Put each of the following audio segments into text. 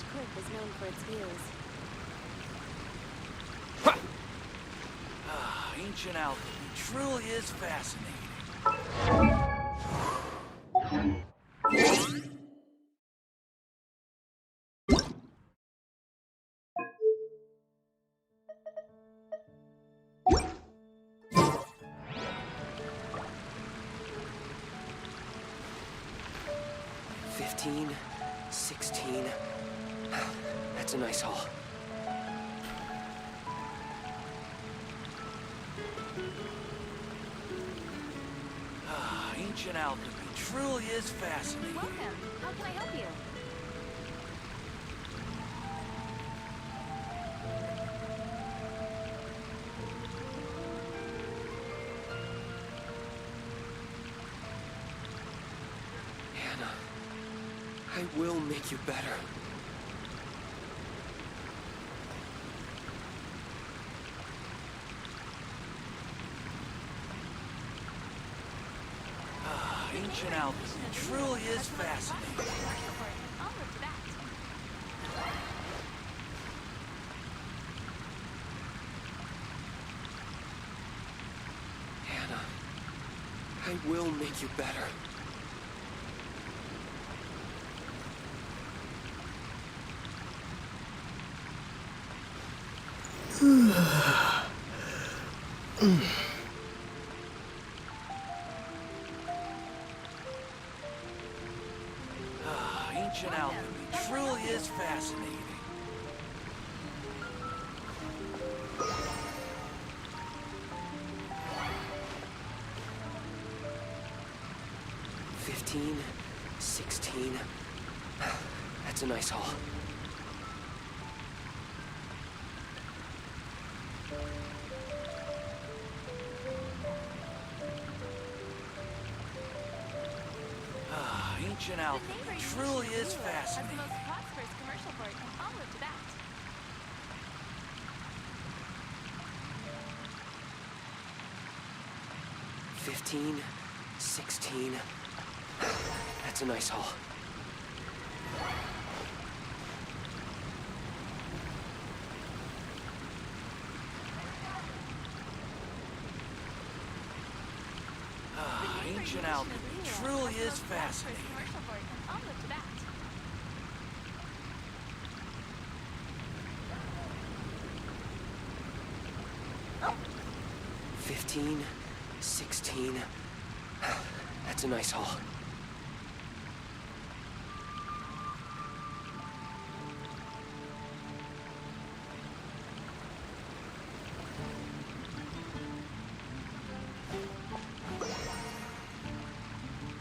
Each clip is known for its views. Ancient alchemy truly is fascinating. $16. That's a nice haul. Ancient alchemy truly is fascinating. Welcome. How can I help you? Hannah, I will make you better. Ancient alchemy truly is fascinating. I'll look to that. Hannah, I will make you better. Ancient alchemy truly is fascinating. $16. That's a nice haul. Ancient alchemy truly is fascinating. Has the most prosperous commercial port, and I'll look to that. $16. That's a nice haul. Ancient alchemy truly is fascinating. Commercial port, and I'll look to that. $16. That's a nice haul.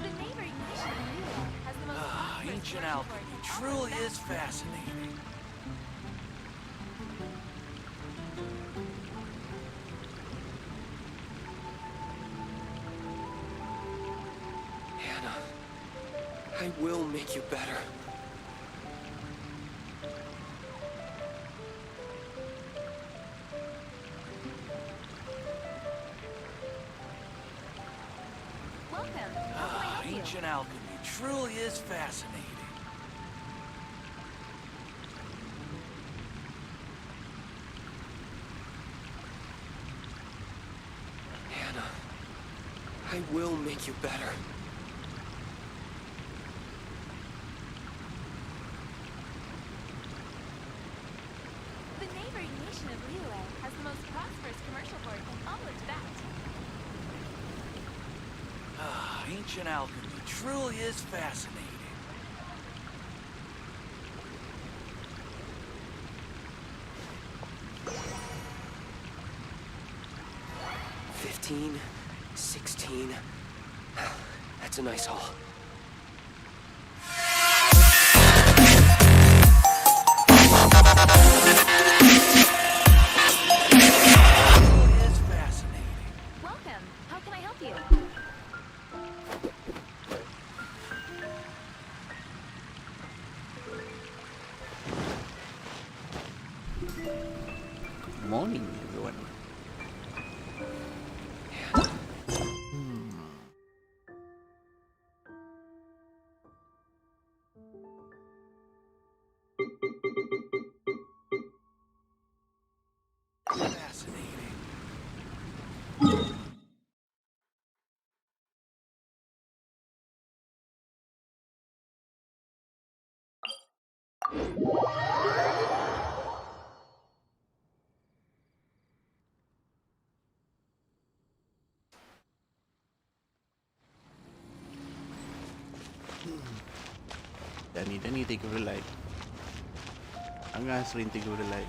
The neighboring nation of Lua has the most prosperous Ancient commercial port, alchemy and I'll truly look to is that. fascinating. Hannah, I will make you better. Welcome. How can I help you? Ancient alchemy truly is fascinating. Hannah, I will make you better. The neighboring nation of Lua has the most prosperous commercial port, and I'll look to that. Ancient alchemy truly is fascinating. $16. That's a nice haul. Truly is fascinating. Welcome. How can I help you? Morning, everyone. Danny take over the light. Angga sering take over the light.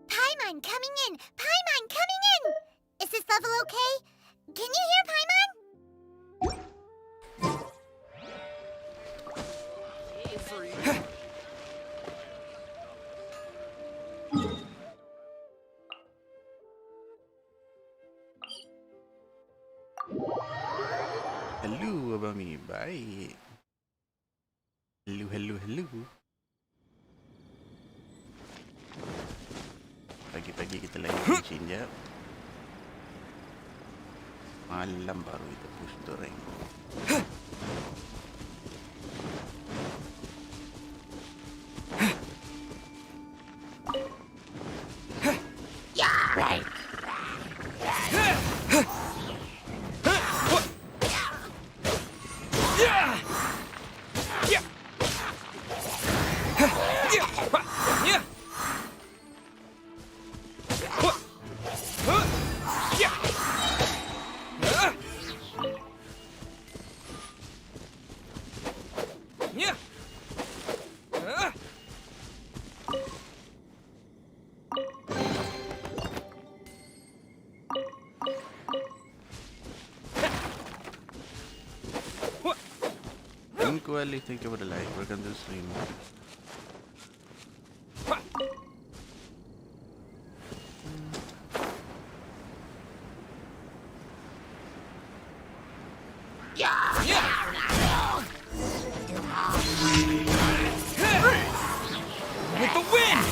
Paimon coming in! Paimon coming in! Is this level okay? Can you hear Paimon? Hello Abang Mi, baik. Hello. Pagi-pagi kita lagi kucing jap. Malam baru kita push untuk rank. Equally think about the light. We're going to stream. With the wind!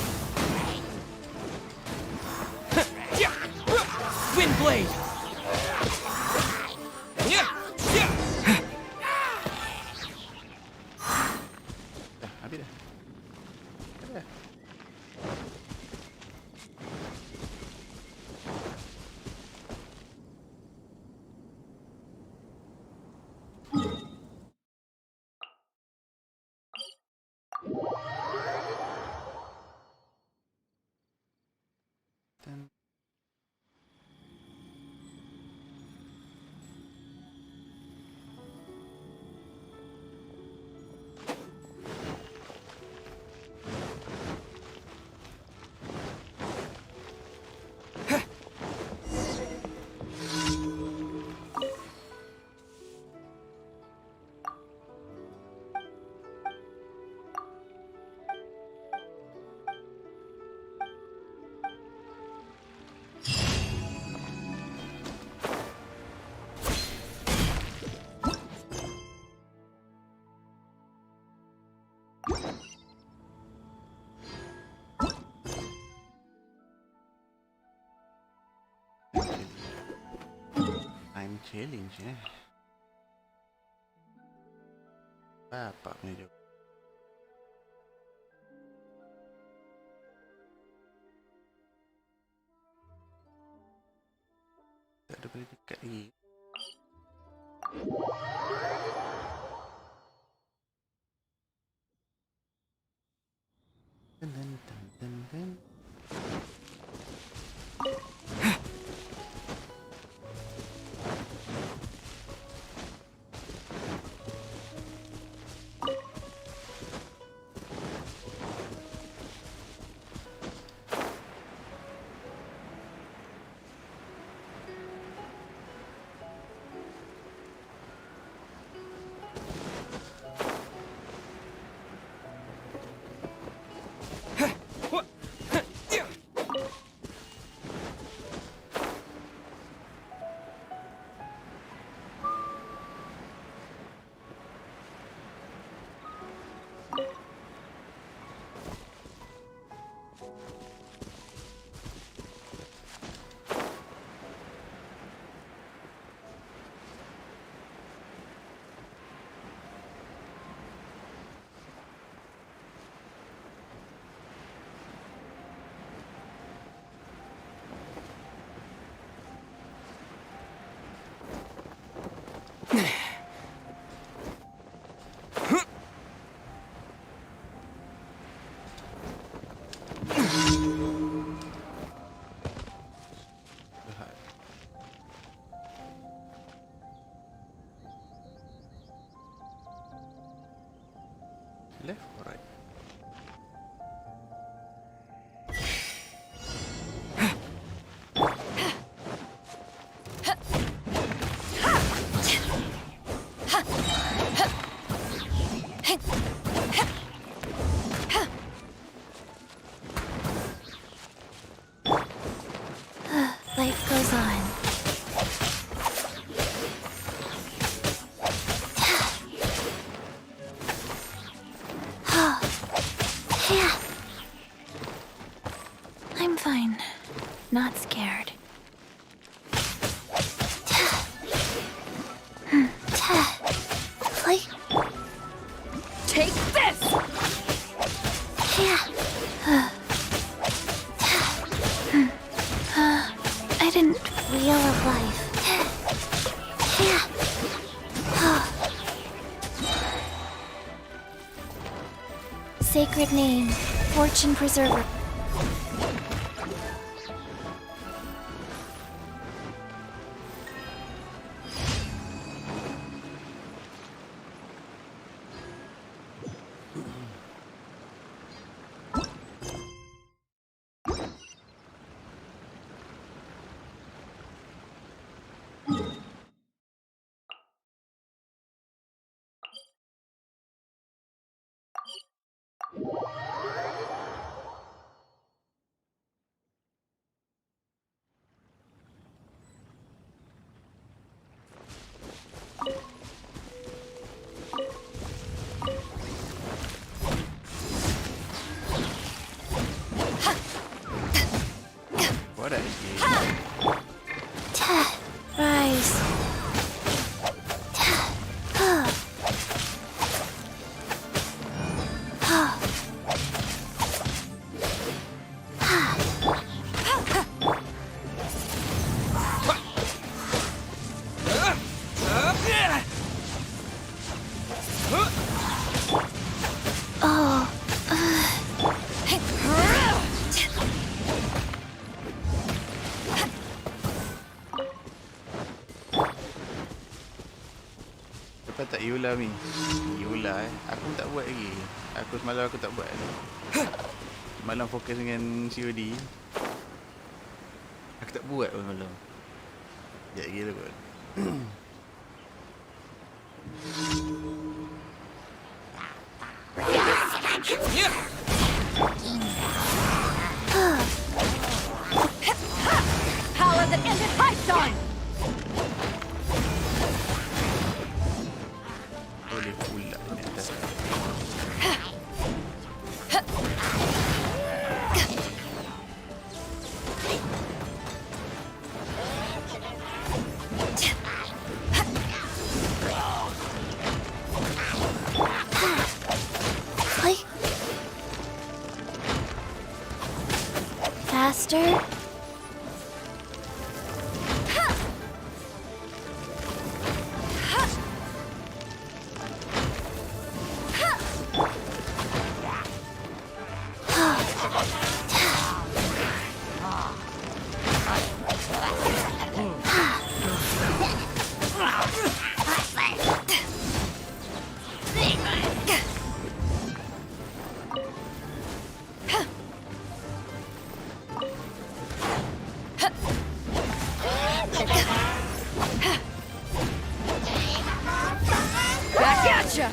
Wind blade! Habis dah. Time challenge Bapak punya jawab. Tak ada boleh dekat lagi. Ten. I'm fine. Not scared. Take this! I didn't. Wheel of life. Sacred name, fortune preserver. What a game. Rise. Dapat tak Yula ni? Yula Aku tak buat lagi. Semalam aku tak buat lagi. Malam fokus dengan COD. Aku tak buat pun malam. Sekejap lagi lah kot. Power that ended Python! Boleh pula ni atas. Faster. Back at ya!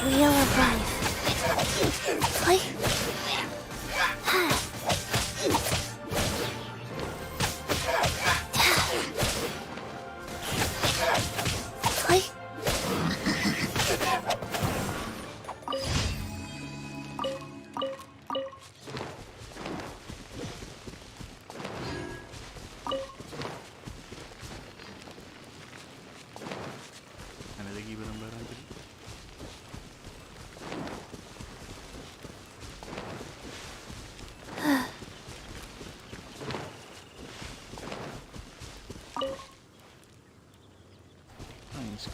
Wheel of life. Play. Play. Ada lagi barang-barang tadi. Nice.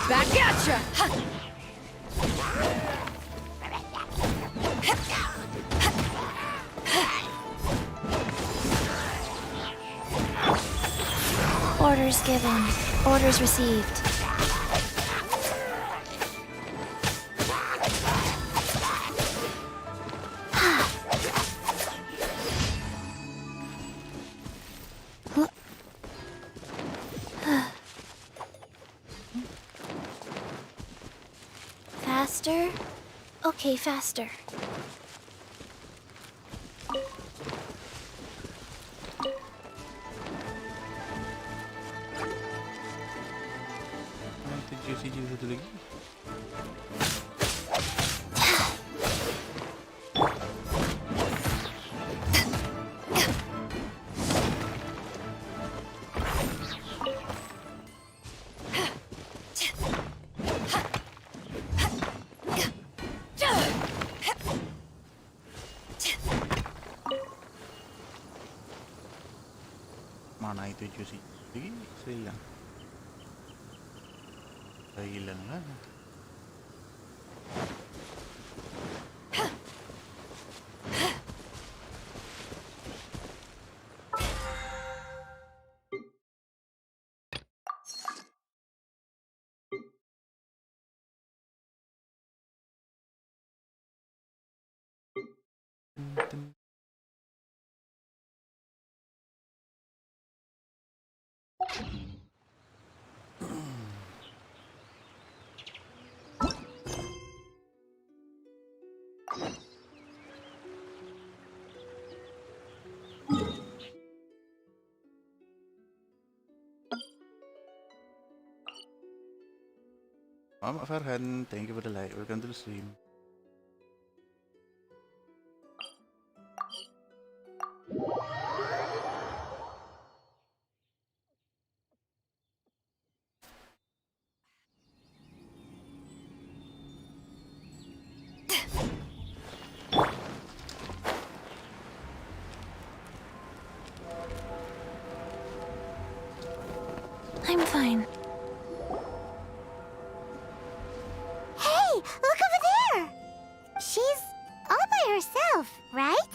Back at ya! Orders given. Orders received. Faster? Okay, faster. Itu juicy satu lagi. Mana itu juicy lagi? Saya hilang. Saya hilang lah. Muhammad Farhan, thank you for the like. Welcome to the stream. I'm fine. Hey, look over there! She's all by herself, right?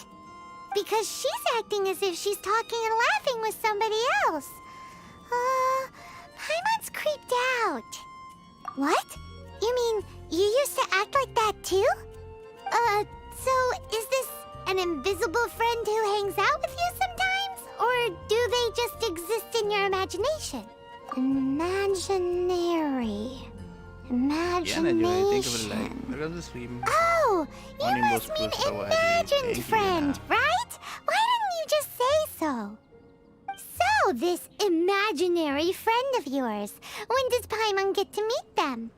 Because she's acting as if she's talking and laughing with somebody else. Paimon's creeped out. What? You mean you used to act like that too? So is this an invisible friend who hangs out with you sometimes? Or do they just exist in your imagination? Imaginary. Yan, Joy. Thank you for the like. Imagination. Welcome to the stream. Oh, you Morning, must boss mean Bruce. How are you? imagined Thank you, friend, Yana. right? Why didn't you just say so? So, this imaginary friend of yours, when does Paimon get to meet them?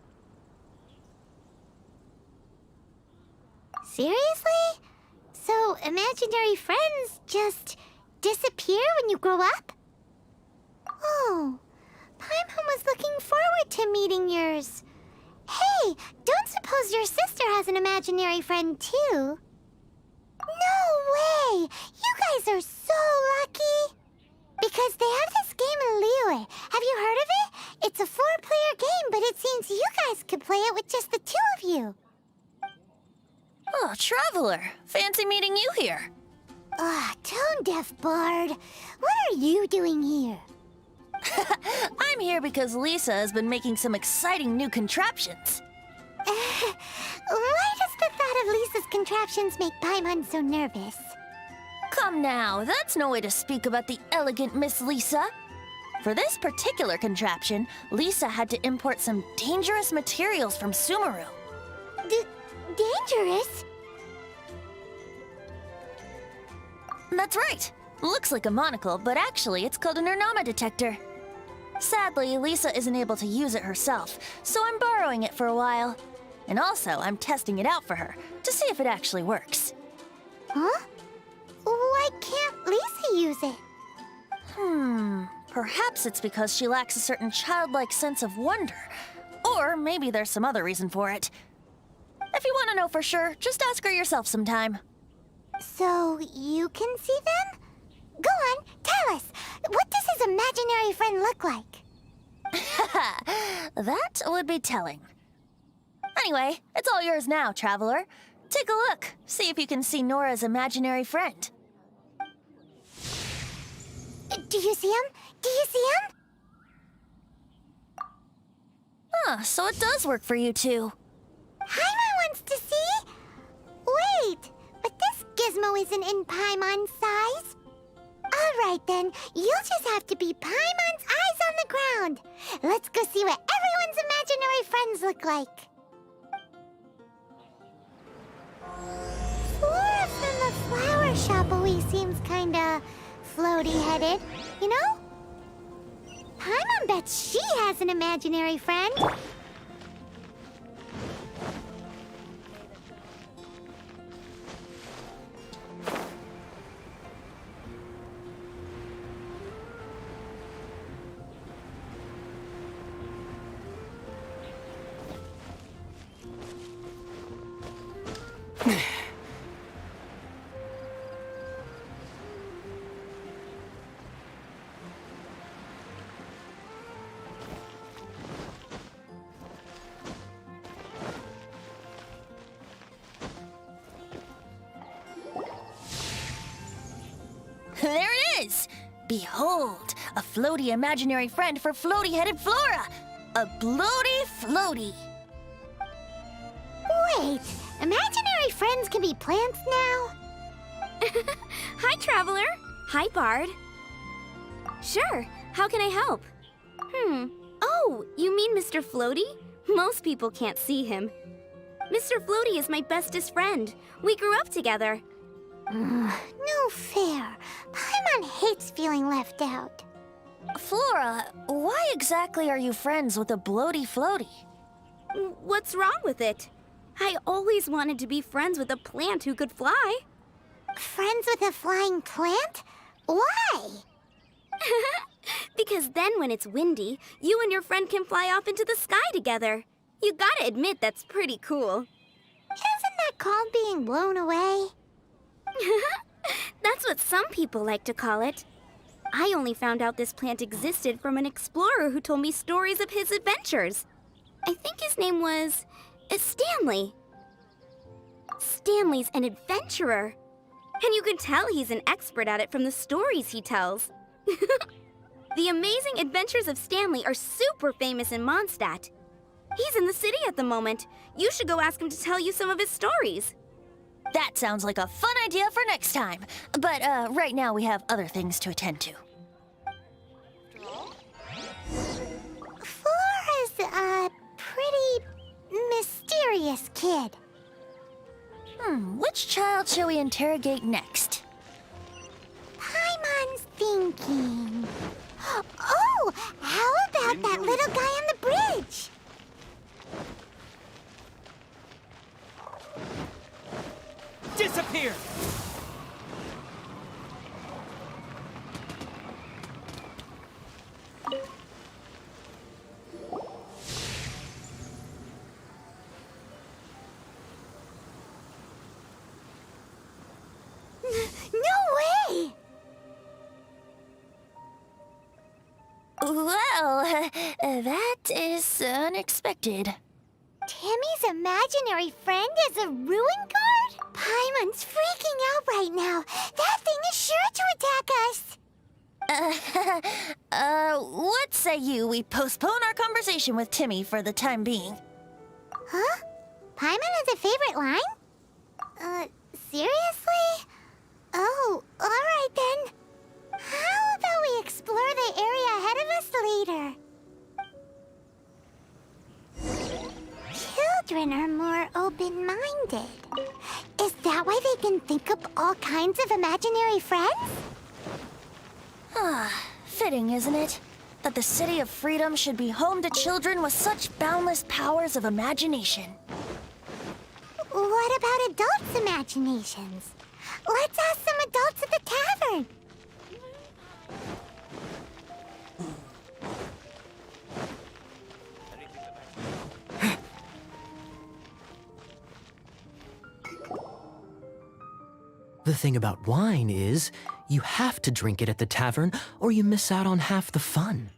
Seriously? So, imaginary friends just disappear when you grow up? Oh, Paimon was looking forward to meeting yours. Hey, don't suppose your sister has an imaginary friend too? No way! You guys are so lucky! Because they have this game in Liyue. Have you heard of it? It's a 4-player game, but it seems you guys could play it with just the 2 of you. Oh, Traveler. Fancy meeting you here. Tone-deaf bard. What are you doing here? I'm here because Lisa has been making some exciting new contraptions. Why does the thought of Lisa's contraptions make Paimon so nervous? Come now, that's no way to speak about the elegant Miss Lisa. For this particular contraption, Lisa had to import some dangerous materials from Sumeru. Dangerous? That's right. Looks like a monocle, but actually it's called an Ernama detector. Sadly, Lisa isn't able to use it herself, so I'm borrowing it for a while. And also, I'm testing it out for her, to see if it actually works. Huh? Why can't Lisa use it? Perhaps it's because she lacks a certain childlike sense of wonder. Or maybe there's some other reason for it. If you want to know for sure, just ask her yourself sometime. So, you can see them? Go on, tell us. What does his imaginary friend look like? That would be telling. Anyway, it's all yours now, traveler. Take a look. See if you can see Nora's imaginary friend. Do you see him? Do you see him? So it does work for you two. Paimon wants to see? Wait, but this gizmo isn't in Paimon's size. All right then, you'll just have to be Paimon's eyes on the ground. Let's go see what everyone's imaginary friends look like. Flora from the flower shop always seems kinda floaty-headed, you know? Paimon bets she has an imaginary friend. There it is! Behold, a floaty imaginary friend for floaty-headed Flora! A bloaty floaty! Wait, imaginary friends can be plants now? Hi, Traveler. Hi, Bard. Sure, how can I help? Oh, you mean Mr. Floaty? Most people can't see him. Mr. Floaty is my bestest friend. We grew up together. No fair. Paimon hates feeling left out. Flora, why exactly are you friends with a bloaty floaty? What's wrong with it? I always wanted to be friends with a plant who could fly. Friends with a flying plant? Why? Because then when it's windy, you and your friend can fly off into the sky together. You gotta admit that's pretty cool. Isn't that called being blown away? That's what some people like to call it. I only found out this plant existed from an explorer who told me stories of his adventures. I think his name was Stanley. Stanley's an adventurer. And you can tell he's an expert at it from the stories he tells. The amazing adventures of Stanley are super famous in Mondstadt. He's in the city at the moment. You should go ask him to tell you some of his stories. That sounds like a fun idea for next time. But right now we have other things to attend to. Flora's a pretty mysterious kid. Which child shall we interrogate next? Paimon's thinking. Oh, how about that little guy on the bridge? Disappear! No way! Well, that is unexpected. Timmy's imaginary friend is a ruin guard? Paimon's freaking out right now. That thing is sure to attack us. What say you we postpone our conversation with Timmy for the time being? Huh? Paimon has a favorite line? Seriously? Oh, alright then. How about we explore the area ahead of us later? Children are more open-minded. Is that why they can think up all kinds of imaginary friends? Fitting, isn't it? That the City of Freedom should be home to children with such boundless powers of imagination. What about adults' imaginations? Let's ask some adults at the tavern. The thing about wine is, You have to drink it at the tavern, or you miss out on half the fun.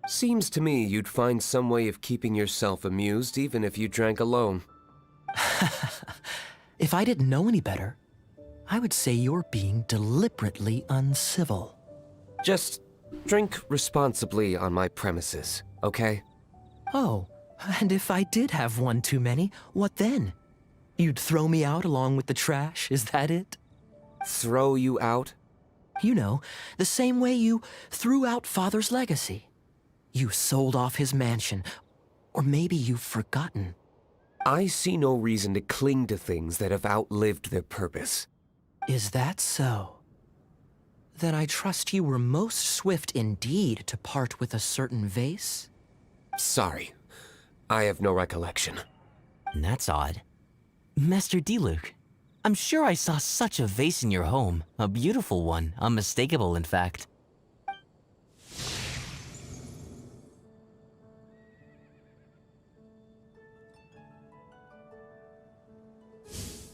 Seems to me you'd find some way of keeping yourself amused even if you drank alone. If I didn't know any better, I would say you're being deliberately uncivil. Just drink responsibly on my premises, okay? Oh, and if I did have one too many, what then? You'd throw me out along with the trash, is that it? Throw you out? You know, the same way you threw out Father's legacy. You sold off his mansion, or maybe you've forgotten. I see no reason to cling to things that have outlived their purpose. Is that so? Then I trust you were most swift indeed to part with a certain vase? Sorry, I have no recollection. That's odd. Master Diluc, I'm sure I saw such a vase in your home. A beautiful one, unmistakable in fact.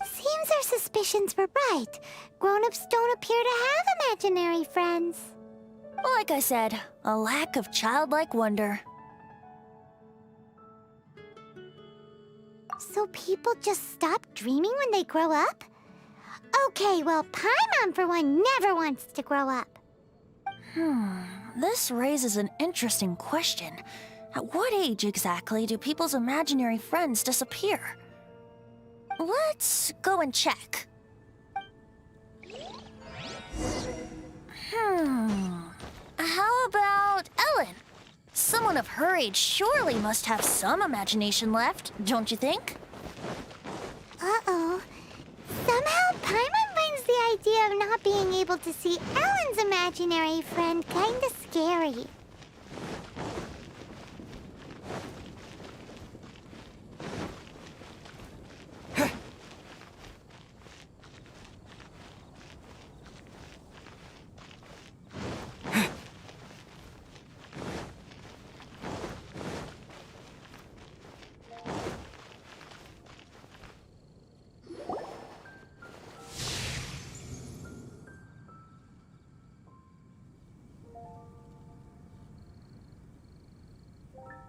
Seems our suspicions were right. Grown-ups don't appear to have imaginary friends. Like I said, a lack of childlike wonder. So people just stop dreaming when they grow up? Okay, well, Paimon for one never wants to grow up. This raises an interesting question. At what age exactly do people's imaginary friends disappear? Let's go and check. How about Ellen? Someone of her age surely must have some imagination left, don't you think? Uh-oh. Somehow Paimon finds the idea of not being able to see Ellen's imaginary friend kinda scary.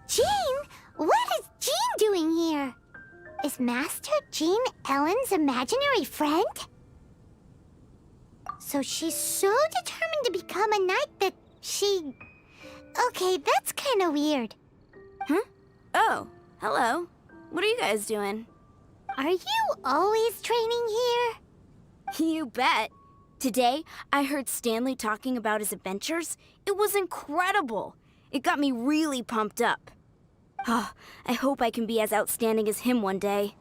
Jean? What is Jean doing here? Is Master Jean Ellen's imaginary friend? So she's so determined to become a knight that she... Okay, that's kind of weird. Huh? Oh, hello. What are you guys doing? Are you always training here? You bet. Today, I heard Stanley talking about his adventures. It was incredible. It got me really pumped up. Oh, I hope I can be as outstanding as him one day.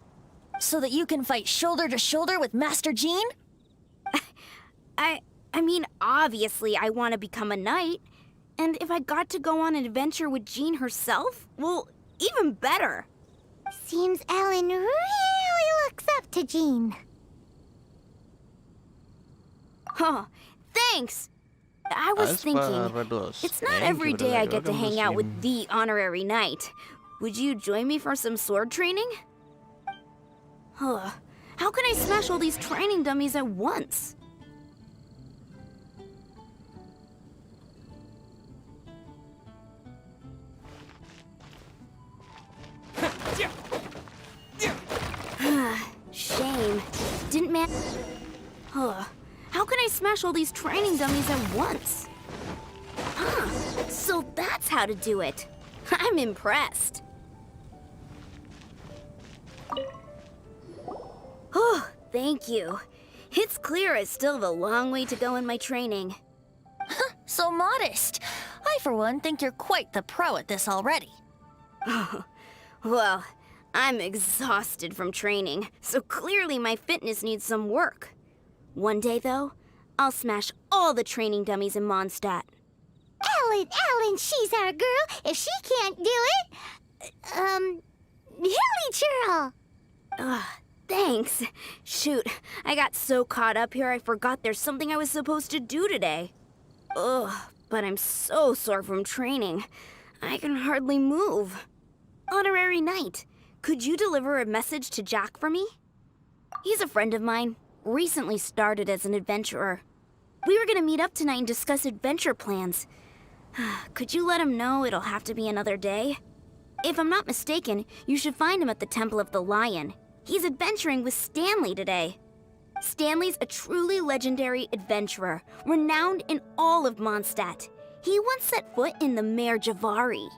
So that you can fight shoulder to shoulder with Master Jean? I mean, obviously I want to become a knight. And if I got to go on an adventure with Jean herself, well, even better. Seems Ellen really looks up to Jean. Huh, thanks. I was thinking, it's not every day I get to hang out with the honorary knight. Would you join me for some sword training? Huh, how can I smash all these training dummies at once? Shame. Didn't man... Huh. How can I smash all these training dummies at once? Huh. So that's how to do it. I'm impressed. Oh, thank you. It's clear I still have a long way to go in my training. So modest. I, for one, think you're quite the pro at this already. Well, I'm exhausted from training, so clearly my fitness needs some work. One day, though, I'll smash all the training dummies in Mondstadt. Ellen, she's our girl. If she can't do it, Hilly Churl. Thanks. Shoot, I got so caught up here I forgot there's something I was supposed to do today. Ugh, but I'm so sore from training. I can hardly move. Honorary Knight, could you deliver a message to Jack for me? He's a friend of mine, recently started as an adventurer. We were gonna meet up tonight and discuss adventure plans. Could you let him know it'll have to be another day? If I'm not mistaken, you should find him at the Temple of the Lion. He's adventuring with Stanley today. Stanley's a truly legendary adventurer, renowned in all of Mondstadt. He once set foot in the Mare Javari.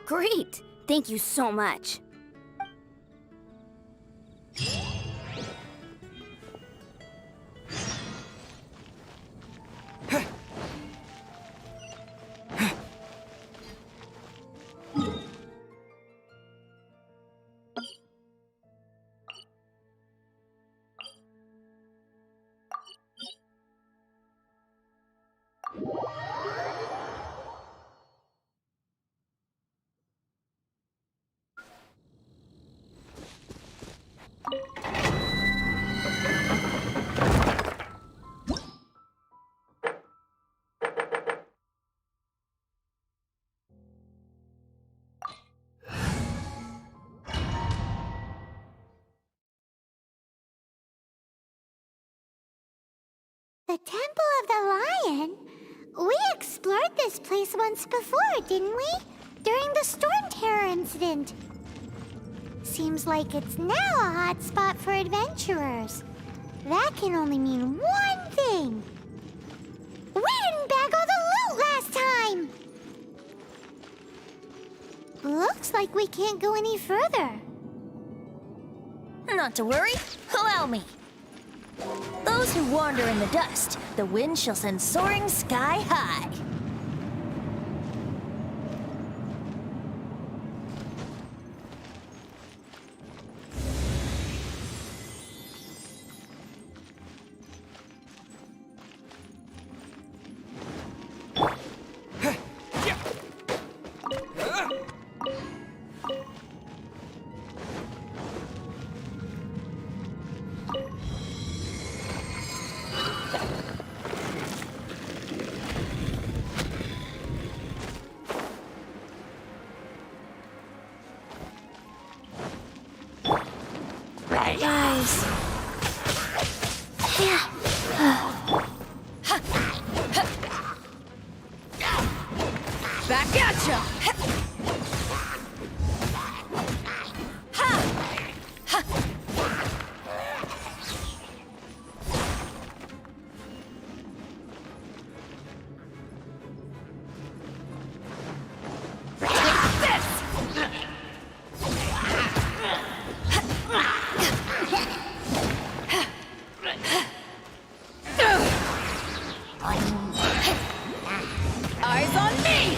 Great! Thank you so much. The Temple of the Lion? We explored this place once before, didn't we? During the Storm Terror incident. Seems like it's now a hot spot for adventurers. That can only mean one thing. We didn't bag all the loot last time! Looks like we can't go any further. Not to worry. Allow me. Those who wander in the dust, the wind shall send soaring sky high. Guys. Back at ya! Eyes on me!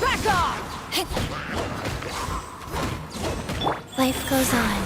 Back off! Life goes on.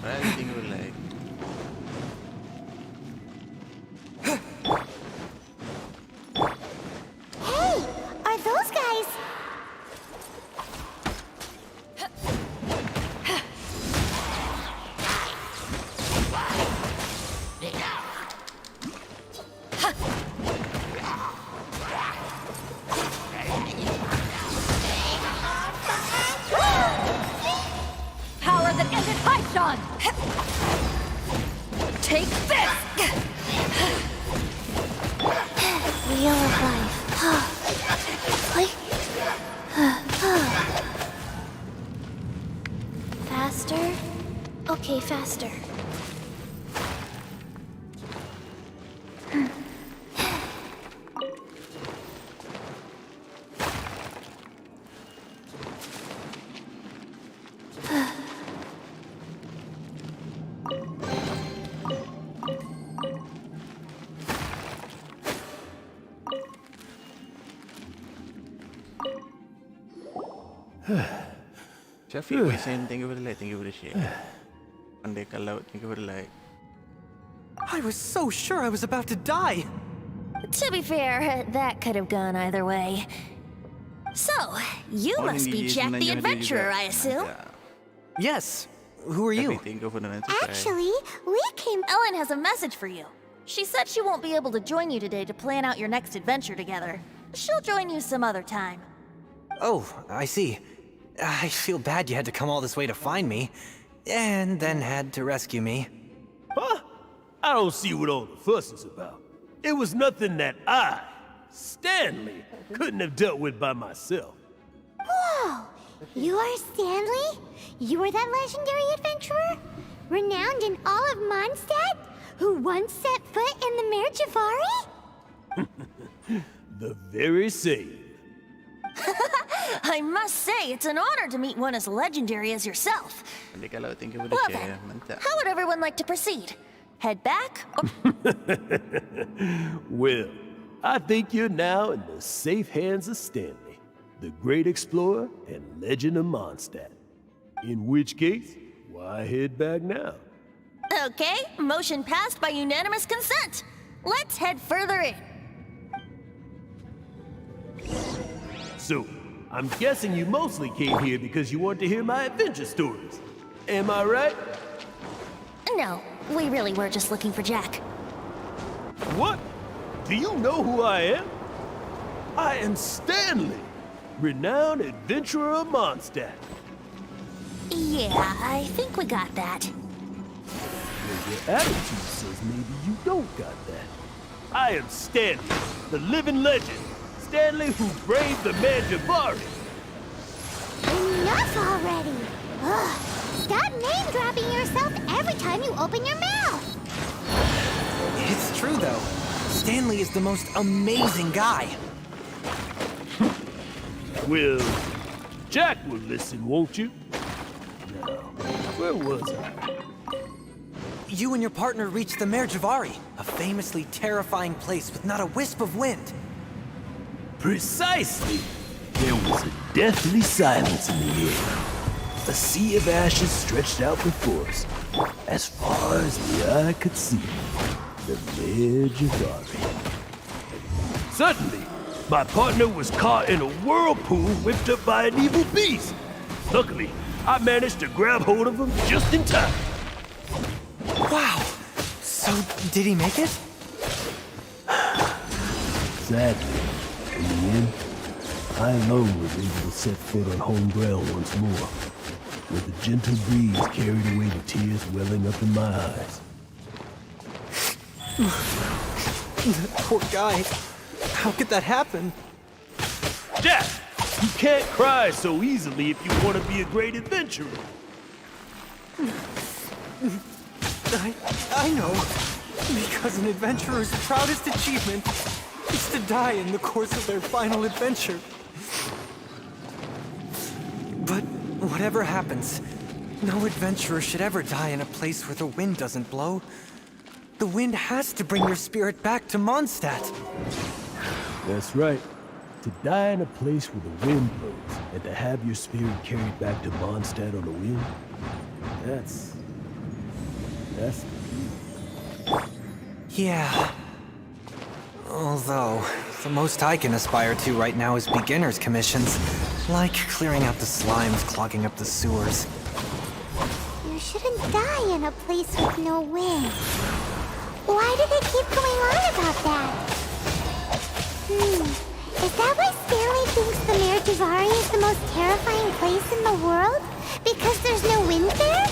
Riding your leg. Hey, are those guys? Flash on! Take this! Wheel of life. Faster? Okay, faster. Shafiq was saying thank you for the light, thank you for the share. Pandai kalau, thank you for the light. I was so sure I was about to die. To be fair, that could have gone either way. So, you Oh, must be hindi, Jack the sebenarnya Adventurer, juga. I assume? Yes. Who are you? Shafiq, thank you for the 95. Actually, we came. Ellen has a message for you. She said she won't be able to join you today to plan out your next adventure together. She'll join you some other time. Oh, I see. I feel bad you had to come all this way to find me, and then had to rescue me. Huh? I don't see what all the fuss is about. It was nothing that I, Stanley, couldn't have dealt with by myself. Whoa! You are Stanley? You are that legendary adventurer? Renowned in all of Mondstadt? Who once set foot in the Mare Javari? The very same. I must say, it's an honor to meet one as legendary as yourself. Pandai kalau, thank you for the Well share. then, Mantap. how would everyone like to proceed? Head back? Or Well, I think you're now in the safe hands of Stanley, the great explorer and legend of Mondstadt. In which case, why head back now? Okay, motion passed by unanimous consent. Let's head further in. So, I'm guessing you mostly came here because you want to hear my adventure stories. Am I right? No, we really were just looking for Jack. What? Do you know who I am? I am Stanley, renowned adventurer of Mondstadt. Yeah, I think we got that. Well, your attitude says maybe you don't got that. I am Stanley, the living legend. Stanley who braved the Mare Javari. Enough already! Ugh! Stop name-dropping yourself every time you open your mouth! It's true, though. Stanley is the most amazing guy. Well, Jack will listen, won't you? Now, where was I? You and your partner reached the Mare Javari, a famously terrifying place with not a wisp of wind. Precisely. There was a deathly silence in the air. A sea of ashes stretched out before us, as far as the eye could see. The Mare Javari. Suddenly, my partner was caught in a whirlpool whipped up by an evil beast. Luckily, I managed to grab hold of him just in time. Wow! So, did he make it? Sadly, in the end, I alone was able to set foot on home ground once more, where the gentle breeze carried away the tears welling up in my eyes. Poor guy. How could that happen? Jack, you can't cry so easily if you want to be a great adventurer. I know. Because an adventurer's proudest achievement is to die in the course of their final adventure. But whatever happens, no adventurer should ever die in a place where the wind doesn't blow. The wind has to bring your spirit back to Mondstadt. That's right. To die in a place where the wind blows, and to have your spirit carried back to Mondstadt on the wind, that's the Yeah. Although, the most I can aspire to right now is beginner's commissions. Like clearing out the slimes clogging up the sewers. You shouldn't die in a place with no wind. Why do they keep going on about that? Is that why Stanley thinks the Mare Javari is the most terrifying place in the world? Because there's no wind there?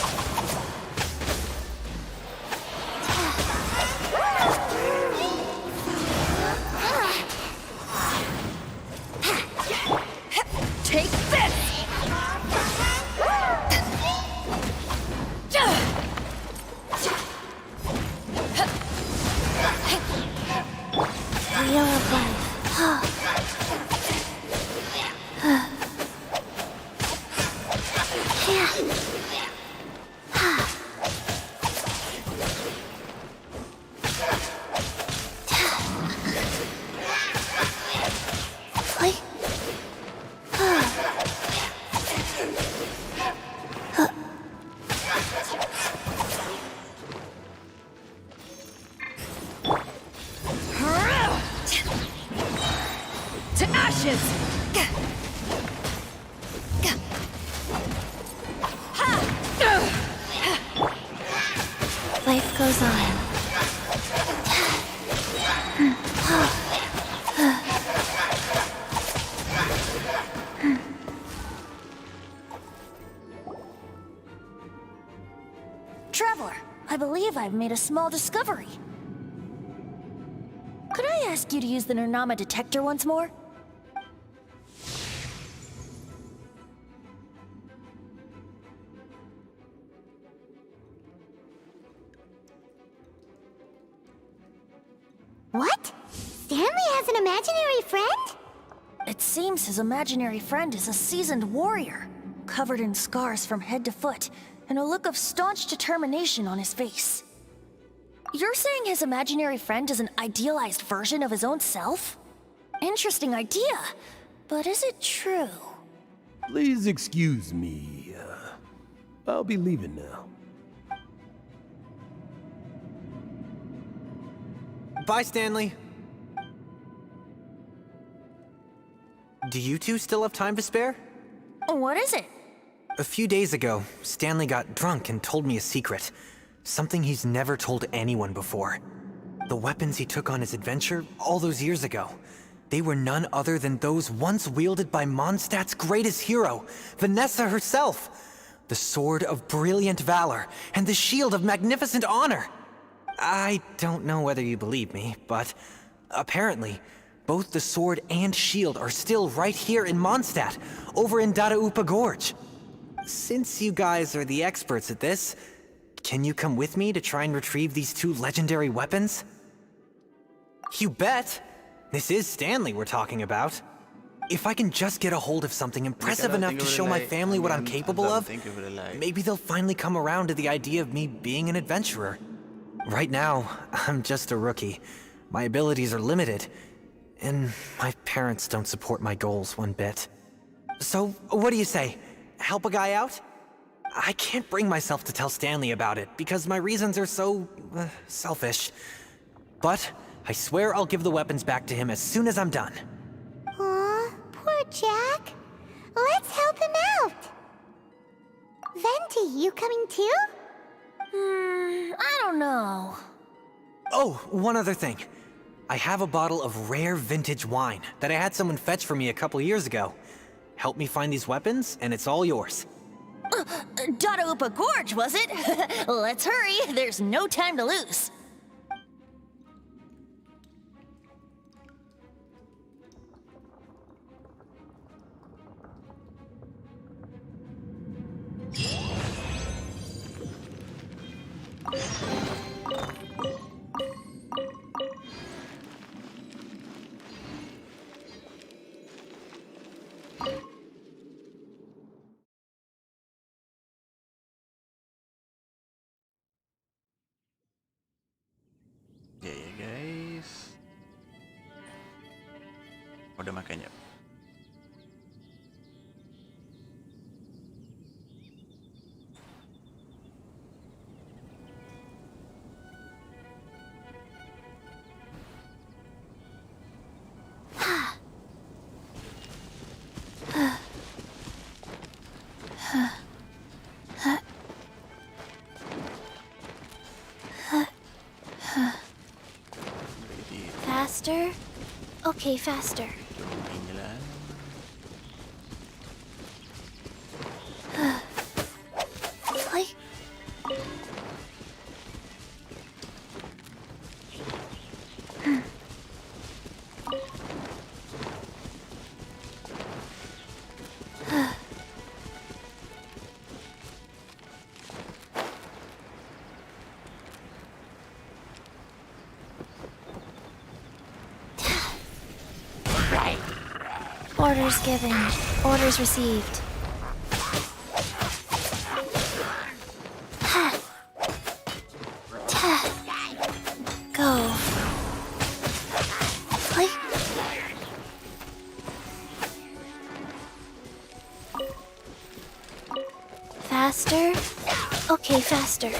To ashes! Life goes on. Traveler, I believe I've made a small discovery. Could I ask you to use the Nernama detector once more? What? Stanley has an imaginary friend? It seems his imaginary friend is a seasoned warrior, covered in scars from head to foot, and a look of staunch determination on his face. You're saying his imaginary friend is an idealized version of his own self? Interesting idea, but is it true? Please excuse me. I'll be leaving now. Bye, Stanley. Do you two still have time to spare? What is it? A few days ago, Stanley got drunk and told me a secret. Something he's never told anyone before. The weapons he took on his adventure all those years ago, they were none other than those once wielded by Mondstadt's greatest hero, Vanessa herself. The sword of brilliant valor and the shield of magnificent honor. I don't know whether you believe me, but apparently, both the sword and shield are still right here in Mondstadt, over in Dadaupa Gorge. Since you guys are the experts at this, can you come with me to try and retrieve these two legendary weapons? You bet! This is Stanley we're talking about. If I can just get a hold of something impressive enough to show my family what I'm capable of, maybe they'll finally come around to the idea of me being an adventurer. Right now, I'm just a rookie. My abilities are limited, and my parents don't support my goals one bit. So, what do you say? Help a guy out? I can't bring myself to tell Stanley about it, because my reasons are so, selfish. But I swear I'll give the weapons back to him as soon as I'm done. Aw, poor Jack. Let's help him out. Venti, you coming too? I don't know. Oh, one other thing. I have a bottle of rare vintage wine that I had someone fetch for me a couple years ago. Help me find these weapons, and it's all yours. Dadaupa Gorge, was it? Let's hurry, there's no time to lose. Ya guys. Udah makan ya. Faster? Okay, faster. Like... Orders given. Orders received. Faster? Okay, faster.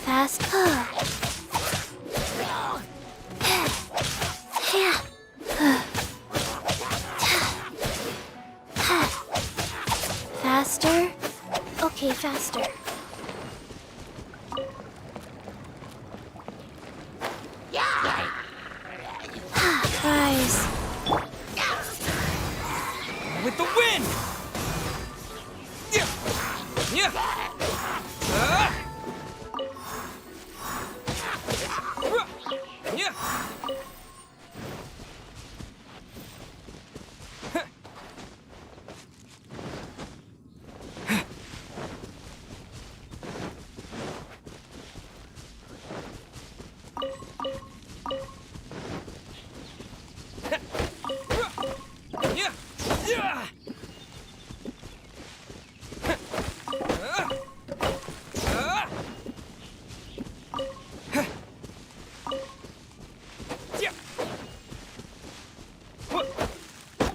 Fast. Faster? Okay, faster. Rise. With the wind! Yeah! Yeah! Yeah!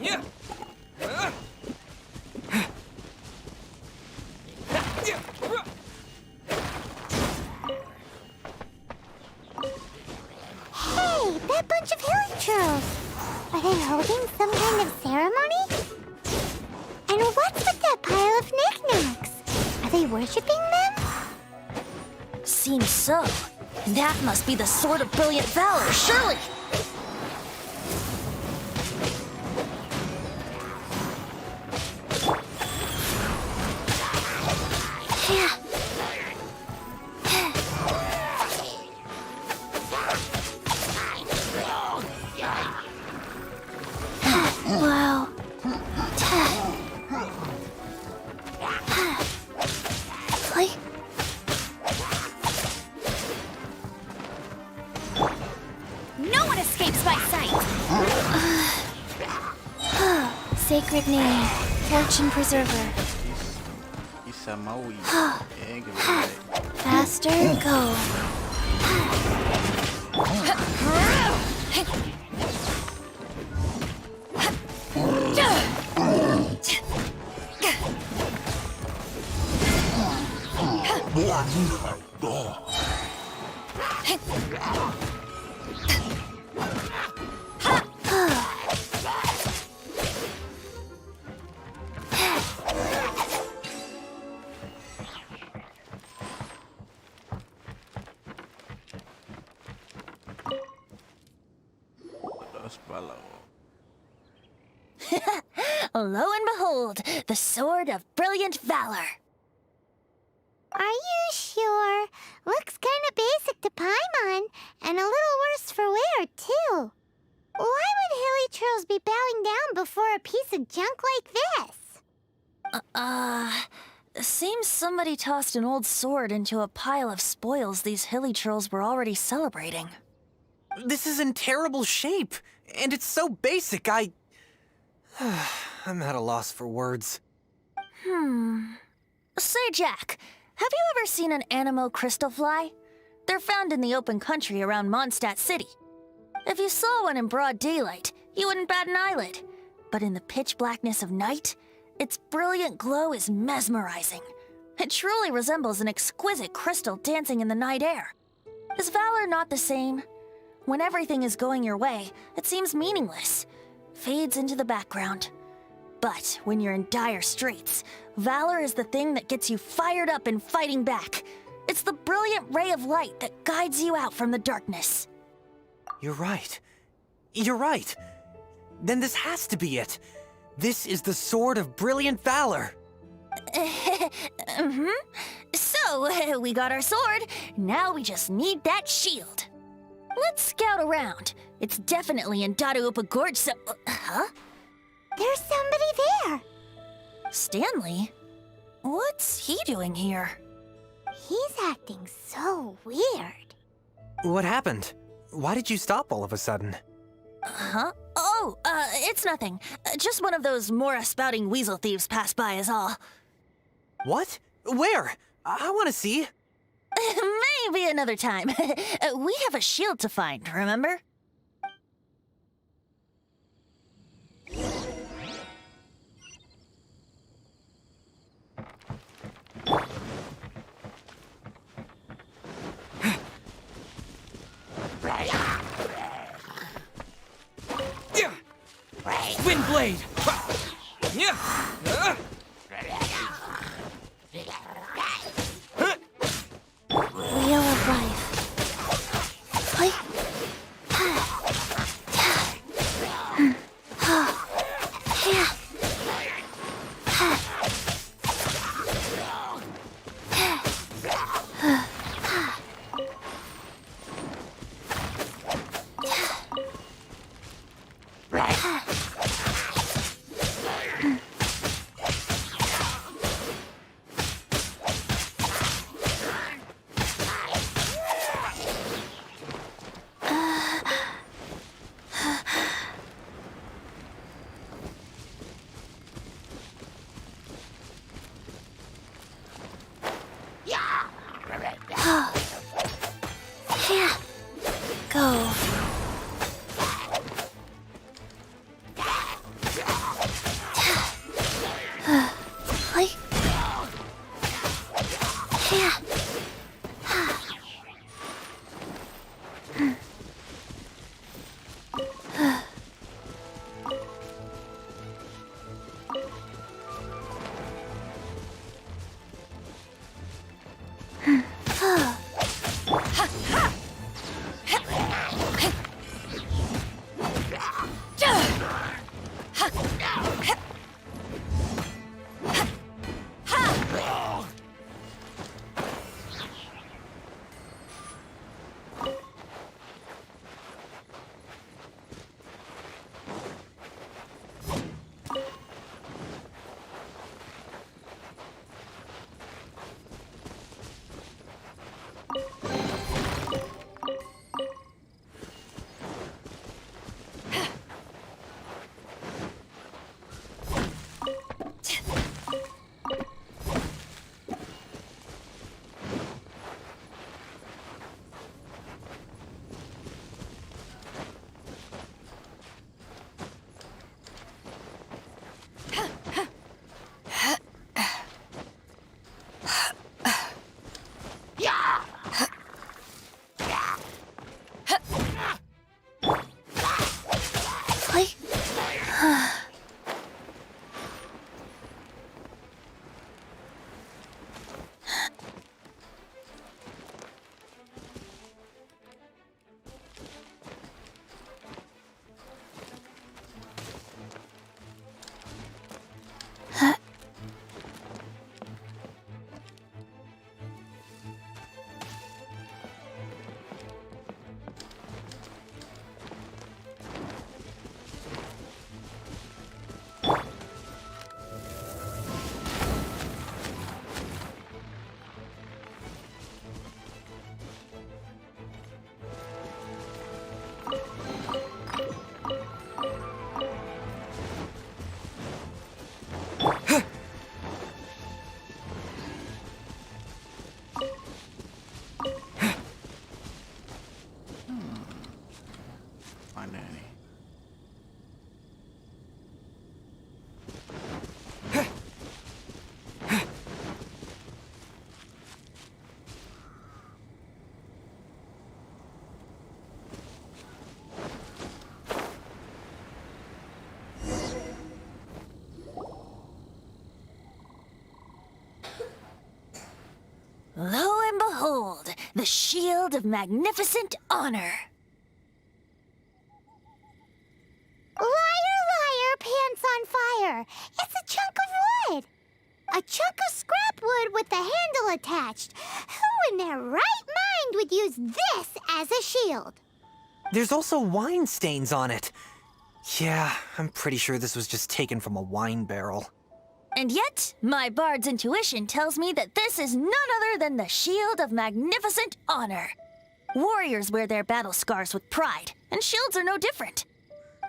Yeah! Yeah! Hey, that bunch of hilichurls! Are they holding some kind of ceremony? And what's with that pile of knickknacks? Are they worshipping them? Seems so. That must be the Sword of Brilliant Valor, surely! Wow. Like... No one escapes my sight! Sacred name, Fortune Preserver. Isa Maui. Good night. Faster, go. Lo and behold, the Sword of Brilliant Valor. Are you sure? Looks kinda basic to Paimon, and a little worse for wear, too. Why would hilichurls be bowing down before a piece of junk like this? Seems somebody tossed an old sword into a pile of spoils these hilichurls were already celebrating. This is in terrible shape, and it's so basic, I'm at a loss for words. Say, Jack, have you ever seen an Anemo crystal fly? They're found in the open country around Mondstadt City. If you saw one in broad daylight, you wouldn't bat an eyelid. But in the pitch blackness of night, its brilliant glow is mesmerizing. It truly resembles an exquisite crystal dancing in the night air. Is valor not the same? When everything is going your way, it seems meaningless, fades into the background. But when you're in dire straits, valor is the thing that gets you fired up and fighting back. It's the brilliant ray of light that guides you out from the darkness. You're right. You're right. Then this has to be it. This is the Sword of Brilliant Valor. So, we got our sword. Now we just need that shield. Let's scout around. It's definitely in Dadaupa Gorge, so... Huh? There's somebody there. Stanley? What's he doing here? He's acting so weird. What happened? Why did you stop all of a sudden? Huh? Oh, it's nothing. Just one of those Mora-spouting weasel thieves passed by is all. What? Where? I want to see. Maybe another time. We have a shield to find, remember? Wind blade! Wheel of life. Like... Go. Like... Mana ni? Lo and behold, the shield of magnificent honor. Liar, liar, pants on fire. It's a chunk of wood. A chunk of scrap wood with the handle attached. Who in their right mind would use this as a shield? There's also wine stains on it. Yeah, I'm pretty sure this was just taken from a wine barrel. And yet, my bard's intuition tells me that this is none other than the shield of magnificent honor. Warriors wear their battle scars with pride, and shields are no different.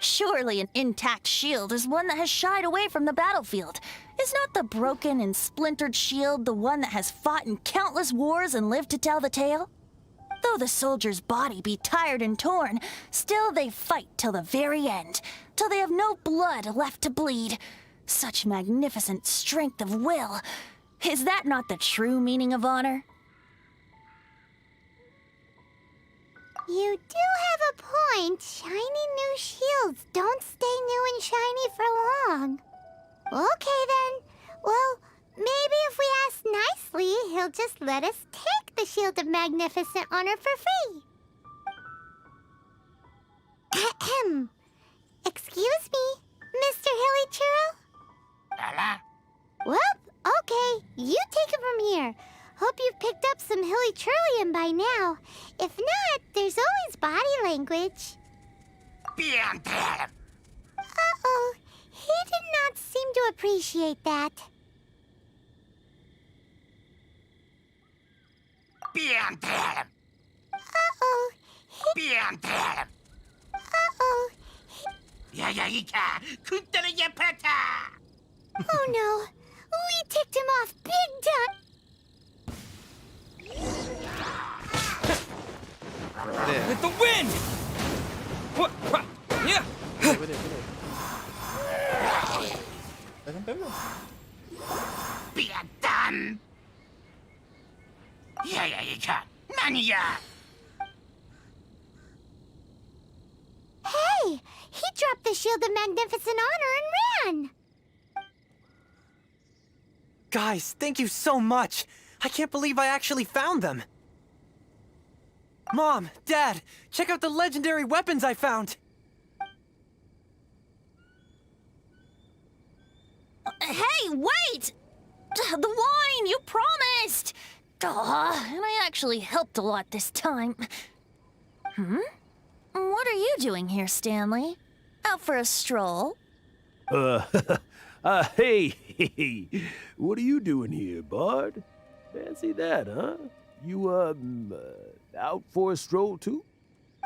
Surely an intact shield is one that has shied away from the battlefield. Is not the broken and splintered shield the one that has fought in countless wars and lived to tell the tale? Though the soldier's body be tired and torn, still they fight till the very end, till they have no blood left to bleed. Such magnificent strength of will. Is that not the true meaning of honor? You do have a point. Shiny new shields don't stay new and shiny for long. Okay then. Well, maybe if we ask nicely, he'll just let us take the Shield of Magnificent Honor for free. Ahem. Excuse me, Mr. Hilly Churro? Well, okay. You take it from here. Hope you've picked up some Hilly Churlian by now. If not, there's always body language. Uh-oh. He did not seem to appreciate that. Uh-oh. Uh-oh. Oh no. We ticked him off big time. There. With the wind! What? Yeah! Boleh. Dah sampai belum? Hey! He dropped the Shield of Magnificent Honor and ran! Guys, thank you so much. I can't believe I actually found them. Mom, Dad, check out the legendary weapons I found. Hey, wait! The wine, you promised! And I actually helped a lot this time. What are you doing here, Stanley? Out for a stroll? Hey, what are you doing here, Bard? Fancy that, huh? You, out for a stroll, too?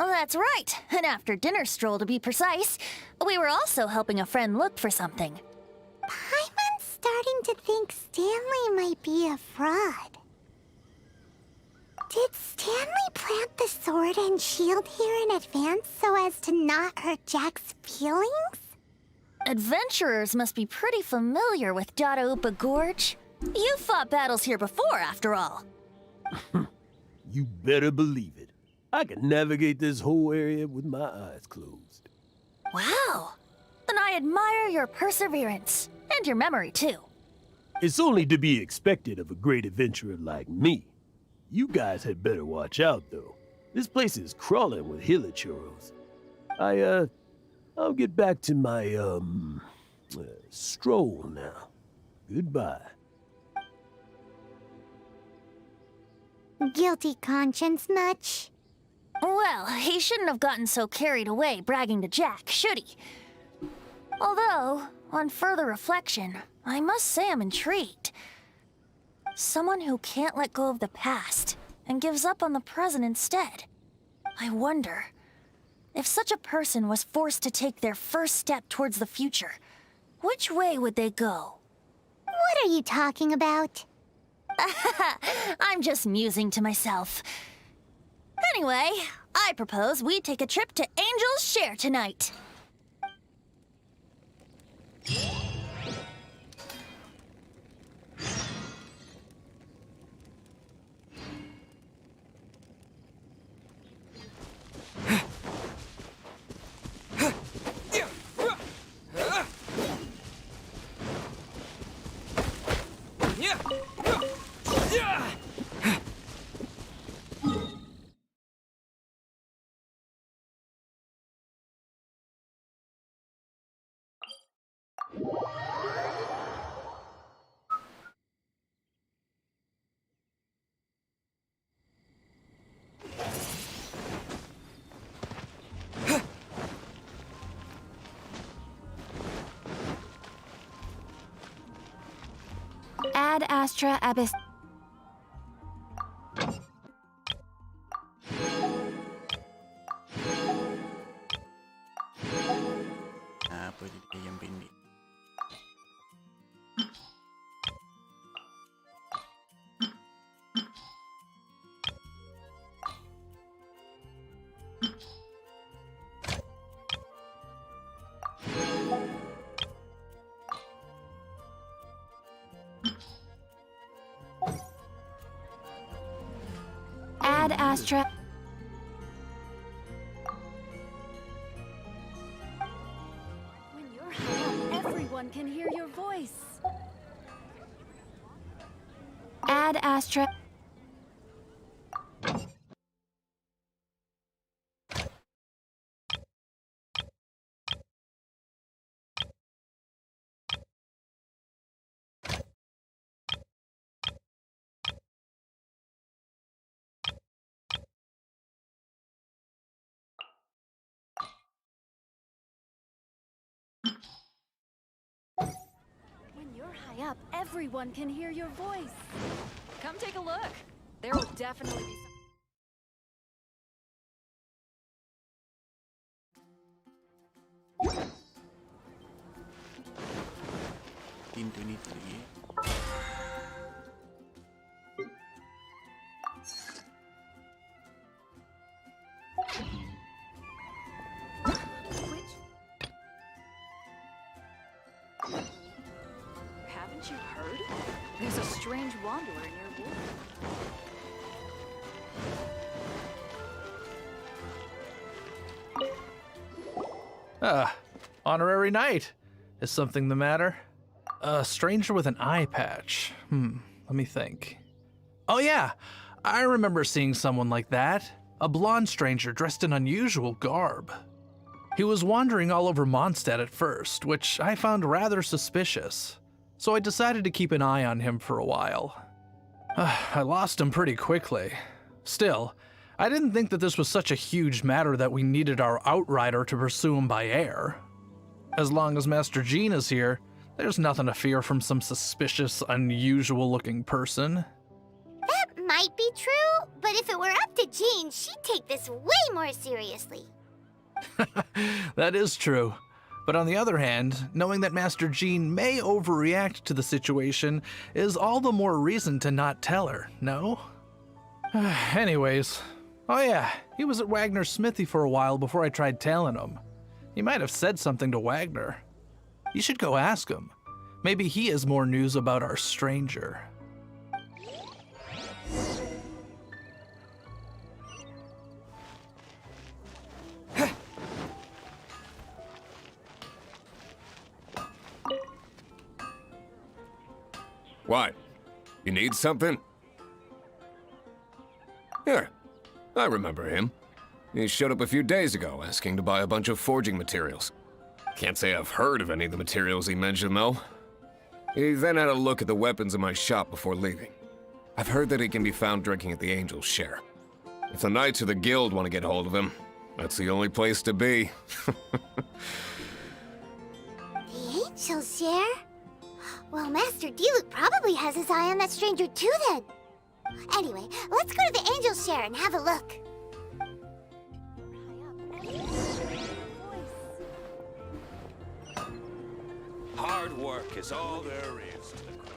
Oh, that's right. An after-dinner stroll, to be precise. We were also helping a friend look for something. Paimon's starting to think Stanley might be a fraud. Did Stanley plant the sword and shield here in advance so as to not hurt Jack's feelings? Adventurers must be pretty familiar with Dadaupa Gorge. You fought battles here before, after all. You better believe it. I can navigate this whole area with my eyes closed. Wow. Then I admire your perseverance. And your memory, too. It's only to be expected of a great adventurer like me. You guys had better watch out, though. This place is crawling with hilichurros. I'll get back to my, stroll now. Goodbye. Guilty conscience much? Well, he shouldn't have gotten so carried away bragging to Jack, should he? Although, on further reflection, I must say I'm intrigued. Someone who can't let go of the past and gives up on the present instead. I wonder, if such a person was forced to take their first step towards the future, which way would they go? What are you talking about? I'm just musing to myself. Anyway, I propose we take a trip to Angel's Share tonight. Ad Astra Abyss. Apa dia yang pendek? ashtray. When you're high up, everyone can hear your voice. Add ashtray. When you're high up, everyone can hear your voice. Come take a look. There will definitely be some. Pintu ni lagi. Haven't you heard? There's a strange wanderer near Wolf. Honorary knight. Is something the matter? A stranger with an eye patch. Let me think. Oh yeah, I remember seeing someone like that. A blonde stranger dressed in unusual garb. He was wandering all over Mondstadt at first, which I found rather suspicious. So I decided to keep an eye on him for a while. I lost him pretty quickly. Still, I didn't think that this was such a huge matter that we needed our outrider to pursue him by air. As long as Master Jean is here, there's nothing to fear from some suspicious, unusual-looking person. That might be true, but if it were up to Jean, she'd take this way more seriously. That is true. But on the other hand, knowing that Master Jean may overreact to the situation is all the more reason to not tell her, no? Anyways, oh yeah, he was at Wagner's smithy for a while before I tried tailing him. He might have said something to Wagner. You should go ask him. Maybe he has more news about our stranger. What? You need something? Here, I remember him. He showed up a few days ago asking to buy a bunch of forging materials. Can't say I've heard of any of the materials he mentioned, though. He then had a look at the weapons in my shop before leaving. I've heard that he can be found drinking at the Angel's Share. If the Knights of the Guild want to get hold of him, that's the only place to be. The Angel's Share? Well, Master Diluc probably has his eye on that stranger too, then. Anyway, let's go to the Angel's Share and have a look. Hard work is all there is to the craft.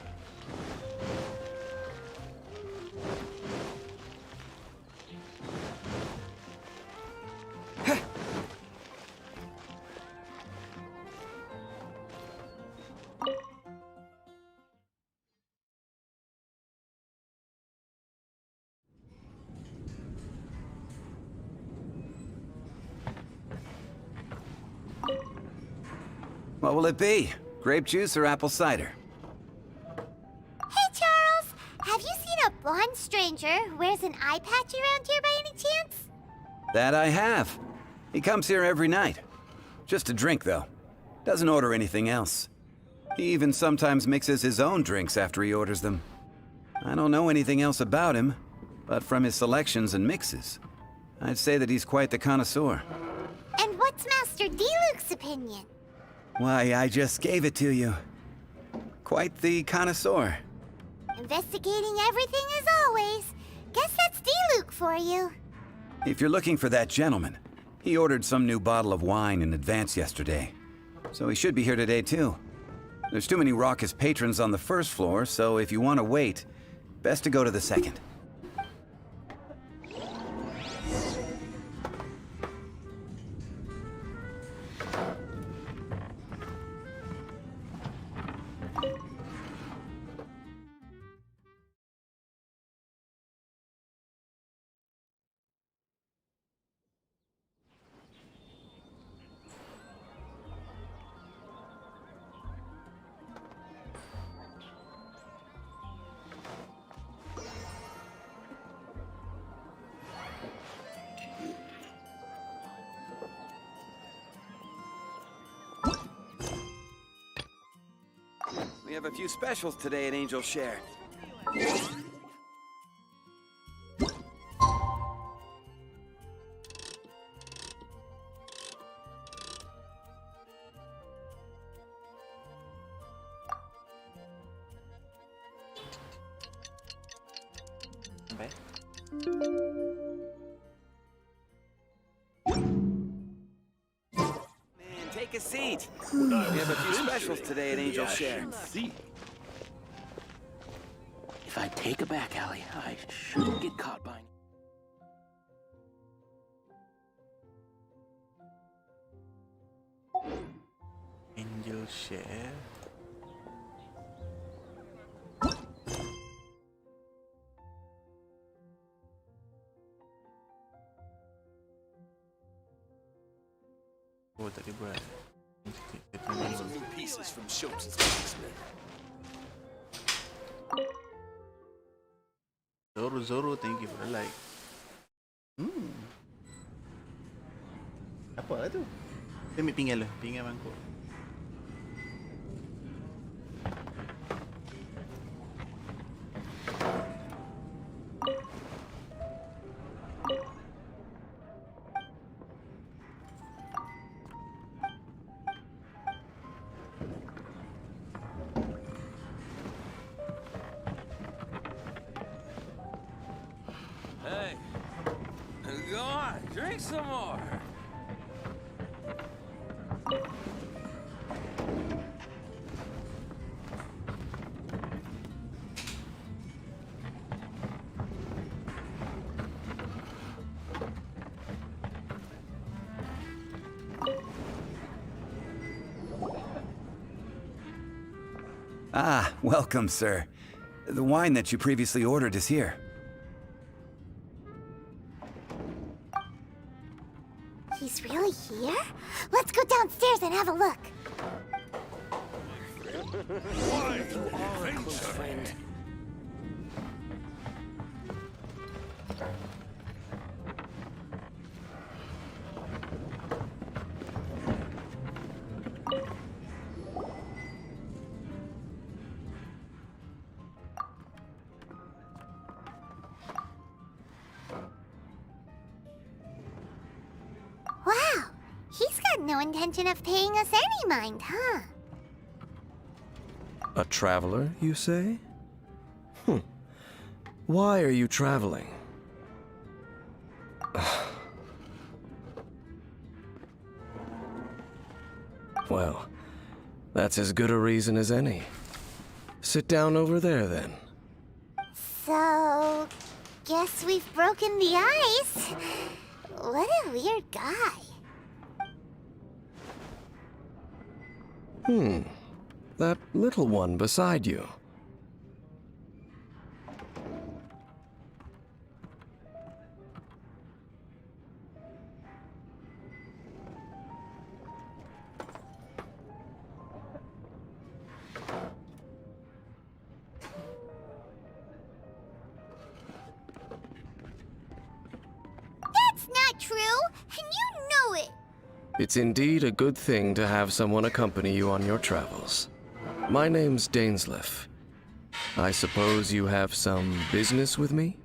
What will it be? Grape juice or apple cider? Hey, Charles! Have you seen a blonde stranger who wears an eye patch around here by any chance? That I have. He comes here every night. Just to drink, though. Doesn't order anything else. He even sometimes mixes his own drinks after he orders them. I don't know anything else about him, but from his selections and mixes, I'd say that he's quite the connoisseur. And what's Master Diluc's opinion? Why, I just gave it to you. Quite the connoisseur. Investigating everything as always. Guess that's Diluc for you. If you're looking for that gentleman, he ordered some new bottle of wine in advance yesterday. So he should be here today too. There's too many raucous patrons on the first floor, so if you want to wait, best to go to the second. have a few specials today at Angel Share. Take a seat. We have a few specials today at Angel Share. If I take a back alley, I shouldn't get caught by... Angel Share. Oh, tadi buat. Pieces from Schultz's blacksmith. Zoro, thank you for the like. Apa tu? Dia ambil pinggan lah, pinggan mangkuk. Hey, go on, drink some more. Ah, welcome, sir. The wine that you previously ordered is here. He's really here? Let's go downstairs and have a look. Wow, he's got no intention of paying us any mind, huh? A traveler, you say? Why are you traveling? Well, that's as good a reason as any. Sit down over there, then. So, guess we've broken the ice. What a weird guy. That little one beside you. That's not true, and you know it. It's indeed a good thing to have someone accompany you on your travels. My name's Dainsleif. I suppose you have some business with me?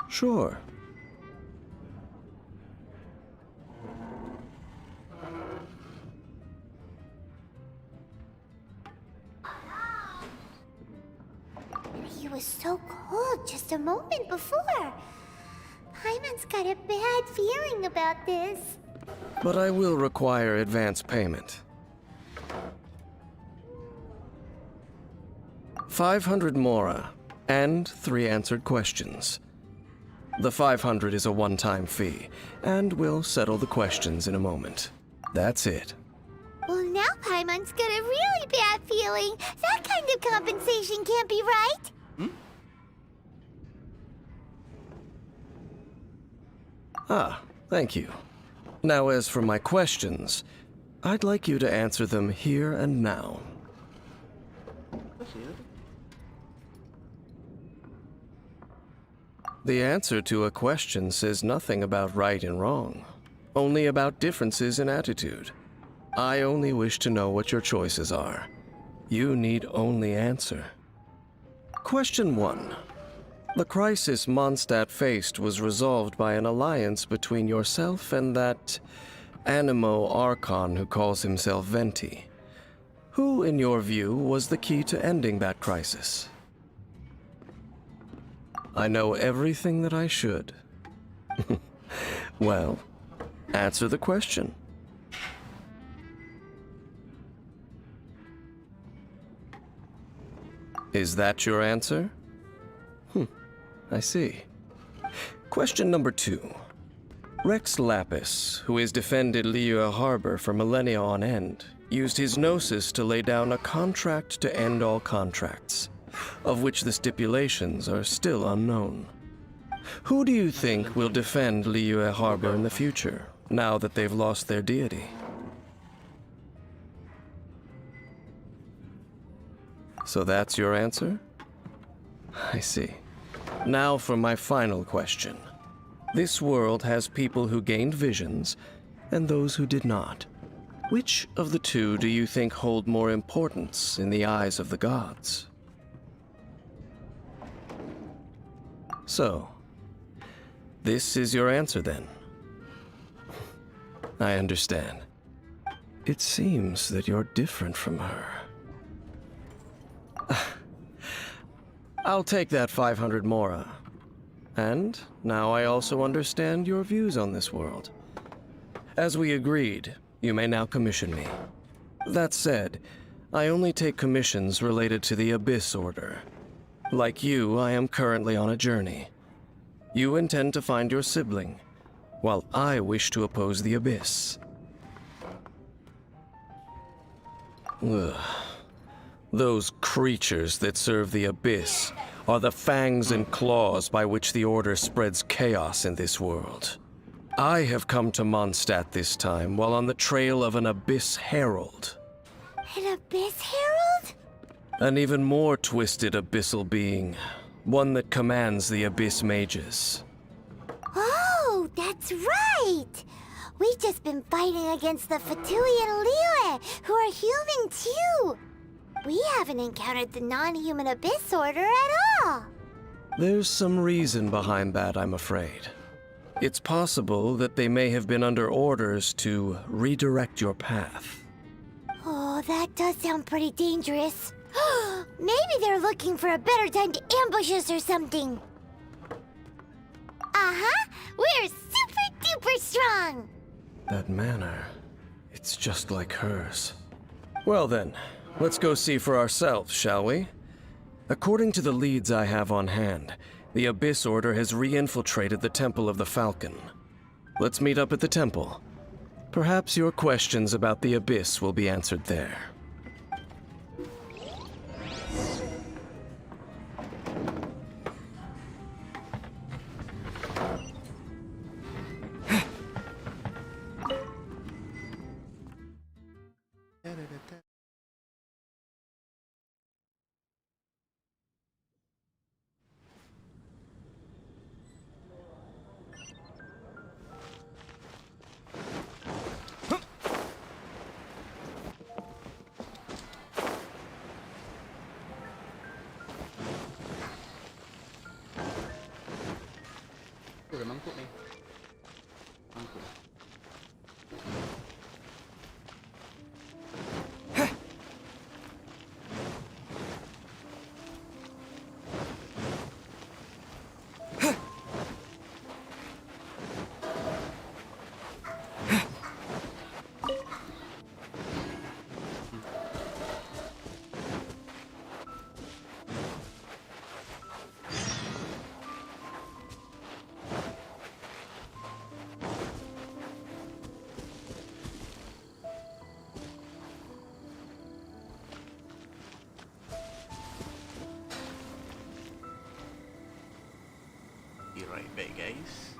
Sure. He was so cold just a moment before. Paimon's got a bad feeling about this. But I will require advance payment. 500 mora and 3 answered questions. The 500 is a one-time fee, and we'll settle the questions in a moment. That's it. Well, now Paimon's got a really bad feeling. That kind of compensation can't be right. Ah, thank you. Now, as for my questions, I'd like you to answer them here and now. The answer to a question says nothing about right and wrong, only about differences in attitude. I only wish to know what your choices are. You need only answer. Question 1. The crisis Mondstadt faced was resolved by an alliance between yourself and that Animo Archon who calls himself Venti. Who, in your view, was the key to ending that crisis? I know everything that I should. Well, answer the question. Is that your answer? I see. Question number 2. Rex Lapis, who has defended Liyue Harbor for millennia on end, used his gnosis to lay down a contract to end all contracts, of which the stipulations are still unknown. Who do you think will defend Liyue Harbor in the future, now that they've lost their deity? So that's your answer? I see. Now for my final question. This world has people who gained visions and those who did not. Which of the two do you think hold more importance in the eyes of the gods? So, this is your answer then? I understand. It seems that you're different from her. I'll take that 500 mora. And now I also understand your views on this world. As we agreed, you may now commission me. That said, I only take commissions related to the Abyss Order. Like you, I am currently on a journey. You intend to find your sibling, while I wish to oppose the Abyss. Ugh. Those creatures that serve the Abyss are the fangs and claws by which the Order spreads chaos in this world. I have come to Mondstadt this time while on the trail of an Abyss Herald. An Abyss Herald? An even more twisted abyssal being, one that commands the Abyss Mages. Oh, that's right! We've just been fighting against the Fatui and Liyue, who are human too! We haven't encountered the non-human Abyss Order at all! There's some reason behind that, I'm afraid. It's possible that they may have been under orders to redirect your path. Oh, that does sound pretty dangerous. Maybe they're looking for a better time to ambush us or something. Uh-huh! We're super-duper strong! That manner, it's just like hers. Well then, let's go see for ourselves, shall we? According to the leads I have on hand, the Abyss Order has re-infiltrated the Temple of the Falcon. Let's meet up at the temple. Perhaps your questions about the Abyss will be answered there. baik guys.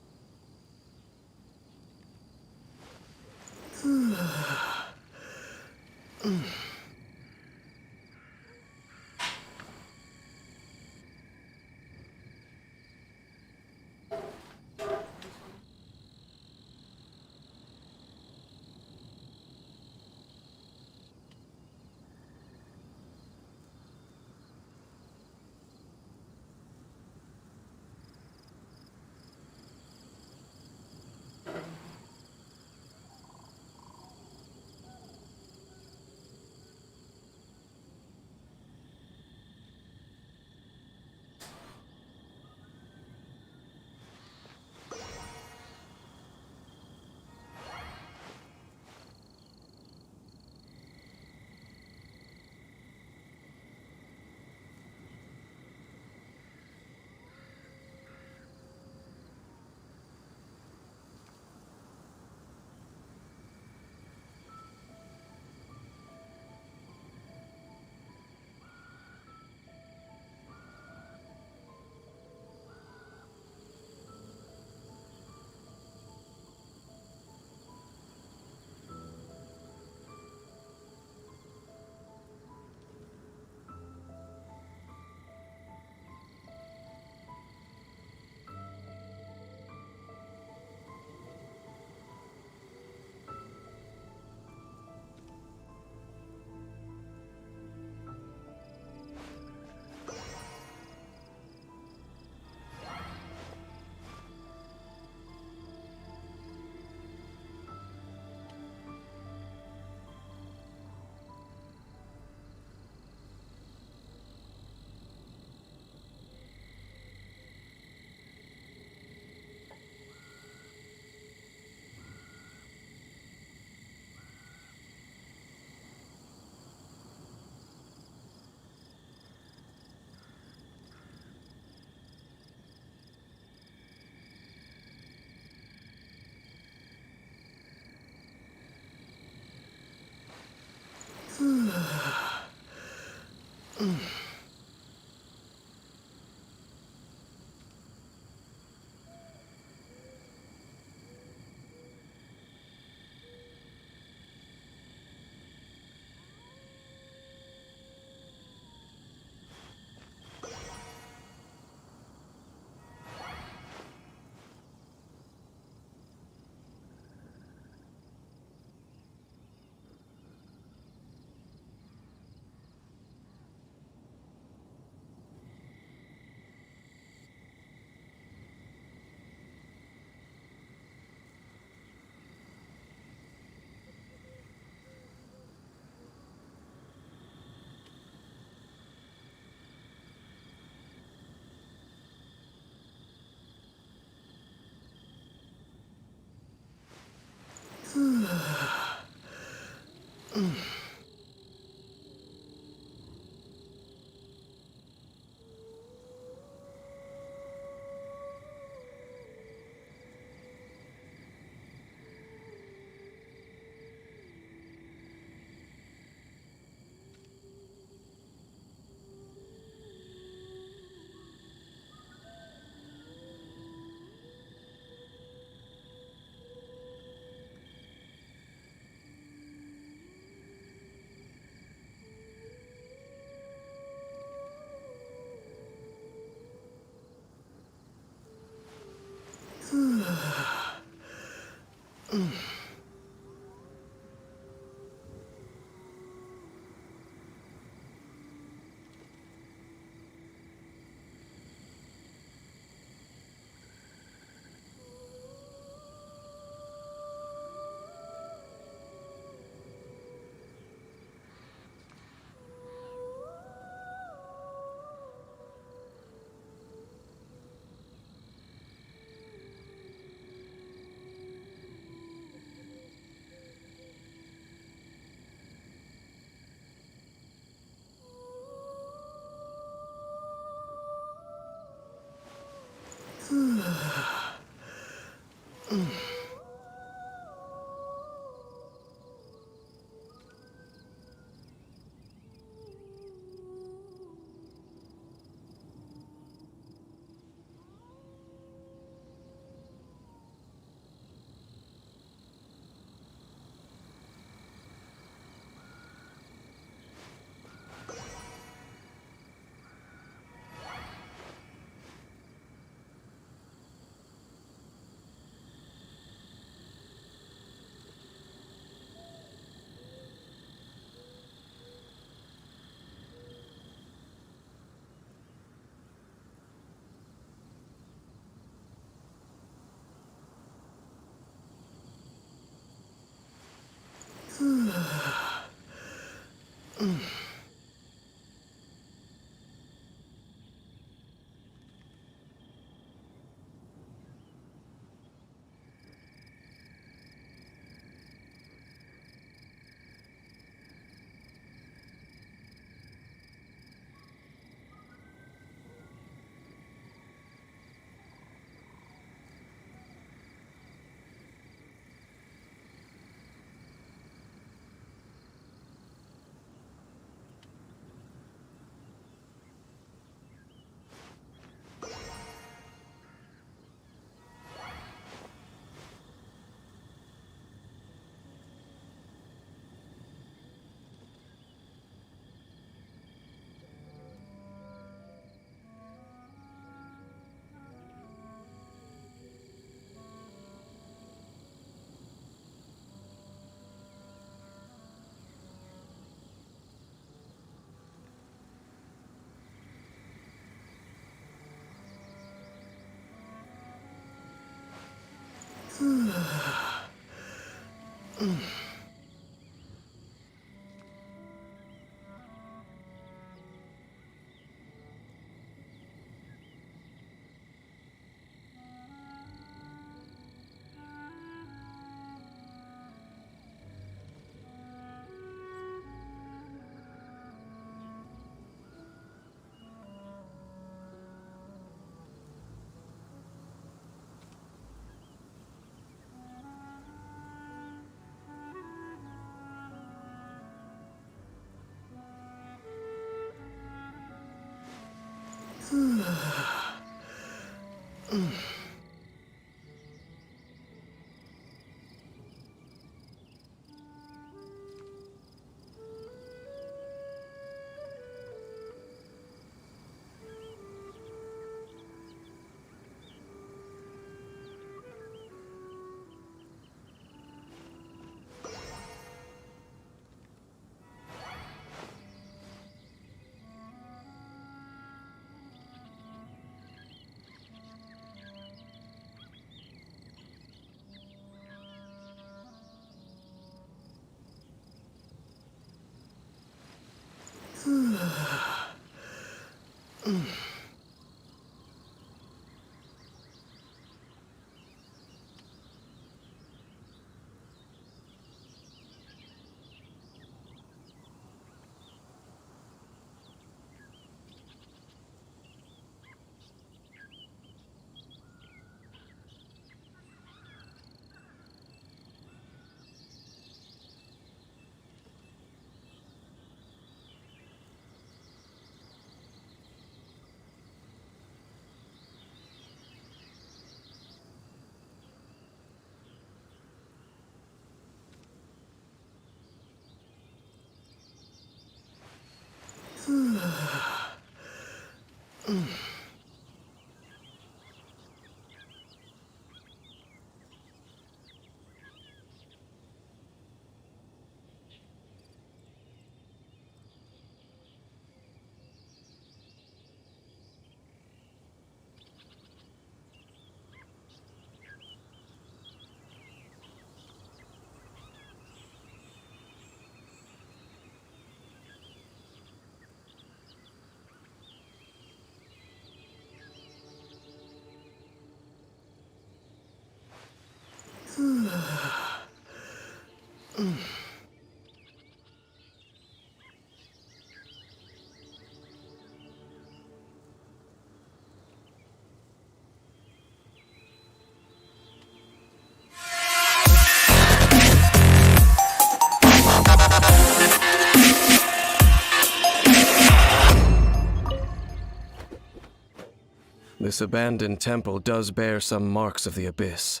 This abandoned temple does bear some marks of the abyss.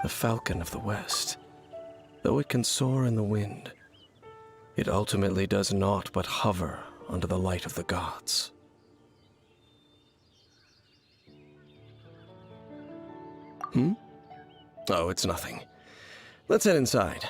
The falcon of the west. Though it can soar in the wind, it ultimately does naught but hover under the light of the gods. Oh, it's nothing. Let's head inside.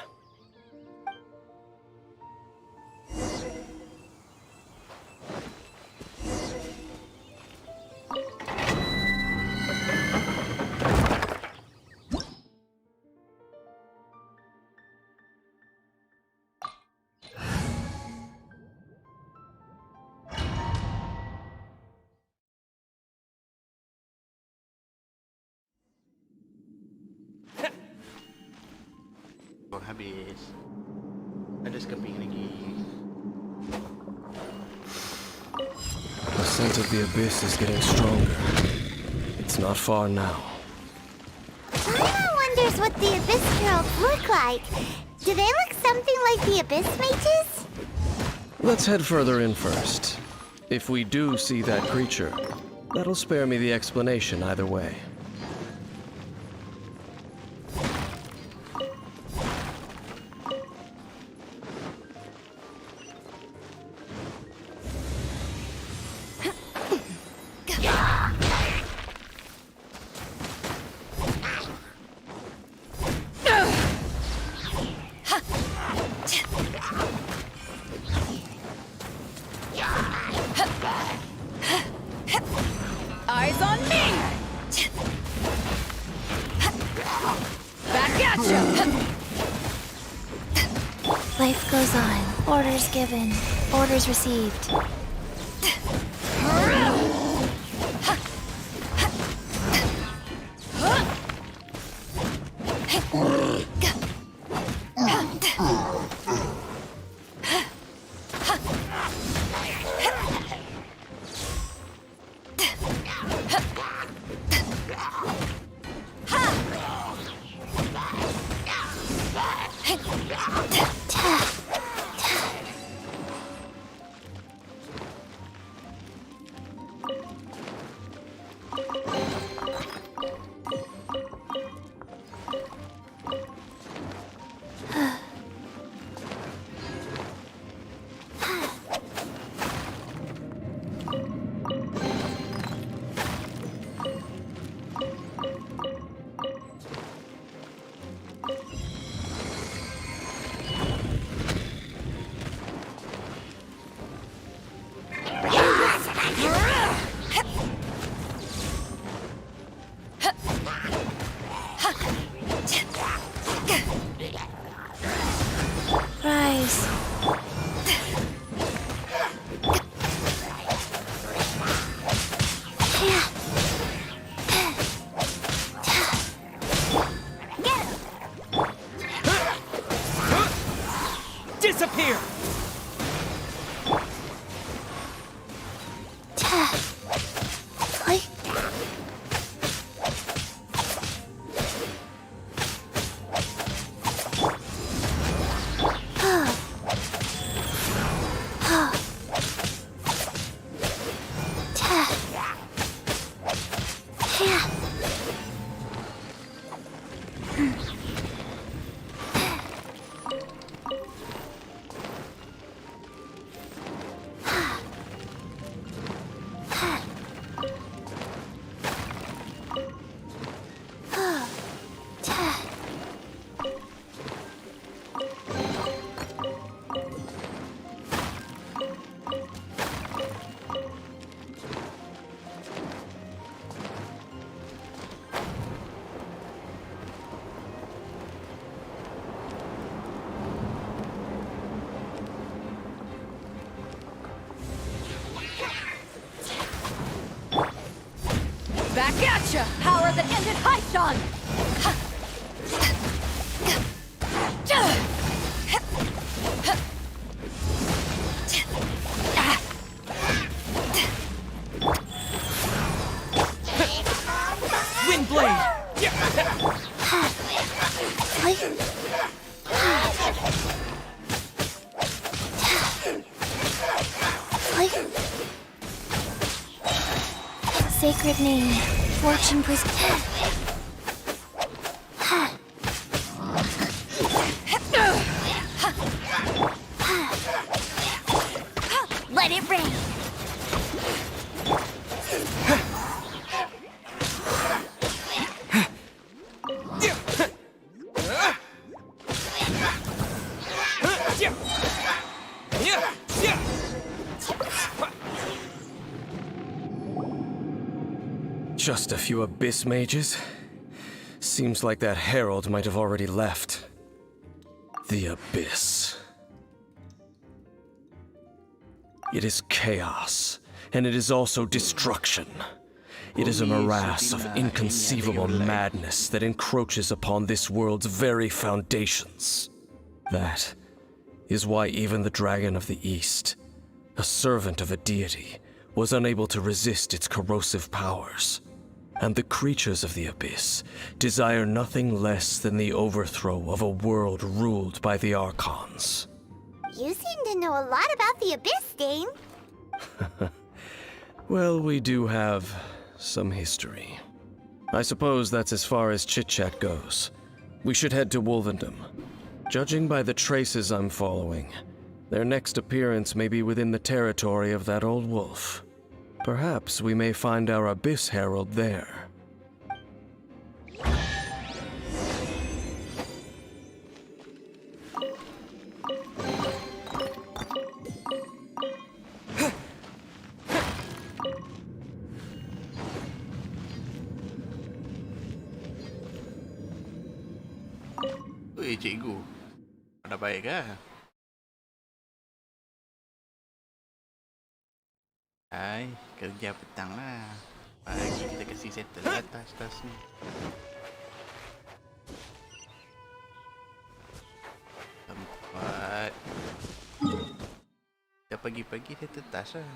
Habis. Ada skeping lagi. The scent of the abyss is getting stronger. It's not far now. Paimon wonders what the Abyss Girls look like. Do they look something like the Abyss Mages? Let's head further in first. If we do see that creature, that'll spare me the explanation either way. goes on. Orders given. Orders received. Rise. Disappear! Back at ya! Power that ended Hython! Sacred name. Fortune please. Let it rain. Just a few abyss mages? Seems like that herald might have already left. The abyss. It is chaos, and it is also destruction. It is a morass of inconceivable madness that encroaches upon this world's very foundations. That is why even the Dragon of the East, a servant of a deity, was unable to resist its corrosive powers. And the creatures of the abyss desire nothing less than the overthrow of a world ruled by the Archons. You seem to know a lot about the Abyss, Dane. Well, we do have some history. I suppose that's as far as chit-chat goes. We should head to Wolvendom. Judging by the traces I'm following, their next appearance may be within the territory of that old wolf. Perhaps we may find our Abyss Herald there. Ui, cikgu. Dah baik kah? Hai, kerja petang lah. Pagi kita kasih settle atas ni. Tempat. Dah pagi-pagi settle tas lah.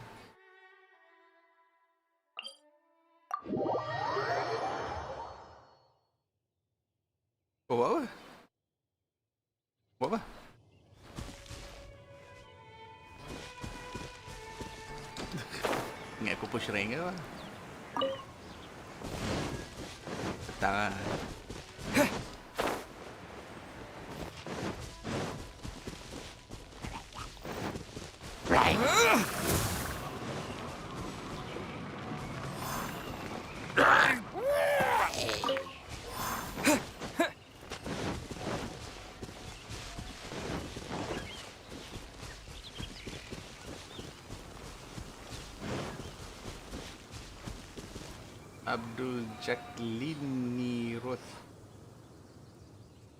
Oh, buat apa? Buat apa? Ingat aku push rank ke apa? Petang lah. Abdul Jacqueline Roth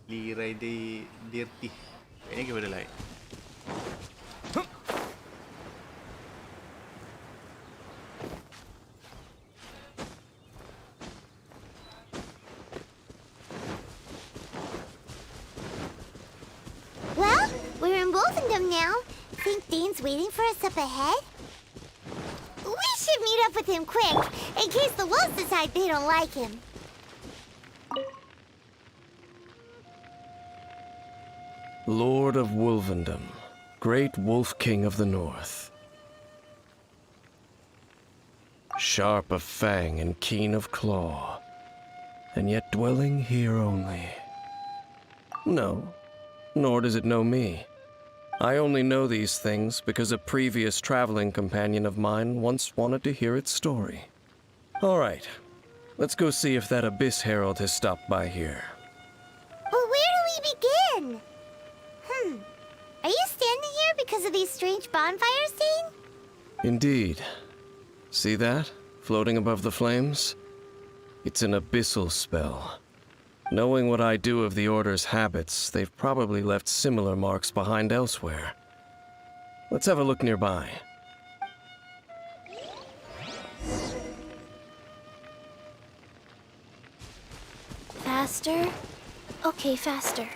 Lirai Dirti. Kayaknya kepada like. Well, we're in Wolfendom now. Think Dane's waiting for us up ahead? We should meet up with him quick, in case the wolves decide they don't like him. Lord of Wolvendom, great wolf king of the north. Sharp of fang and keen of claw, and yet dwelling here only. No, nor does it know me. I only know these things because a previous traveling companion of mine once wanted to hear its story. All right, let's go see if that Abyss Herald has stopped by here. Well, where do we begin? Are you standing here because of these strange bonfires, Dane? Indeed. See that, floating above the flames? It's an abyssal spell. Knowing what I do of the Order's habits, they've probably left similar marks behind elsewhere. Let's have a look nearby. Faster? Okay, faster.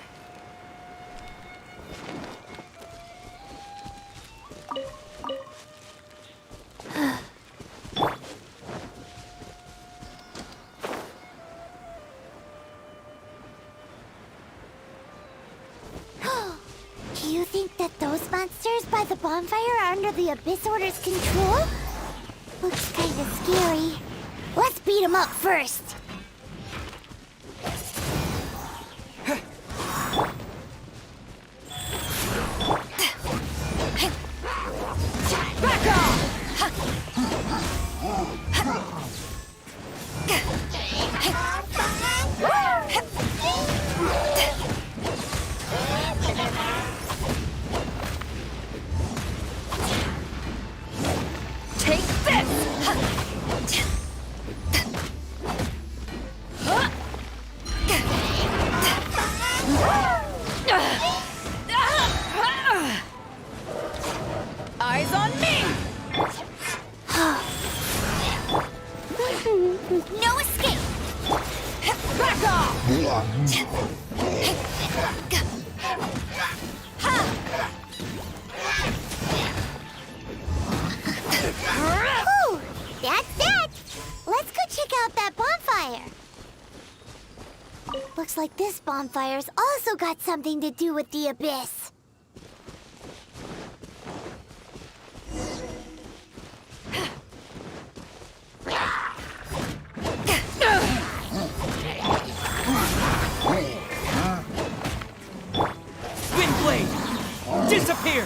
Do you think that those monsters by the bonfire are under the Abyss Order's control? Looks kinda scary. Let's beat them up first. Back off! Take this! Eyes on me! No escape! Back off! Whew, that's that! Let's go check out that bonfire. Looks like this bonfire's also got something to do with the Abyss. Wind blade! Disappear!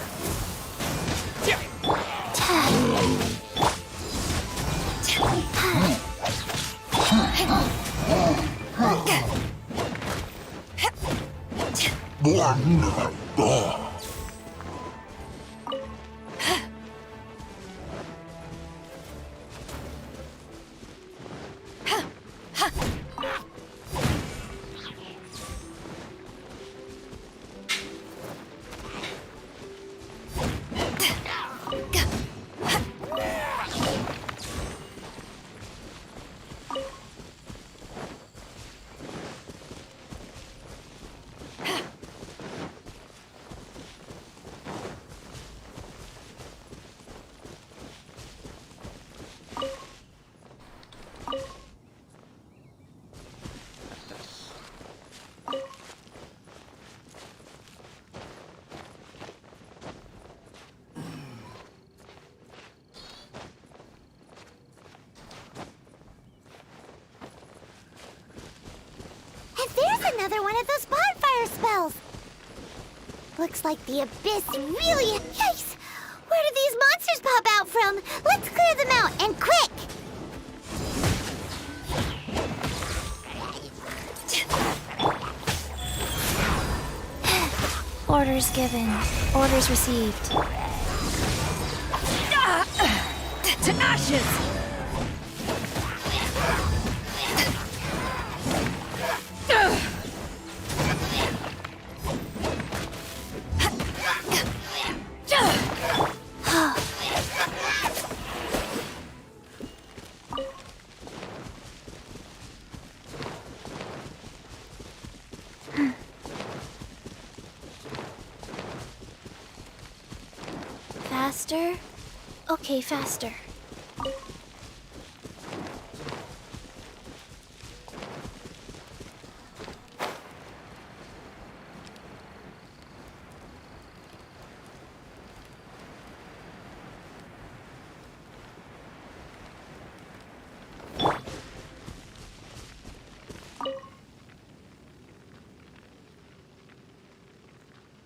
another one of those bonfire spells. Looks like the abyss really... Yikes! Where did these monsters pop out from? Let's clear them out, and quick! Orders given. Orders received. To ashes! Faster? Okay, faster.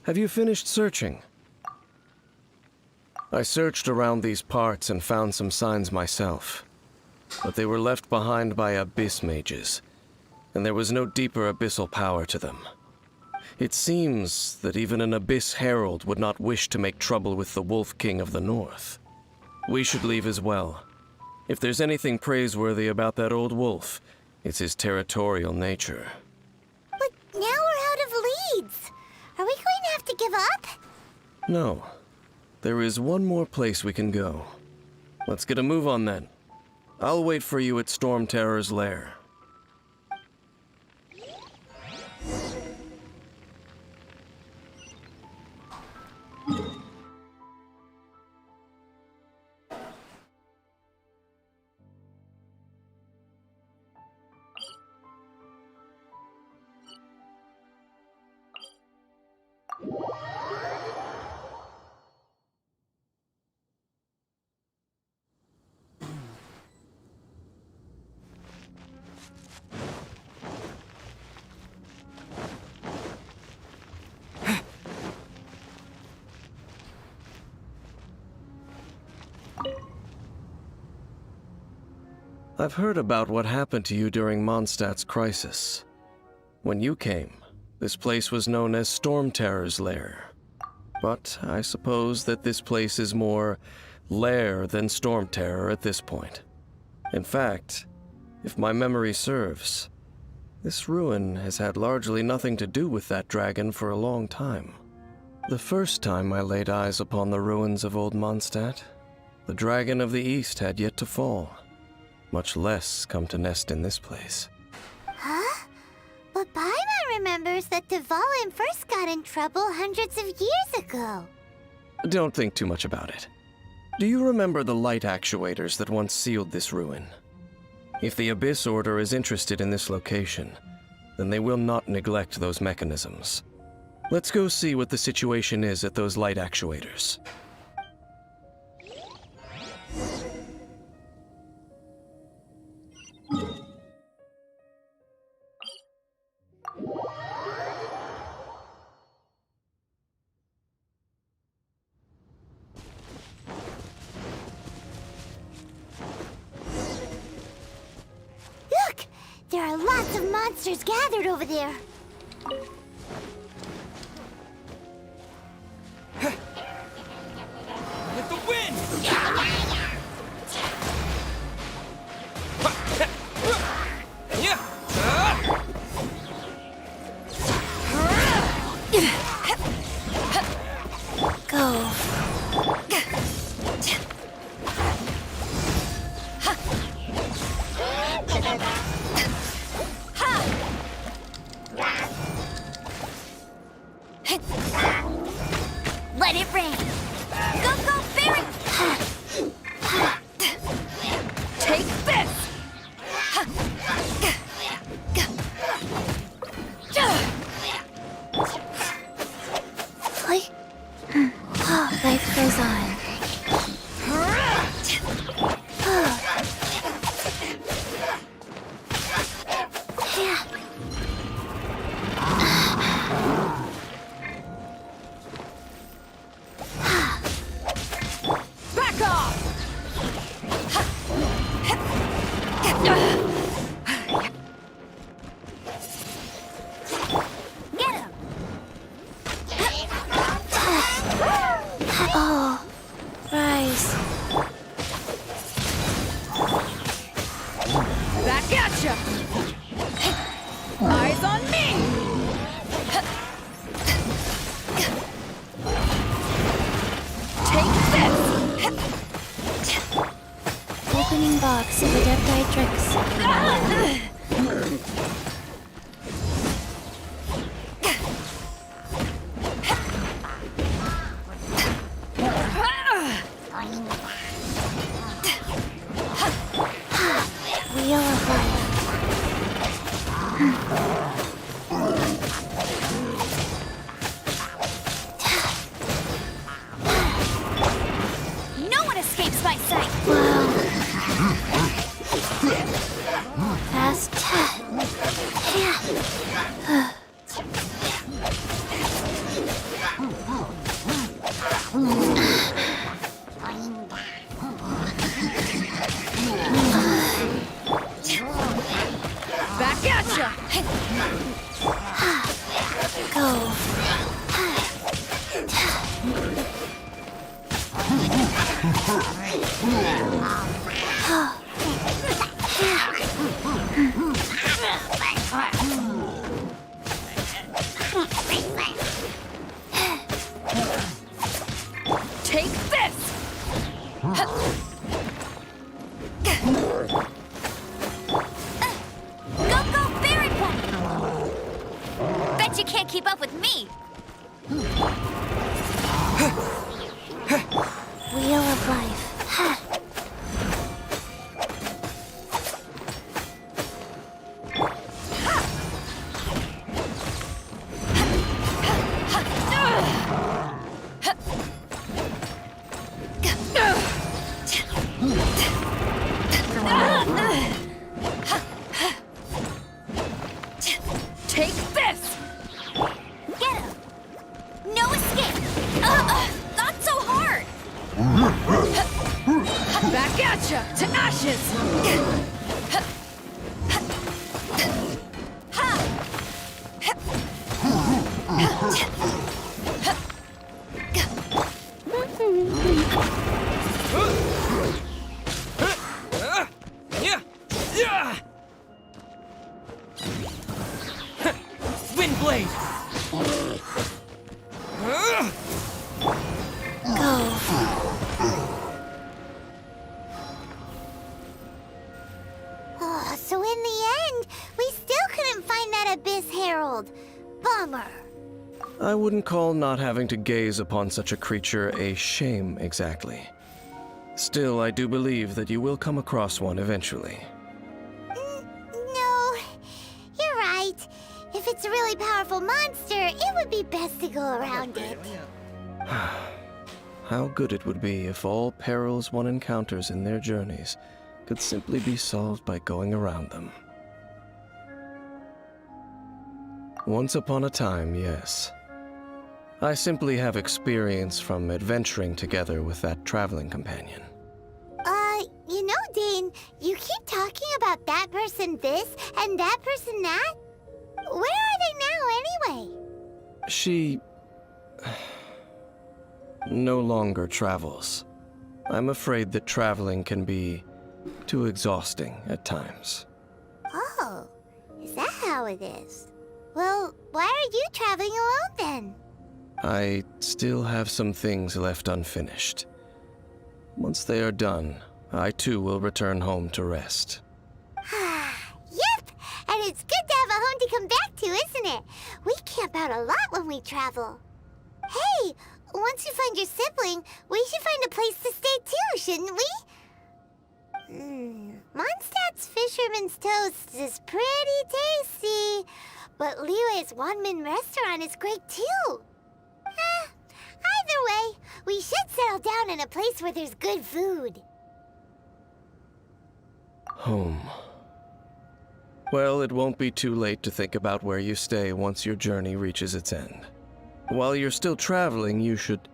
Have you finished searching? I searched around these parts and found some signs myself, but they were left behind by abyss mages, and there was no deeper abyssal power to them. It seems that even an abyss herald would not wish to make trouble with the Wolf King of the North. We should leave as well. If there's anything praiseworthy about that old wolf, it's his territorial nature. But now we're out of leads. Are we going to have to give up? No. There is one more place we can go. Let's get a move on then. I'll wait for you at Storm Terror's lair. I've heard about what happened to you during Mondstadt's crisis. When you came, this place was known as Storm Terror's lair. But I suppose that this place is more lair than Storm Terror at this point. In fact, if my memory serves, this ruin has had largely nothing to do with that dragon for a long time. The first time I laid eyes upon the ruins of Old Mondstadt, the dragon of the East had yet to fall, much less come to nest in this place. Huh? But Paimon remembers that Dvalin first got in trouble hundreds of years ago. Don't think too much about it. Do you remember the light actuators that once sealed this ruin? If the Abyss Order is interested in this location, then they will not neglect those mechanisms. Let's go see what the situation is at those light actuators. Look! There are lots of monsters gathered over there. With the wind! Go. Back at ya! Eyes on me! Take this! Opening box of Adepti Wheel of Life. No one escapes my sight. Fast. Back at ya! Go. Take this! Go, Fairy Pony! Bet you can't keep up with me. Wheel of Life. Take this! Get him. No escape. Not so hard. Back at ya! To ashes! Windblade! Oh, so in the end, we still couldn't find that Abyss Herald. Bummer. I wouldn't call not having to gaze upon such a creature a shame exactly. Still, I do believe that you will come across one eventually. No, you're right. If it's a really powerful monster, it would be best to go around it. How good it would be if all perils one encounters in their journeys could simply be solved by going around them. Once upon a time, yes. I simply have experience from adventuring together with that traveling companion. You know, Dane, you keep talking about that person this and that person that. Where are they now, anyway? She no longer travels. I'm afraid that traveling can be too exhausting at times. Oh, is that how it is? Well, why are you traveling alone then? I still have some things left unfinished. Once they are done, I too will return home to rest. Yep, and it's good to have a home to come back to, isn't it? We camp out a lot when we travel. Hey, once you find your sibling, we should find a place to stay too, shouldn't we? Mondstadt's Fisherman's Toast is pretty tasty, but Liyue's one-man restaurant is great too. Either way, we should settle down in a place where there's good food. Home. Well, it won't be too late to think about where you stay once your journey reaches its end. While you're still traveling, you should...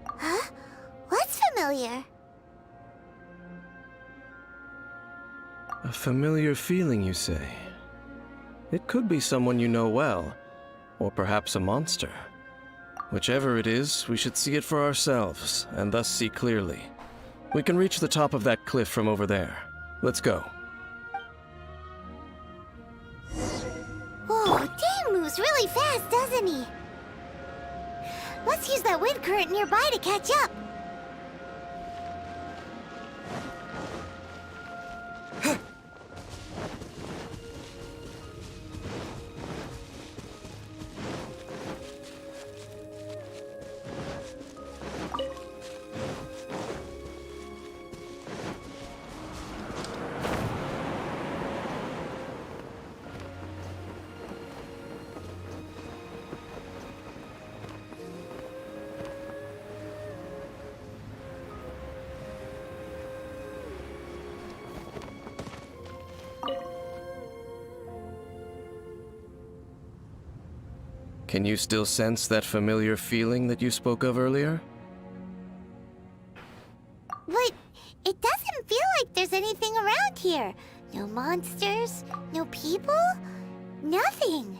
Huh? What's familiar? A familiar feeling, you say? It could be someone you know well. Or perhaps a monster. Whichever it is, we should see it for ourselves, and thus see clearly. We can reach the top of that cliff from over there. Let's go. Whoa, Dane moves really fast, doesn't he? Let's use that wind current nearby to catch up. Can you still sense that familiar feeling that you spoke of earlier? But it doesn't feel like there's anything around here. No monsters, no people, nothing.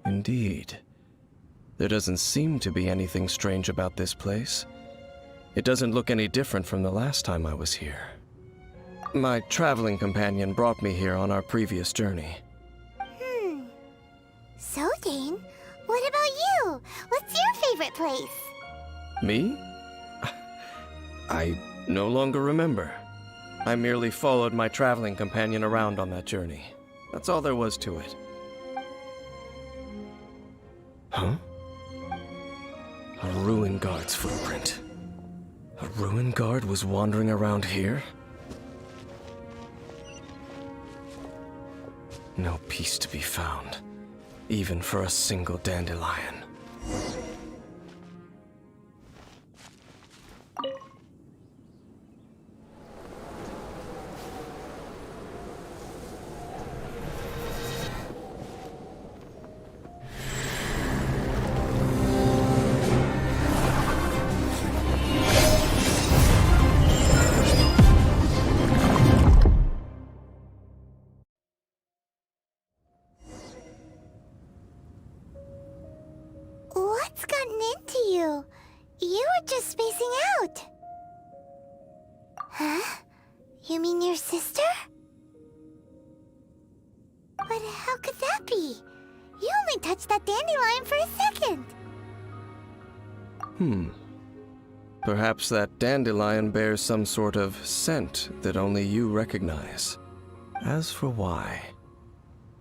Indeed. There doesn't seem to be anything strange about this place. It doesn't look any different from the last time I was here. My traveling companion brought me here on our previous journey. So, Dane, what about you? What's your favorite place? Me? I no longer remember. I merely followed my traveling companion around on that journey. That's all there was to it. Huh? A ruin guard's footprint. A ruin guard was wandering around here? No peace to be found, even for a single dandelion. What's gotten into you? You were just spacing out. Huh? You mean your sister? But how could that be? You only touched that dandelion for a second. Perhaps that dandelion bears some sort of scent that only you recognize. As for why,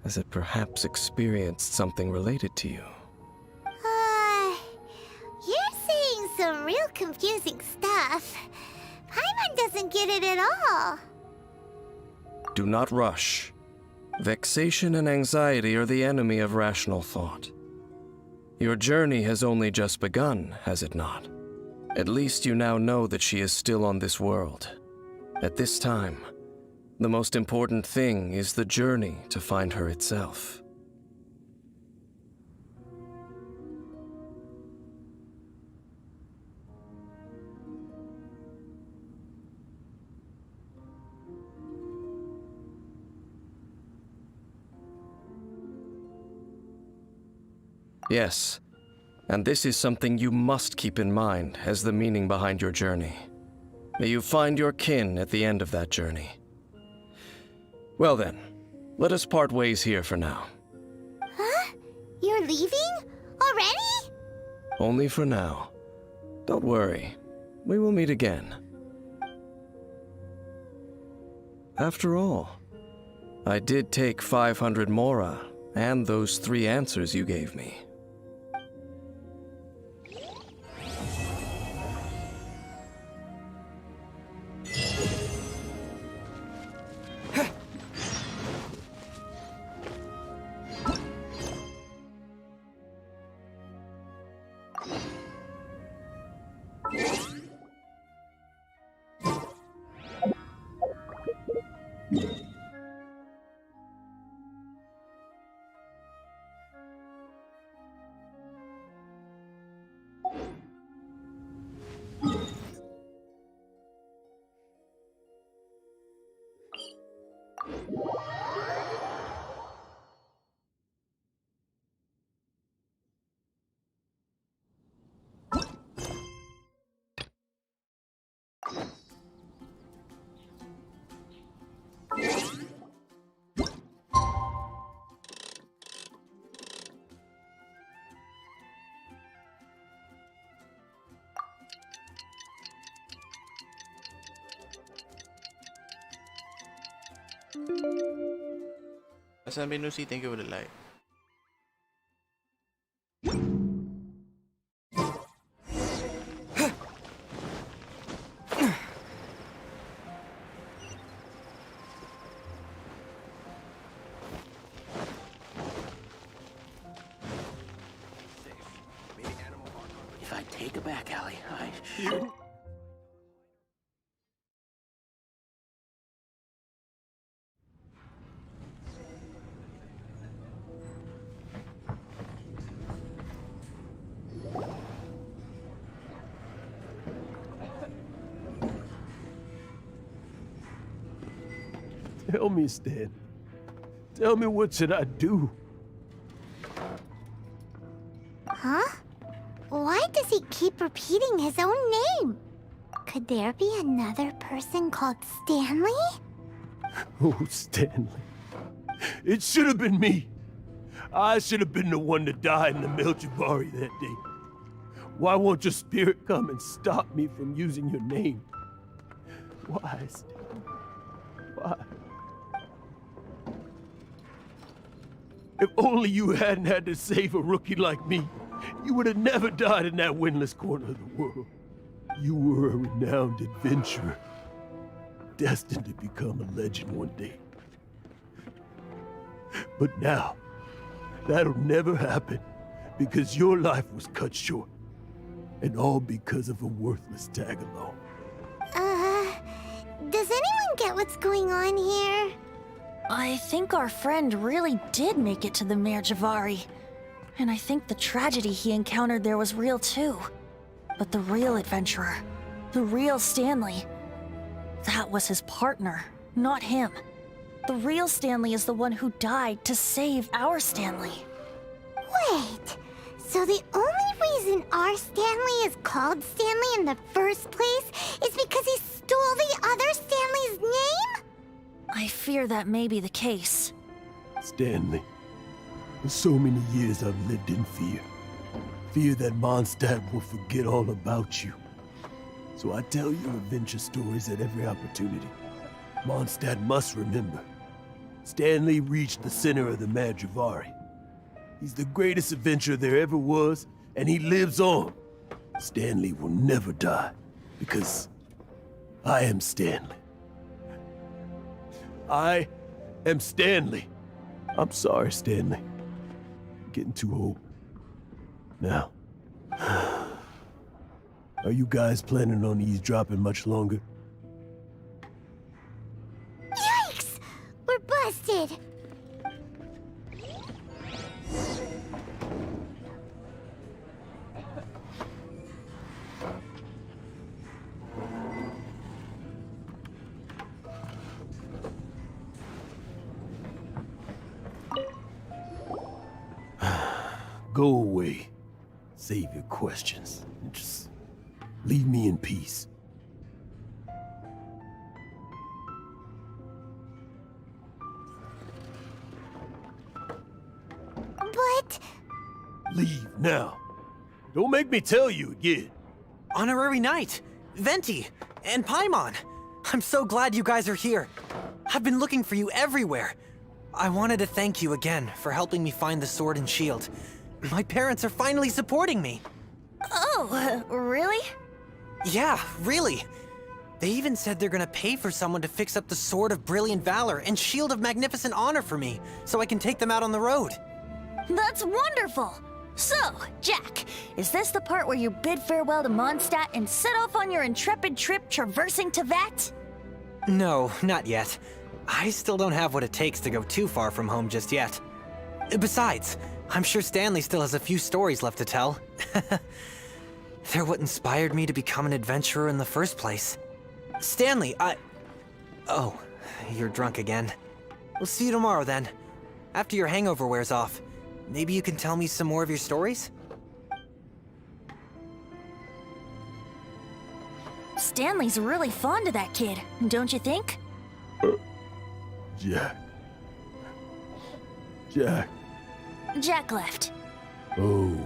has it perhaps experienced something related to you? You're saying some real confusing stuff. Paimon doesn't get it at all. Do not rush. Vexation and anxiety are the enemy of rational thought. Your journey has only just begun, has it not? At least you now know that she is still on this world. At this time, the most important thing is the journey to find her itself. Yes, and this is something you must keep in mind as the meaning behind your journey. May you find your kin at the end of that journey. Well then, let us part ways here for now. Huh? You're leaving? Already? Only for now. Don't worry, we will meet again. After all, I did take 500 mora and those 3 answers you gave me. Asan Benusi, thank you for the like. If I take a back alley, I should. Tell me, Stan. Tell me, what should I do? Huh? Why does he keep repeating his own name? Could there be another person called Stanley? Oh, Stanley. It should have been me. I should have been the one that died in the Meljabari that day. Why won't your spirit come and stop me from using your name? Why, Stanley? Why? If only you hadn't had to save a rookie like me, you would have never died in that windless corner of the world. You were a renowned adventurer, destined to become a legend one day. But now, that'll never happen, because your life was cut short, and all because of a worthless tag-along. Does anyone get what's going on here? I think our friend really did make it to the Merjavari. And I think the tragedy he encountered there was real too. But the real adventurer, the real Stanley, that was his partner, not him. The real Stanley is the one who died to save our Stanley. Wait, so the only reason our Stanley is called Stanley in the first place is because he stole the other Stanley's name? I fear that may be the case. Stanley, for so many years I've lived in fear. Fear that Mondstadt will forget all about you. So I tell you adventure stories at every opportunity. Mondstadt must remember. Stanley reached the center of the Madrivari. He's the greatest adventurer there ever was, and he lives on. Stanley will never die, because I am Stanley. I am Stanley. I'm sorry, Stanley. I'm getting too old. Now, are you guys planning on eavesdropping much longer? Yikes! We're busted! Go away. Save your questions. And just leave me in peace. But... Leave now. Don't make me tell you again. Honorary Knight, Venti, and Paimon. I'm so glad you guys are here. I've been looking for you everywhere. I wanted to thank you again for helping me find the sword and shield. My parents are finally supporting me. Oh, really? Yeah, really. They even said they're gonna pay for someone to fix up the Sword of Brilliant Valor and Shield of Magnificent Honor for me, so I can take them out on the road. That's wonderful! So, Jack, is this the part where you bid farewell to Mondstadt and set off on your intrepid trip traversing Tevat? No, not yet. I still don't have what it takes to go too far from home just yet. Besides, I'm sure Stanley still has a few stories left to tell. They're what inspired me to become an adventurer in the first place. Stanley, Oh, you're drunk again. We'll see you tomorrow then. After your hangover wears off. Maybe you can tell me some more of your stories? Stanley's really fond of that kid, don't you think? Jack. Jack. Jack left. Oh,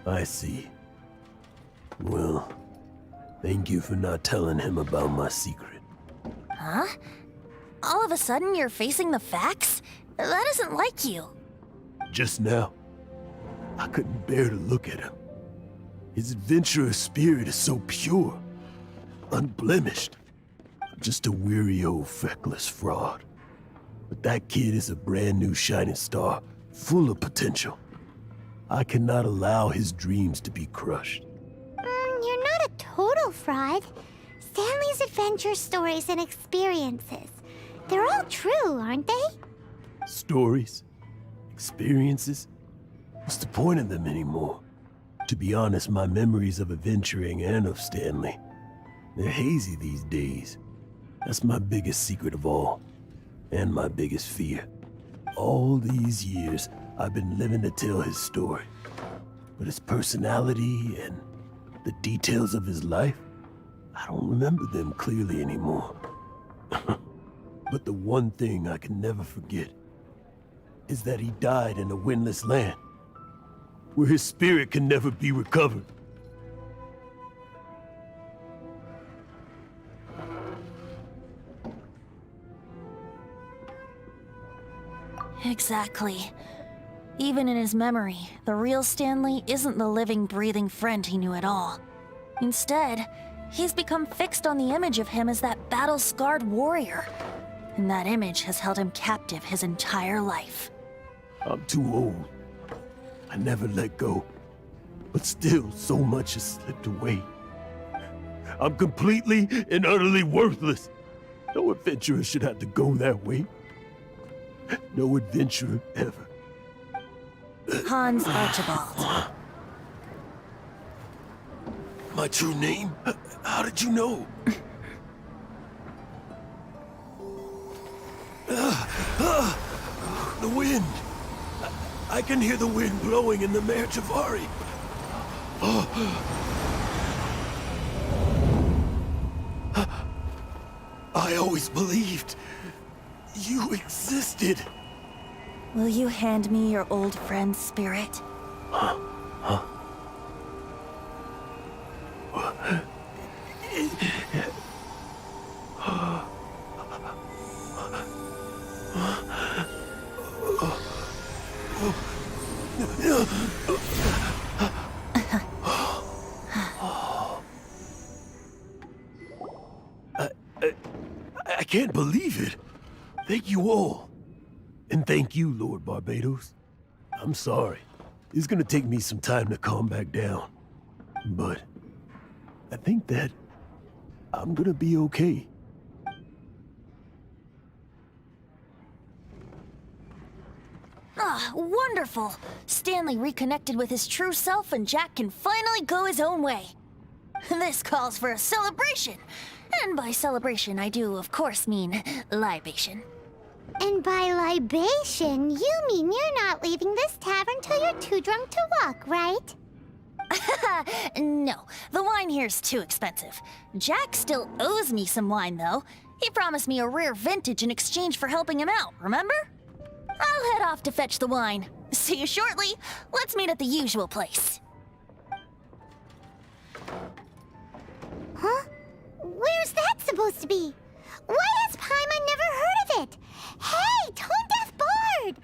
I see. Well, thank you for not telling him about my secret. Huh? all of a sudden you're facing the facts? That isn't like you. Just now, I couldn't bear to look at him. His adventurous spirit is so pure, unblemished. I'm just a weary old feckless fraud. But that kid is a brand new shining star, full of potential. I cannot allow his dreams to be crushed. You're not a total fraud. Stanley's adventure stories and experiences, they're all true, aren't they? Stories? Experiences? What's the point of them anymore? To be honest, my memories of adventuring and of Stanley, they're hazy these days. That's my biggest secret of all, and my biggest fear. All these years, I've been living to tell his story. But his personality and the details of his life, I don't remember them clearly anymore. But the one thing I can never forget is that he died in a windless land, where his spirit can never be recovered. Exactly. Even in his memory, the real Stanley isn't the living, breathing friend he knew at all. Instead, he's become fixed on the image of him as that battle-scarred warrior. And that image has held him captive his entire life. I'm too old. I never let go. But still, so much has slipped away. I'm completely and utterly worthless. No adventurer should have to go that way. No adventurer ever. Hans Archibald. My true name? How did you know? The wind. I can hear the wind blowing in the Mare Javari. I always believed you existed. Will you hand me your old friend's spirit? I can't believe it. Thank you all. And thank you, Lord Barbados. I'm sorry. It's gonna take me some time to calm back down. But I think that I'm gonna be okay. Ah, wonderful! Stanley reconnected with his true self and Jack can finally go his own way. This calls for a celebration. And by celebration, I do, of course, mean libation. And by libation, you mean you're not leaving this tavern till you're too drunk to walk, right? No, the wine here's too expensive. Jack still owes me some wine, though. He promised me a rare vintage in exchange for helping him out, remember? I'll head off to fetch the wine. See you shortly. Let's meet at the usual place. Huh? Where's that supposed to be? Why has Paimon never heard of it? Hey, Tone Deaf Bard!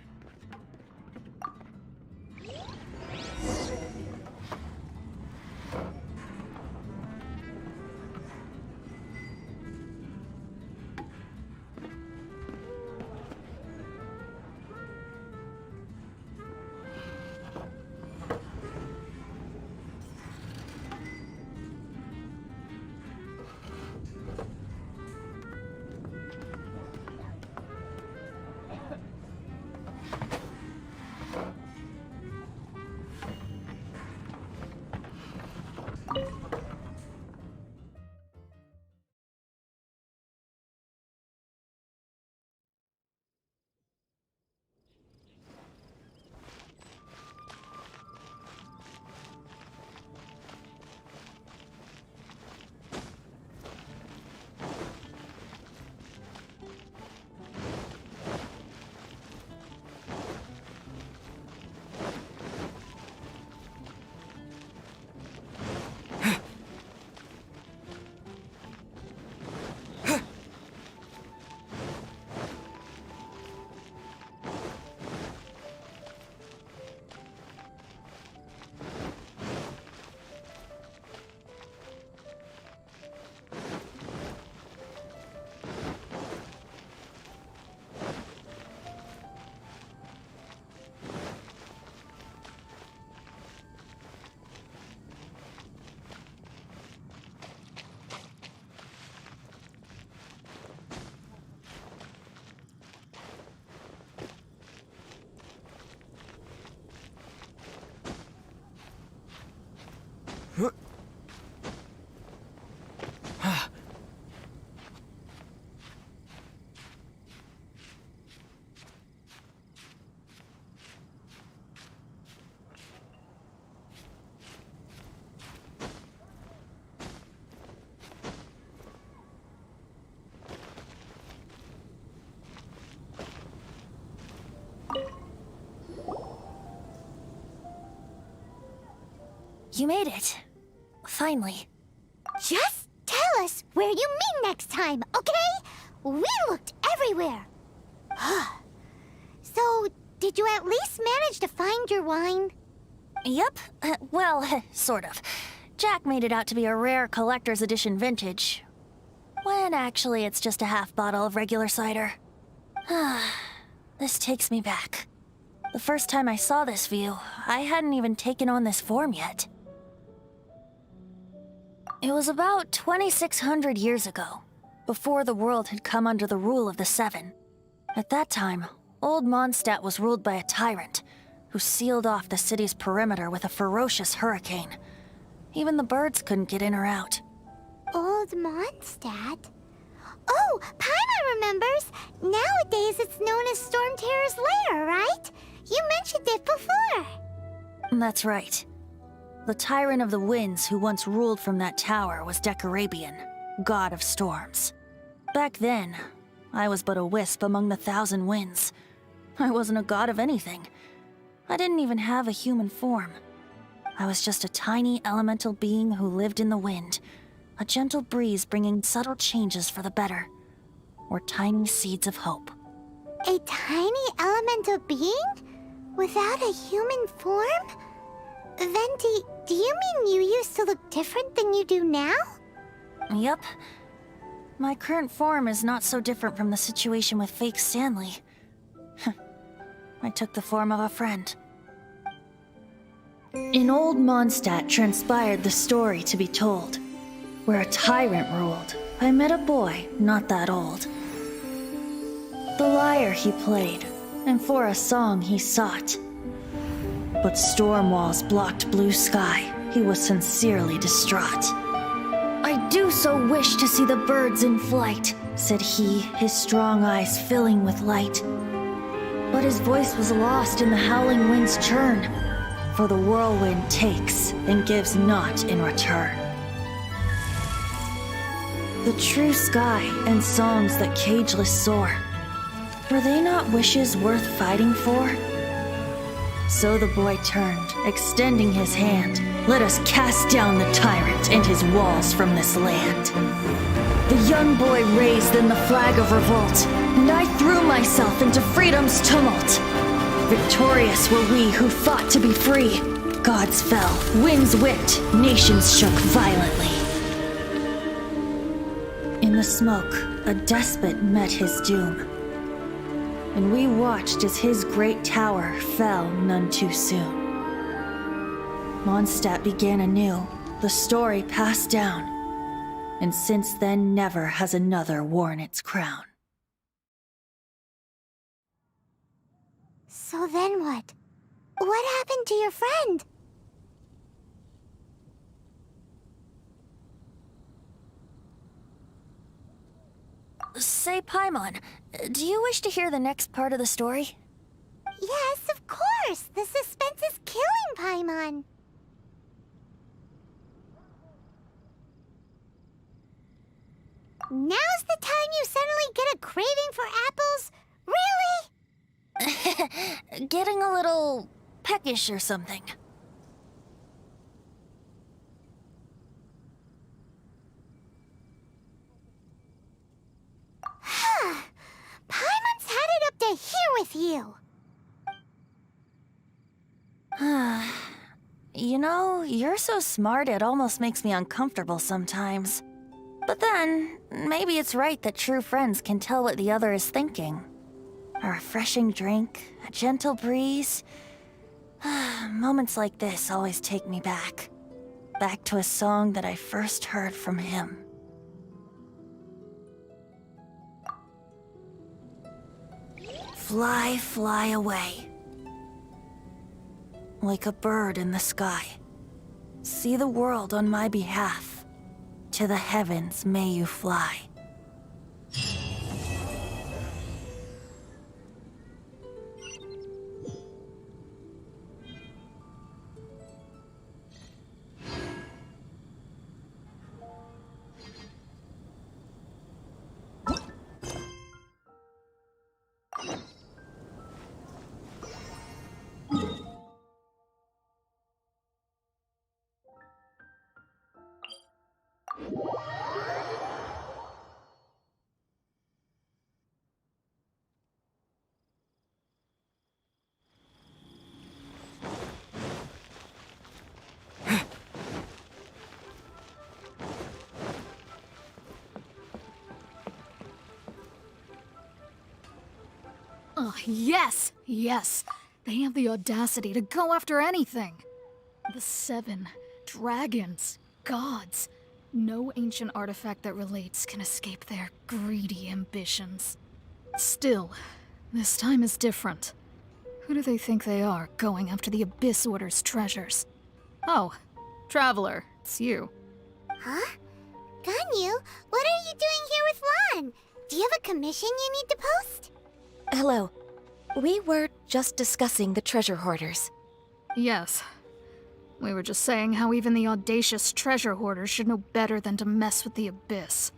You made it. Finally. Just tell us where you meet next time, okay? We looked everywhere. So, did you at least manage to find your wine? Yep. Well, sort of. Jack made it out to be a rare collector's edition vintage, when actually it's just a half bottle of regular cider. This takes me back. The first time I saw this view, I hadn't even taken on this form yet. It was about 2,600 years ago, before the world had come under the rule of the Seven. At that time, Old Mondstadt was ruled by a tyrant, who sealed off the city's perimeter with a ferocious hurricane. Even the birds couldn't get in or out. Old Mondstadt? Oh, Paimon remembers! Nowadays it's known as Storm Terror's lair, right? You mentioned it before. That's right. The Tyrant of the Winds who once ruled from that tower was Decarabian, god of storms. Back then, I was but a wisp among the 1,000 winds. I wasn't a god of anything. I didn't even have a human form. I was just a tiny elemental being who lived in the wind, a gentle breeze bringing subtle changes for the better, or tiny seeds of hope. A tiny elemental being? Without a human form? Venti, do you mean you used to look different than you do now? Yep. My current form is not so different from the situation with fake Stanley. I took the form of a friend. In Old Mondstadt transpired the story to be told. Where a tyrant ruled, I met a boy not that old. The lyre he played, and for a song he sought. But storm walls blocked blue sky, he was sincerely distraught. I do so wish to see the birds in flight, said he, his strong eyes filling with light. But his voice was lost in the howling wind's churn, for the whirlwind takes and gives not in return. The true sky and songs that cageless soar, were they not wishes worth fighting for? So the boy turned, extending his hand. Let us cast down the tyrant and his walls from this land. The young boy raised then the flag of revolt, and I threw myself into freedom's tumult. Victorious were we who fought to be free. Gods fell, winds whipped, nations shook violently. In the smoke, a despot met his doom, and we watched as his great tower fell none too soon. Mondstadt began anew, the story passed down, and since then never has another worn its crown. So then what? What happened to your friend? Say, Paimon, do you wish to hear the next part of the story? Yes, of course! The suspense is killing Paimon! Now's the time you suddenly get a craving for apples? Really? Getting a little peckish or something. Paimon's had it up to here with you! You know, you're so smart it almost makes me uncomfortable sometimes. But then, maybe it's right that true friends can tell what the other is thinking. A refreshing drink, a gentle breeze. Moments like this always take me back. Back to a song that I first heard from him. Fly, fly away. Like a bird in the sky. See the world on my behalf. To the heavens may you fly. Oh, yes! Yes! They have the audacity to go after anything! The 7 dragons, gods. No ancient artifact that relates can escape their greedy ambitions. Still, this time is different. Who do they think they are, going after the Abyss Order's treasures? Oh, Traveler, it's you. Huh? Ganyu, what are you doing here with Lon? Do you have a commission you need to post? Hello. We were just discussing the treasure hoarders. Yes. We were just saying how even the audacious treasure hoarders should know better than to mess with the Abyss.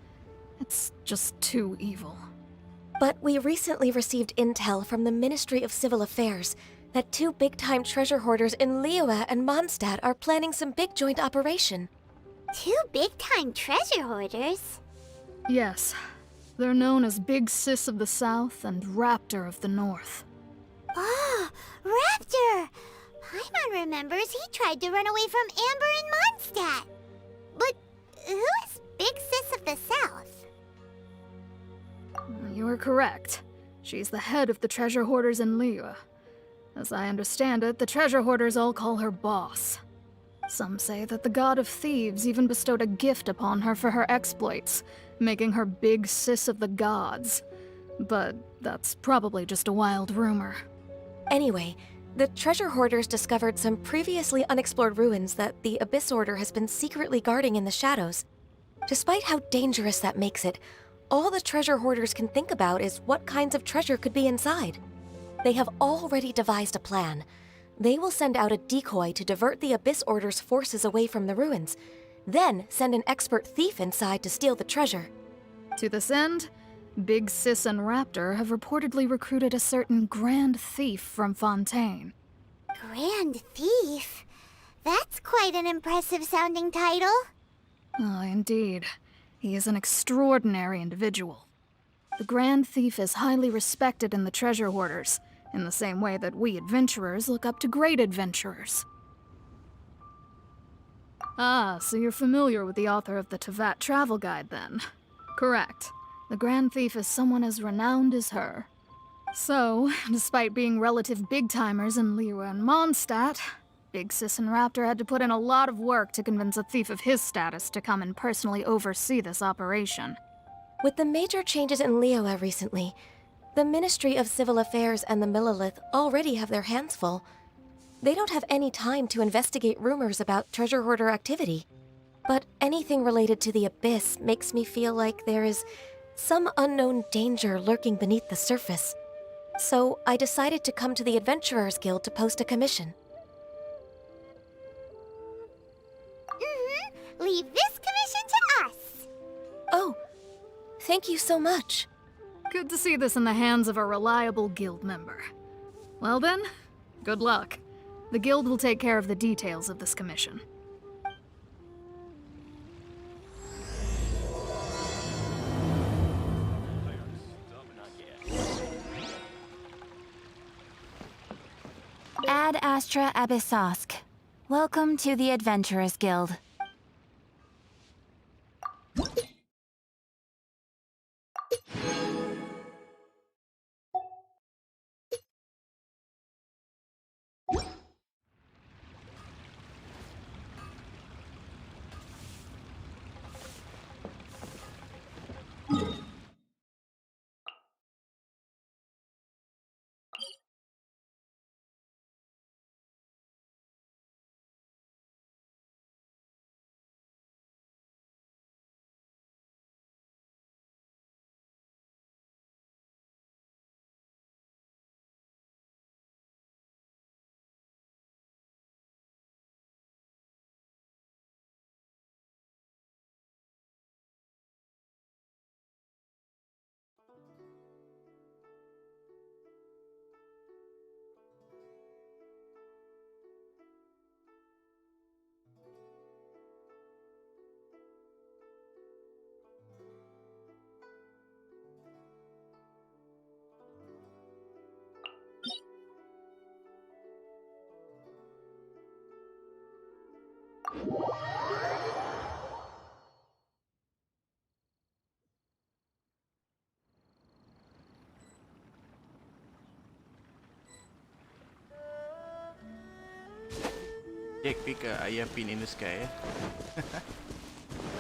It's just too evil. But we recently received intel from the Ministry of Civil Affairs that 2 big-time treasure hoarders in Liyue and Mondstadt are planning some big joint operation. 2 big-time treasure hoarders? Yes. They're known as Big Sis of the South and Raptor of the North. Oh, Raptor! Paimon remembers he tried to run away from Amber in Mondstadt. But who is Big Sis of the South? You are correct. She's the head of the treasure hoarders in Liyue. As I understand it, the treasure hoarders all call her boss. Some say that the god of thieves even bestowed a gift upon her for her exploits, making her Big Sis of the gods. But that's probably just a wild rumor. Anyway, the treasure hoarders discovered some previously unexplored ruins that the Abyss Order has been secretly guarding in the shadows. Despite how dangerous that makes it, all the treasure hoarders can think about is what kinds of treasure could be inside. They have already devised a plan. They will send out a decoy to divert the Abyss Order's forces away from the ruins, then send an expert thief inside to steal the treasure. To this end, Big Sis and Raptor have reportedly recruited a certain Grand Thief from Fontaine. Grand Thief? That's quite an impressive sounding title. Oh, indeed. He is an extraordinary individual. The Grand Thief is highly respected in the treasure hoarders, in the same way that we adventurers look up to great adventurers. Ah, so you're familiar with the author of the Tevat Travel Guide, then? Correct. The Grand Thief is someone as renowned as her. So, despite being relative big-timers in Liyue and Mondstadt, Big Sis and Raptor had to put in a lot of work to convince a thief of his status to come and personally oversee this operation. With the major changes in Liyue recently, the Ministry of Civil Affairs and the Millelith already have their hands full. They don't have any time to investigate rumors about treasure hoarder activity. But anything related to the Abyss makes me feel like there is some unknown danger lurking beneath the surface. So I decided to come to the Adventurers Guild to post a commission. Leave this commission to us. Oh, thank you so much. Good to see this in the hands of a reliable guild member. Well then, good luck. The guild will take care of the details of this commission. Ad Astra Abyssosk. Welcome to the Adventurers Guild. Jack, pick a ayah pin in the sky.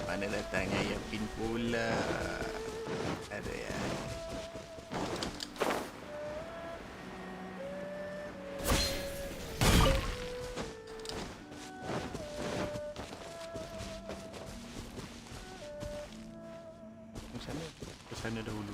Mana datangnya ayah pin pula? Ada ya. Ke sana dahulu.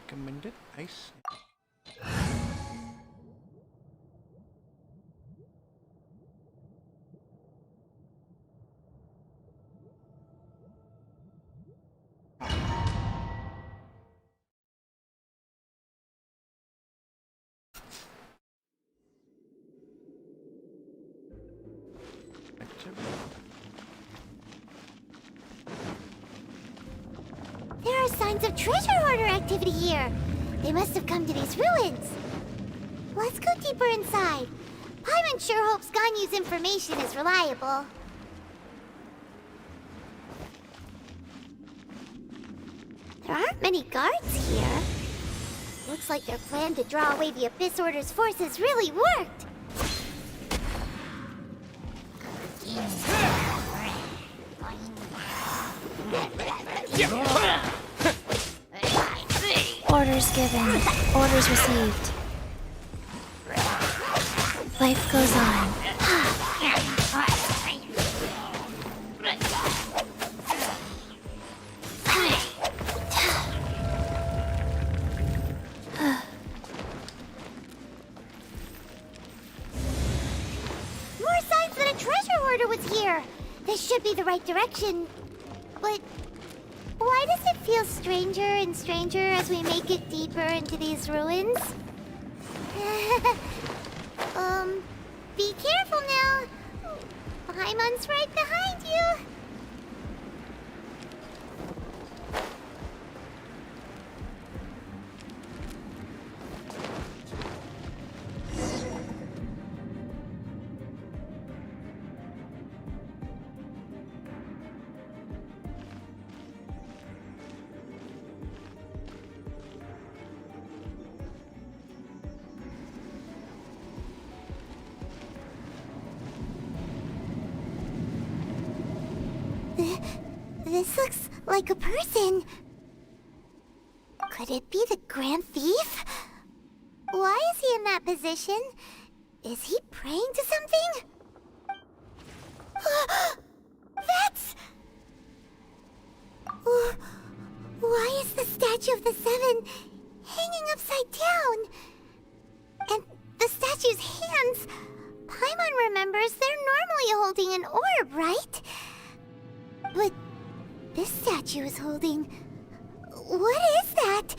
Recommended ice. There are signs of treasure hoarder activity here. They must have come to these ruins. Let's go deeper inside. Paimon sure hopes Ganyu's information is reliable. There aren't many guards here. Looks like their plan to draw away the Abyss Order's forces really worked. Orders given, orders received. Life goes on. More signs that a treasure hoarder was here. This should be the right direction. But why does it feel stranger and stranger as we make it deeper into these ruins? Be careful now. Paimon's right behind you. This looks like a person. Could it be the Grand Thief? Why is he in that position? Is he praying to something? That's... Why is the statue of the Seven hanging upside down? And the statue's hands... Paimon remembers they're normally holding an orb, right? But this statue is holding... What is that?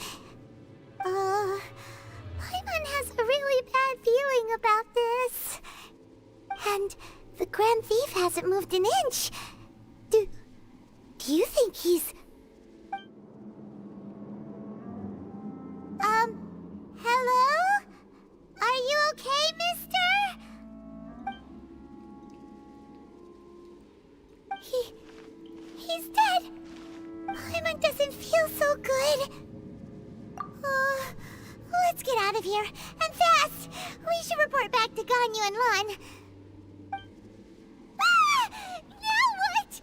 Paimon has a really bad feeling about this. And the Grand Thief hasn't moved an inch. Do you think he's... Hello? Are you okay, mister? He's dead. Paimon doesn't feel so good. Let's get out of here, and fast! We should report back to Ganyu and Lan. Now what?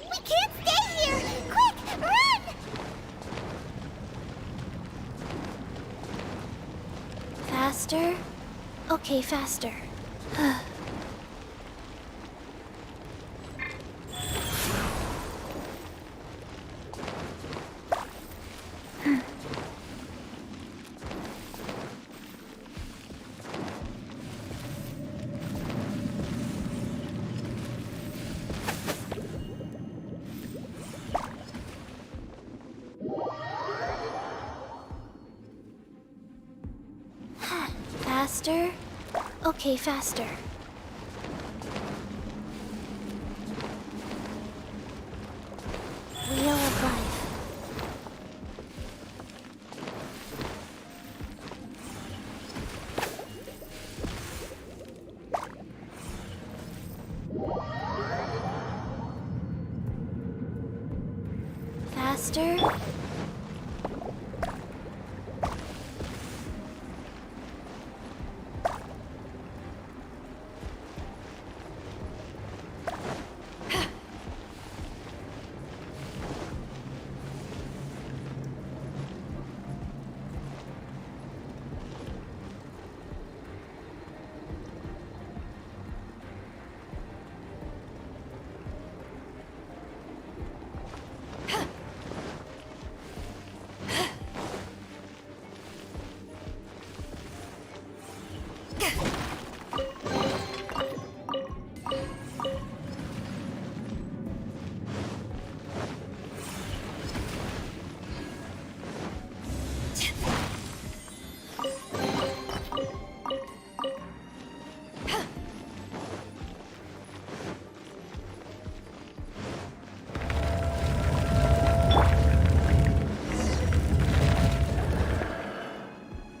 We can't stay here! Quick, run! Faster? Okay, faster. Faster? Okay, faster. Wheel of life. Faster?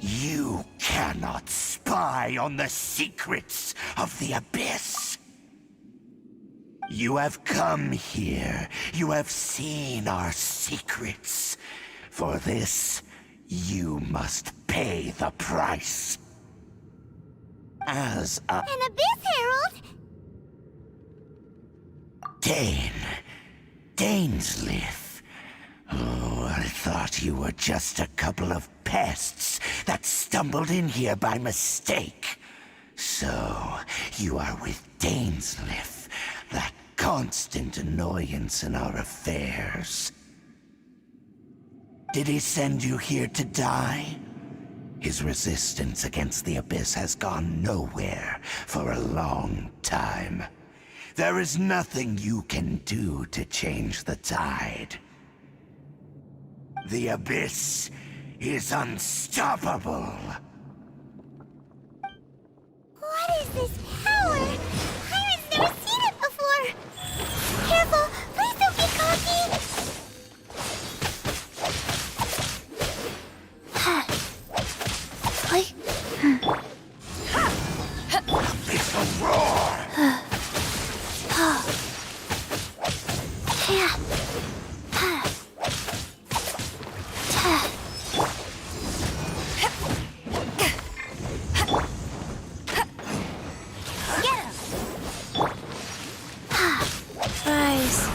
You cannot spy on the secrets of the Abyss. You have come here. You have seen our secrets. For this, you must pay the price. As An Abyss Herald? Dainsleif. Oh, I thought you were just a couple of pests that stumbled in here by mistake. So, you are with Dainsleif, that constant annoyance in our affairs. Did he send you here to die? His resistance against the Abyss has gone nowhere for a long time. There is nothing you can do to change the tide. The Abyss is unstoppable. What is this power? Pirate's never seen it before! Careful! Please don't get cocky! Abyssal roar! Rise.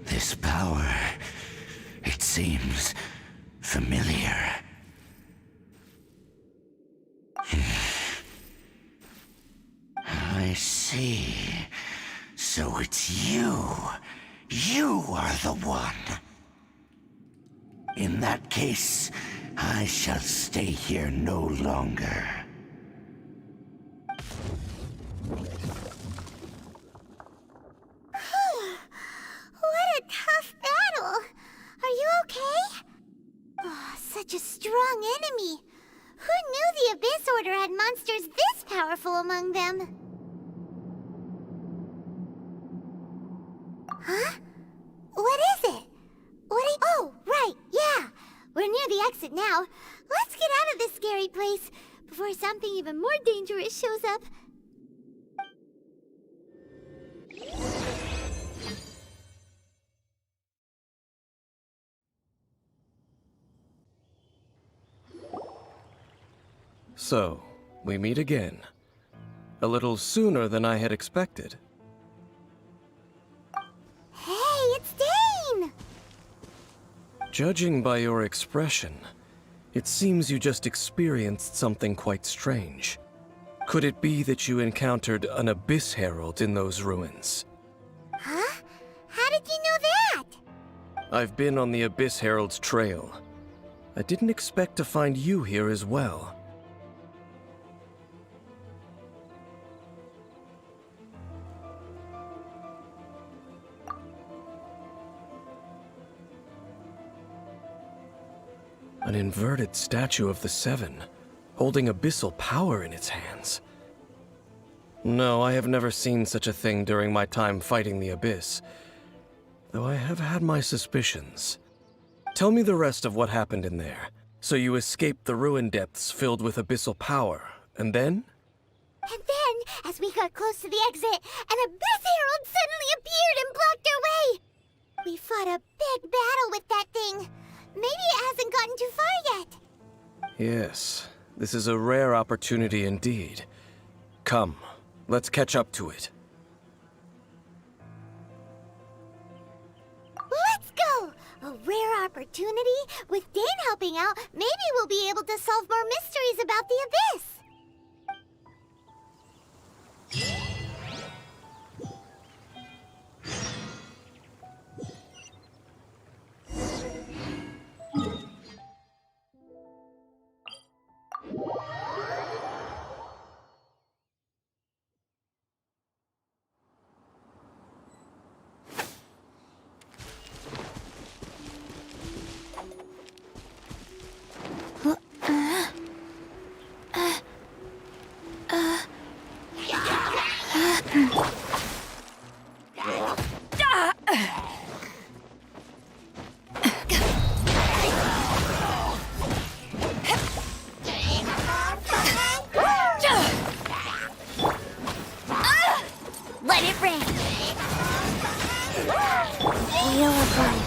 This power, it seems familiar. I see. So it's you. You are the one. In that case, I shall stay here no longer. What a tough battle! Are you okay? Oh, such a strong enemy. Who knew the Abyss Order had monsters this powerful among them? Huh? What is it? Oh, right, yeah! the exit now. Let's get out of this scary place before something even more dangerous shows up. So, we meet again. A little sooner than I had expected. Hey, it's Dane! Judging by your expression, it seems you just experienced something quite strange. Could it be that you encountered an Abyss Herald in those ruins? Huh? How did you know that? I've been on the Abyss Herald's trail. I didn't expect to find you here as well. An inverted statue of the Seven, holding abyssal power in its hands. No, I have never seen such a thing during my time fighting the Abyss, though I have had my suspicions. Tell me the rest of what happened in there. So you escaped the ruin depths filled with abyssal power, and then? And then, as we got close to the exit, an Abyss Herald suddenly appeared and blocked our way! We fought a big battle with that thing. Maybe it hasn't gotten too far yet. Yes, this is a rare opportunity indeed. Come, let's catch up to it. Let's go! A rare opportunity? With Dane helping out, maybe we'll be able to solve more mysteries about the Abyss. Let it rain. Wheel of life.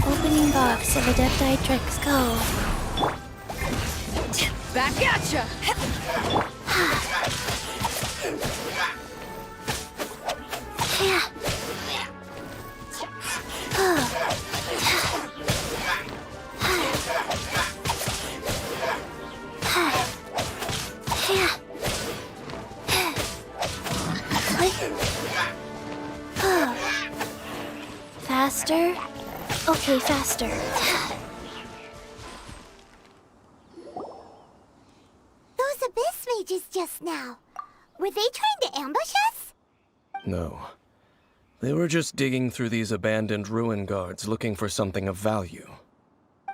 Opening box of Adepti Tricks, go. Back at ya! Faster? Okay, faster. Those Abyss mages just now. Were they trying to ambush us? No. They were just digging through these abandoned ruin guards looking for something of value.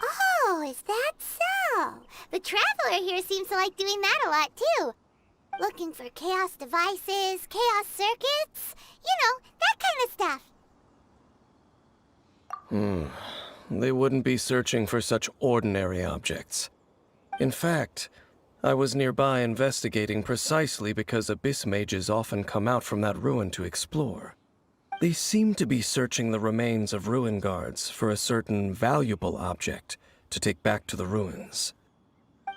Oh, is that so? The Traveler here seems to like doing that a lot, too. Looking for chaos devices, chaos circuits, you know, that kind of stuff. They wouldn't be searching for such ordinary objects. In fact, I was nearby investigating precisely because Abyss mages often come out from that ruin to explore. They seem to be searching the remains of ruin guards for a certain valuable object to take back to the ruins.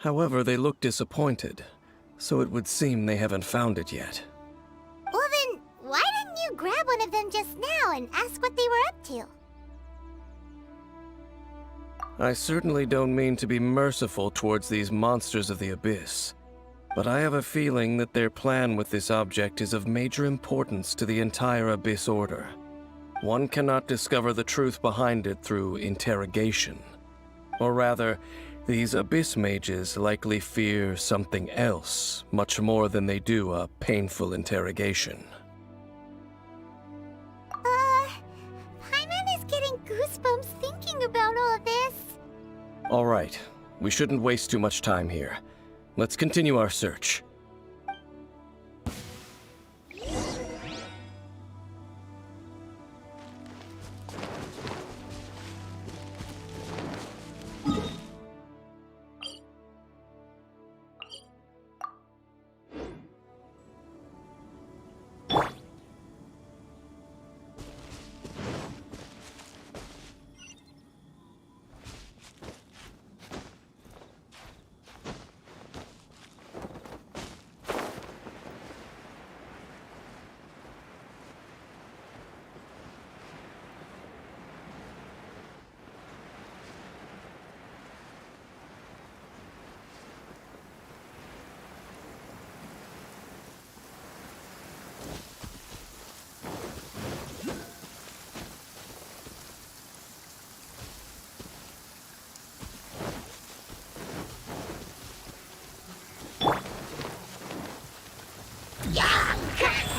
However, they look disappointed, so it would seem they haven't found it yet. Well then, why didn't you grab one of them just now and ask what they were up to? I certainly don't mean to be merciful towards these monsters of the Abyss, but I have a feeling that their plan with this object is of major importance to the entire Abyss Order. One cannot discover the truth behind it through interrogation. Or rather, These abyss mages likely fear something else much more than they do a painful interrogation. Paimon is getting goosebumps thinking about all this. All right, we shouldn't waste too much time here. Let's continue our search.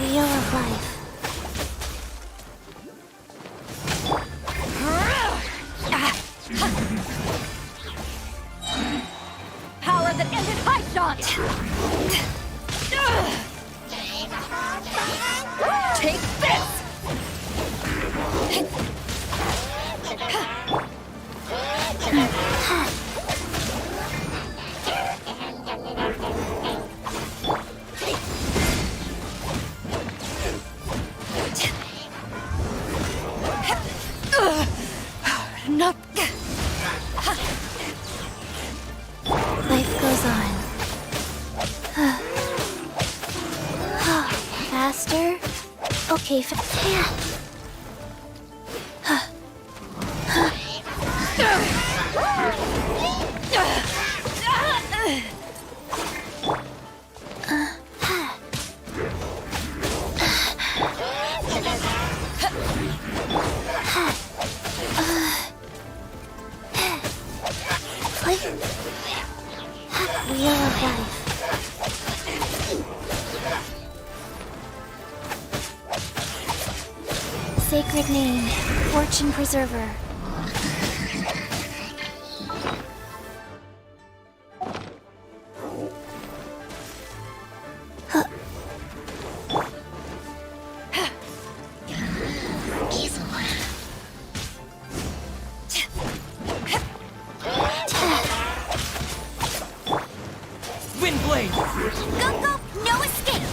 Wheel of Life. Power that ended high shot! Take this! Not. Life goes on. Faster? Okay, Wheel of Life. Sacred name, Fortune Preserver. Windblade! Go, go! No escape!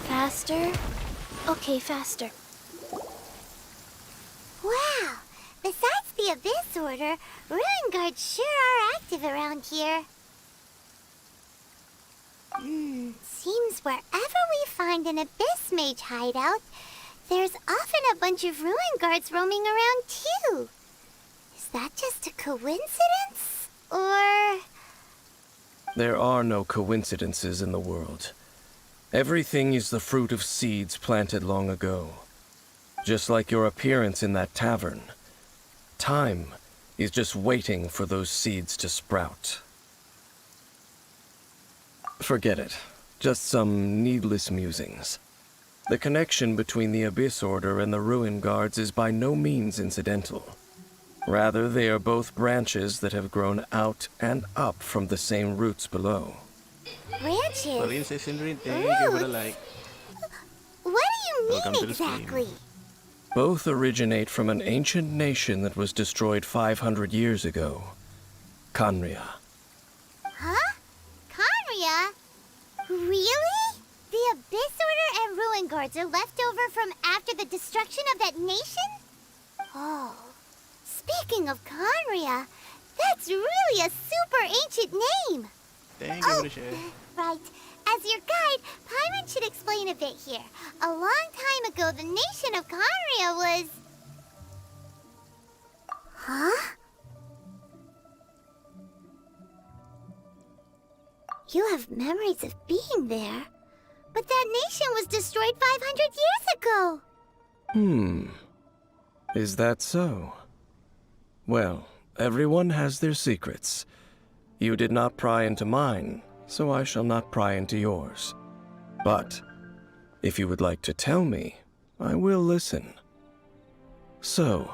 Faster? Okay, faster. Wow! Besides the Abyss Order, Ruin Guards sure are active around here. Seems wherever we find an Abyss Mage hideout, there's often a bunch of Ruin Guards roaming around too. Is that just a coincidence? Or... There are no coincidences in the world. Everything is the fruit of seeds planted long ago. Just like your appearance in that tavern. Time is just waiting for those seeds to sprout. Forget it. Just some needless musings. The connection between the Abyss Order and the Ruin Guards is by no means incidental. Rather, they are both branches that have grown out and up from the same roots below. Branches? Roots? What do you Welcome mean to the stream. exactly? Both originate from an ancient nation that was destroyed 500 years ago, Khaenri'ah. Huh? Khaenri'ah? Really? The Abyss Order and Ruin Guards are left over from after the destruction of that nation? Oh. Speaking of Khaenri'ah, that's really a super ancient name. Thank you, Michelle. Right. As your guide, Paimon should explain a bit here. A long time ago, the nation of Khaenri'ah was... Huh? You have memories of being there. But that nation was destroyed 500 years ago. Is that so? Well, everyone has their secrets. You did not pry into mine, so I shall not pry into yours. But, if you would like to tell me, I will listen. So,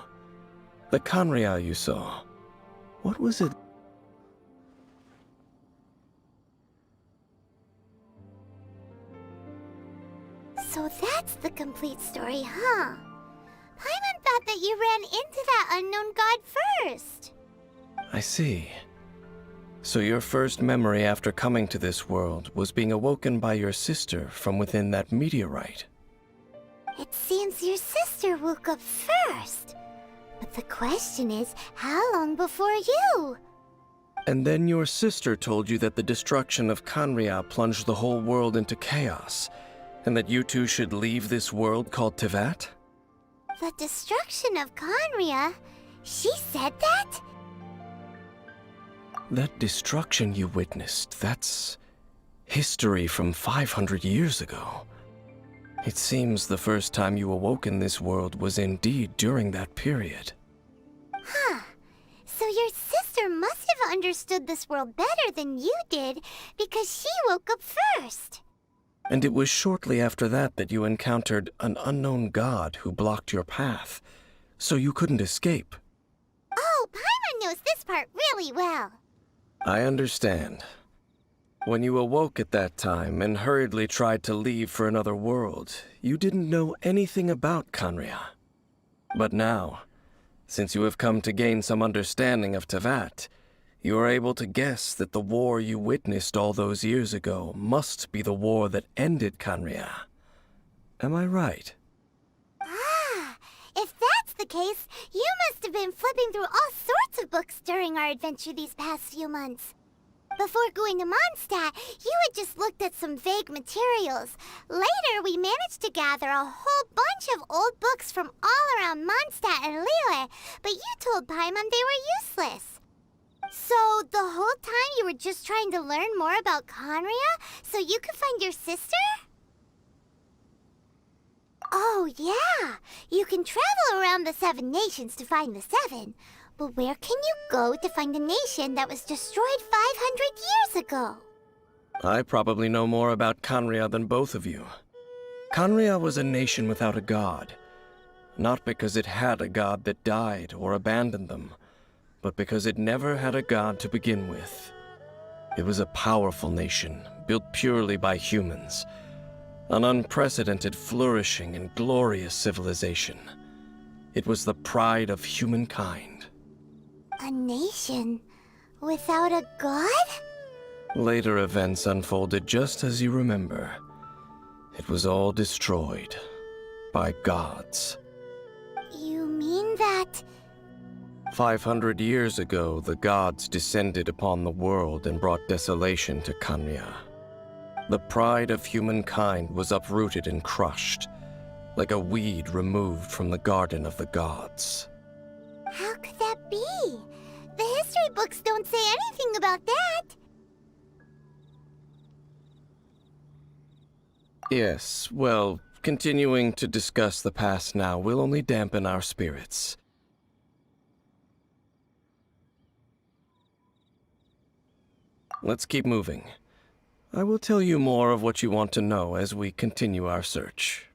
the Khaenri'ah you saw, what was it? So that's the complete story, huh? Paimon thought that you ran into that unknown god first. I see. So your first memory after coming to this world was being awoken by your sister from within that meteorite. It seems your sister woke up first. But the question is, how long before you? And then your sister told you that the destruction of Khaenri'ah plunged the whole world into chaos, and that you two should leave this world called Teyvat? The destruction of Khaenri'ah? She said that? That destruction you witnessed, that's history from 500 years ago. It seems the first time you awoke in this world was indeed during that period. Huh. So your sister must have understood this world better than you did, because she woke up first. And it was shortly after that that you encountered an unknown god who blocked your path, so you couldn't escape. Oh, Paimon knows this part really well. I understand. When you awoke at that time and hurriedly tried to leave for another world, you didn't know anything about Khaenri'ah. But now, since you have come to gain some understanding of Teyvat, you are able to guess that the war you witnessed all those years ago must be the war that ended Khaenri'ah. Am I right? Ah, if that's the case, you must have been flipping through all sorts of books during our adventure these past few months. Before going to Mondstadt, you had just looked at some vague materials. Later, we managed to gather a whole bunch of old books from all around Mondstadt and Liyue, but you told Paimon they were useless. So, the whole time you were just trying to learn more about Khaenri'ah so you could find your sister? Oh, yeah. You can travel around the 7 nations to find the 7. But where can you go to find a nation that was destroyed 500 years ago? I probably know more about Khaenri'ah than both of you. Khaenri'ah was a nation without a god. Not because it had a god that died or abandoned them, but because it never had a god to begin with. It was a powerful nation, built purely by humans. An unprecedented, flourishing, and glorious civilization. It was the pride of humankind. A nation without a god? Later events unfolded just as you remember. It was all destroyed by gods. You mean that... 500 years ago, the gods descended upon the world and brought desolation to Khaenri'ah. The pride of humankind was uprooted and crushed, like a weed removed from the garden of the gods. How could that be? The history books don't say anything about that. Yes, well, continuing to discuss the past now will only dampen our spirits. Let's keep moving. I will tell you more of what you want to know as we continue our search.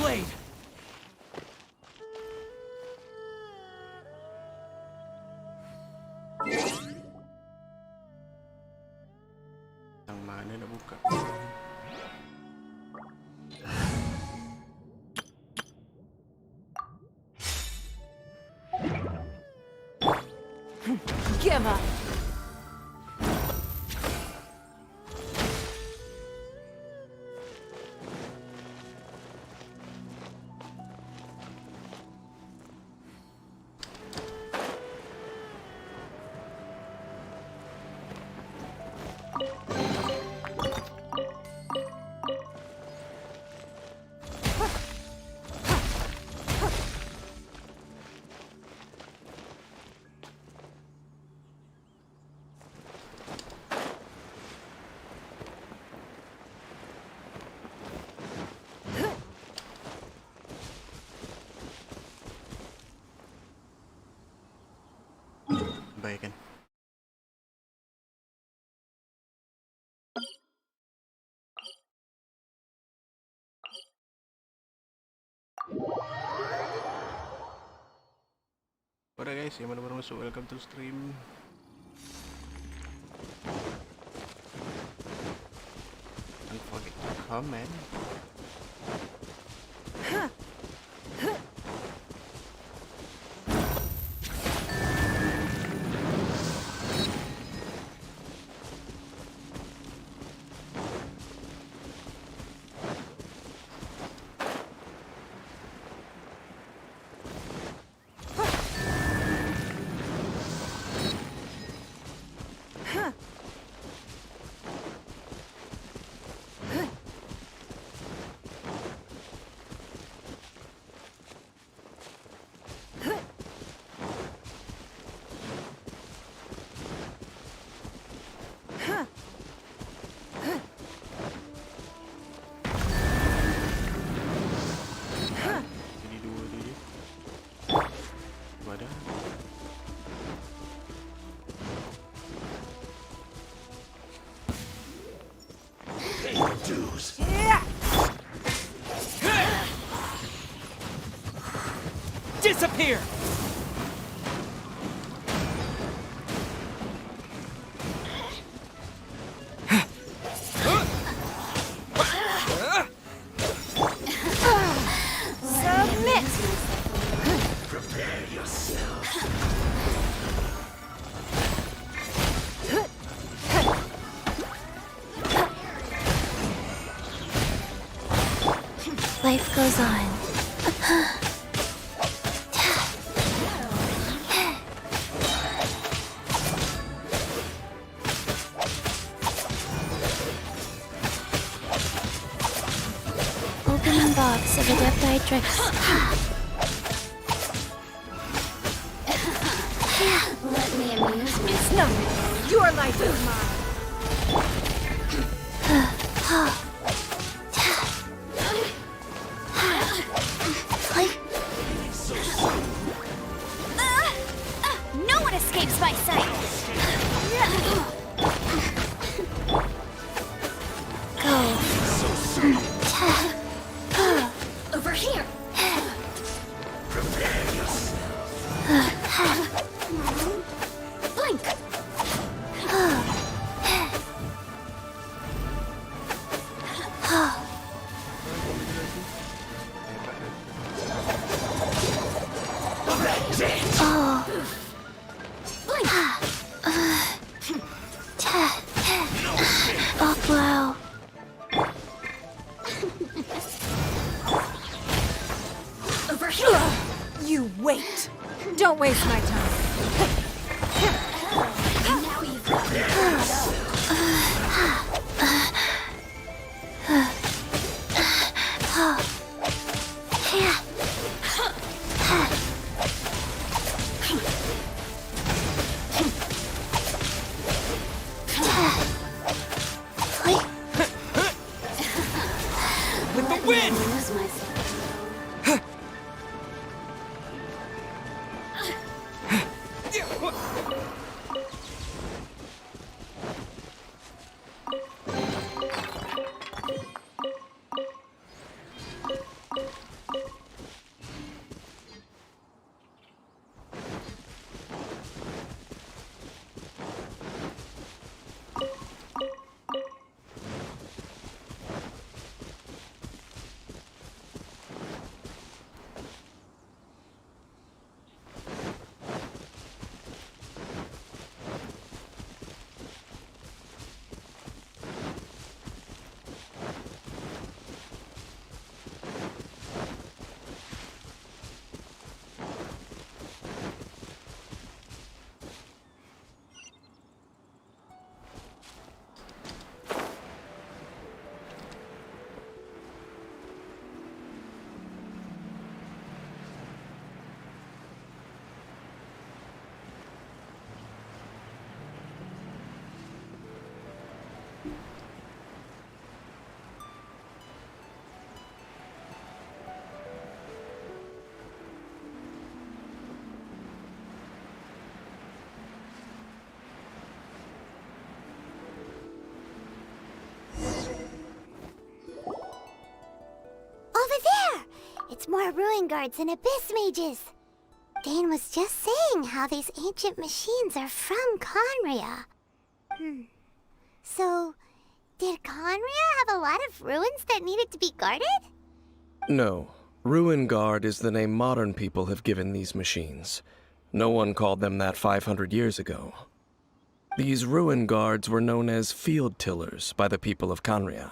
blade! Yang mana nak buka? Give up. Baik kan? Alright guys, yang mana baru masuk, welcome to stream. Don't forget to comment. Jadi dua dia. Wadah. Disappear! Submit! Prepare yourself. Life goes on. Opening box of Adepti tricks. Let me amuse myself. No, your life is mine. No one escapes my sight. Over here. Prepare yourself. Blink. Oh, wow. Over here. You wait. Don't waste my time. Now you've With the wind! amuse myself. much more ruin guards and abyss mages. Dane was just saying how these ancient machines are from Conria. So, did Conria have a lot of ruins that needed to be guarded? No. Ruin Guard is the name modern people have given these machines. No one called them that 500 years ago. These Ruin Guards were known as Field Tillers by the people of Conria.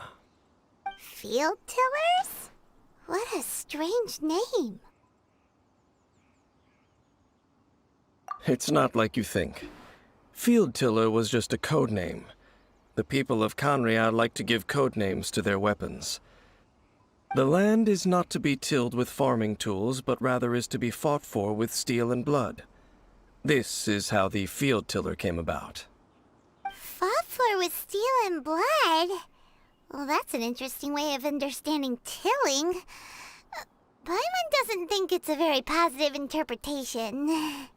Field Tillers? What a strange name. It's not like you think. Field Tiller was just a code name. The people of Conria like to give code names to their weapons. The land is not to be tilled with farming tools, but rather is to be fought for with steel and blood. This is how the Field Tiller came about. Fought for with steel and blood? Well, that's an interesting way of understanding tilling. Paimon doesn't think it's a very positive interpretation.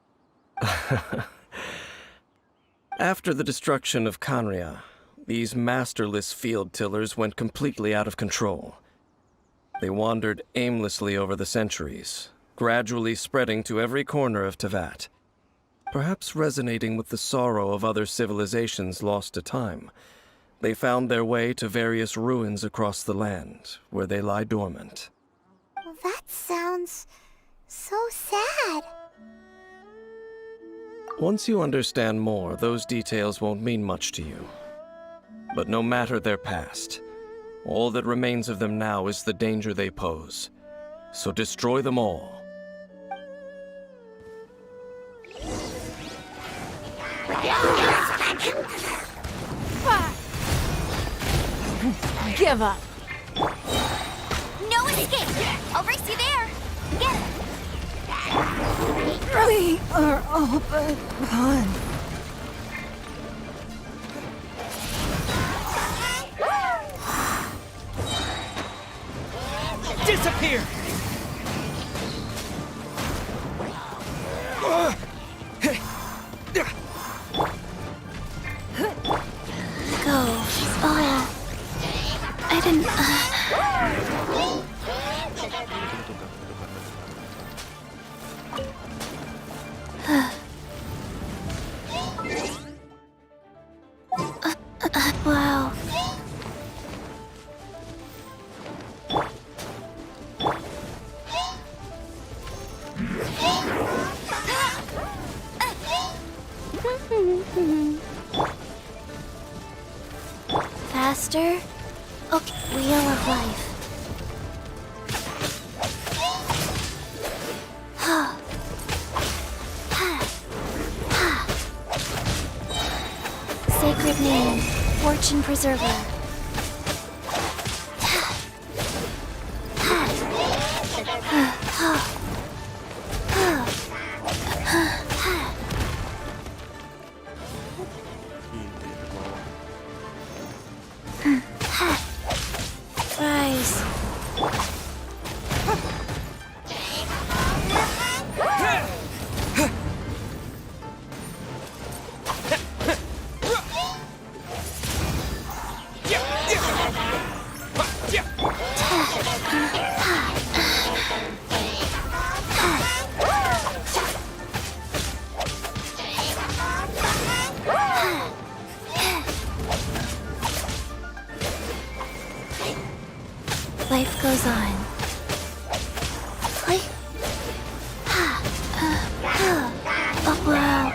After the destruction of Conria, these masterless field tillers went completely out of control. They wandered aimlessly over the centuries, gradually spreading to every corner of Teyvat. Perhaps resonating with the sorrow of other civilizations lost to time, they found their way to various ruins across the land, where they lie dormant. Well, that sounds so sad. Once you understand more, those details won't mean much to you. But no matter their past, all that remains of them now is the danger they pose. So destroy them all. Give up. No escape! I'll race you there! Get it! We are open pond. Disappear! Go. Oh. I didn't... Wow. Faster? Okay, Wheel of Life. Sacred name, Fortune Preserver. Rise. Life goes on. Oh, wow.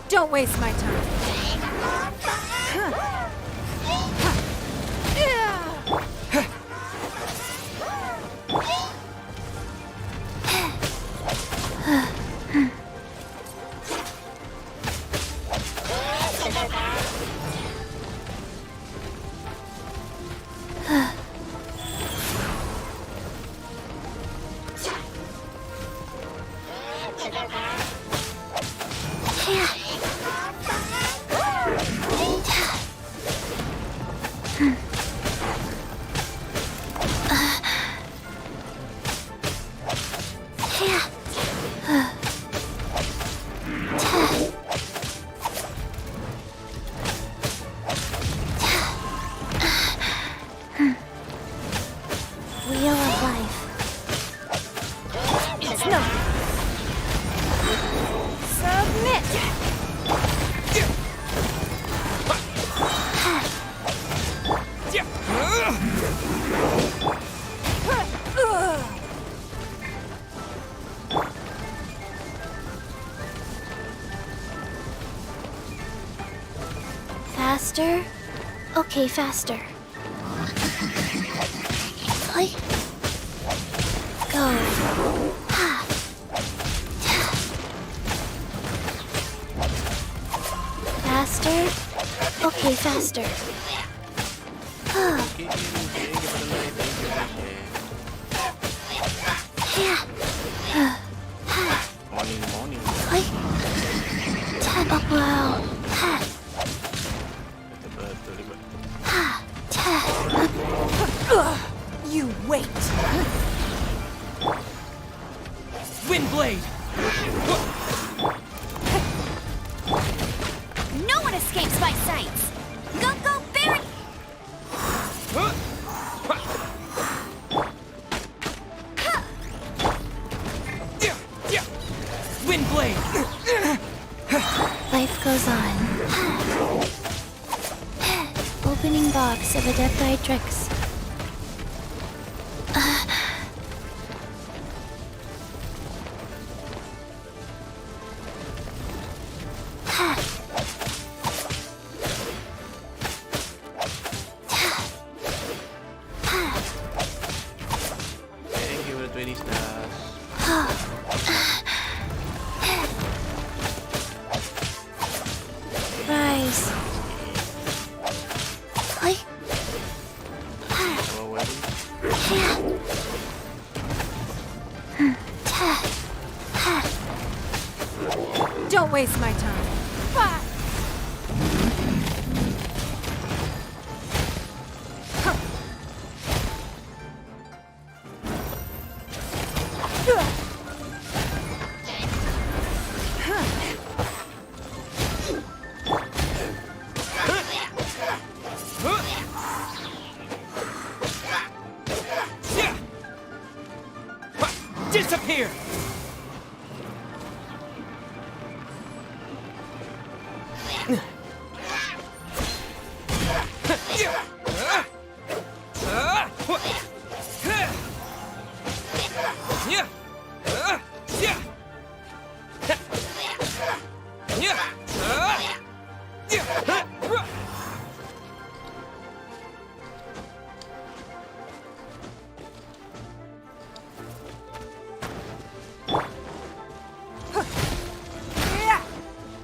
Don't waste my time. Faster. Okay, faster. Like, go. Faster. Okay, faster. Wow. You wait. Windblade. No one escapes my sights. Go, go, Barry! Windblade. Life goes on. Opening box of Adepti tricks. Thank you for the 20 stars. Rise. Don't waste my time. Disappear!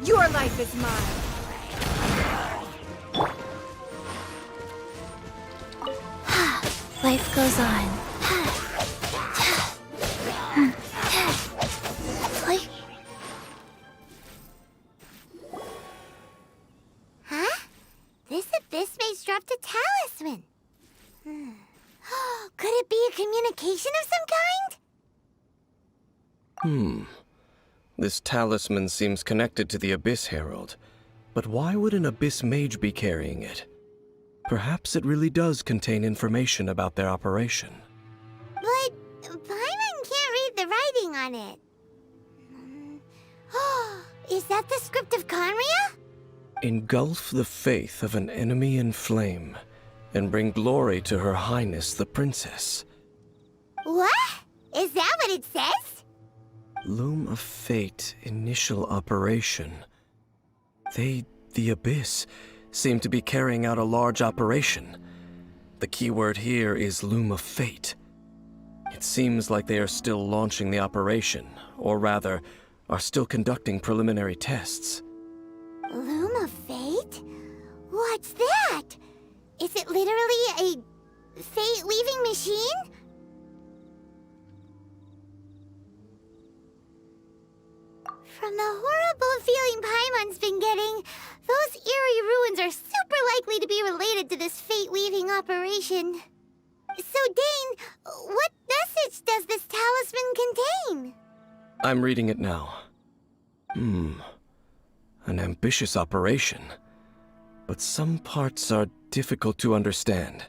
Your life is mine. Life goes on. Huh? This abyss mage dropped a talisman. Could it be a communication of some kind? This talisman seems connected to the Abyss Herald. But why would an Abyss Mage be carrying it? Perhaps it really does contain information about their operation. But Paimon can't read the writing on it. Is that the script of Conria? Engulf the faith of an enemy in flame, and bring glory to Her Highness the Princess. What? Is that what it says? Loom of Fate initial operation. They, the Abyss, seem to be carrying out a large operation. The keyword here is Loom of Fate. It seems like they are still launching the operation, or rather, are still conducting preliminary tests. Loom of Fate? What's that? Is it literally a fate-weaving machine? From the horrible feeling Paimon's been getting, those eerie ruins are super likely to be related to this fate-weaving operation. So, Dane, what message does this talisman contain? I'm reading it now. An ambitious operation. But some parts are difficult to understand.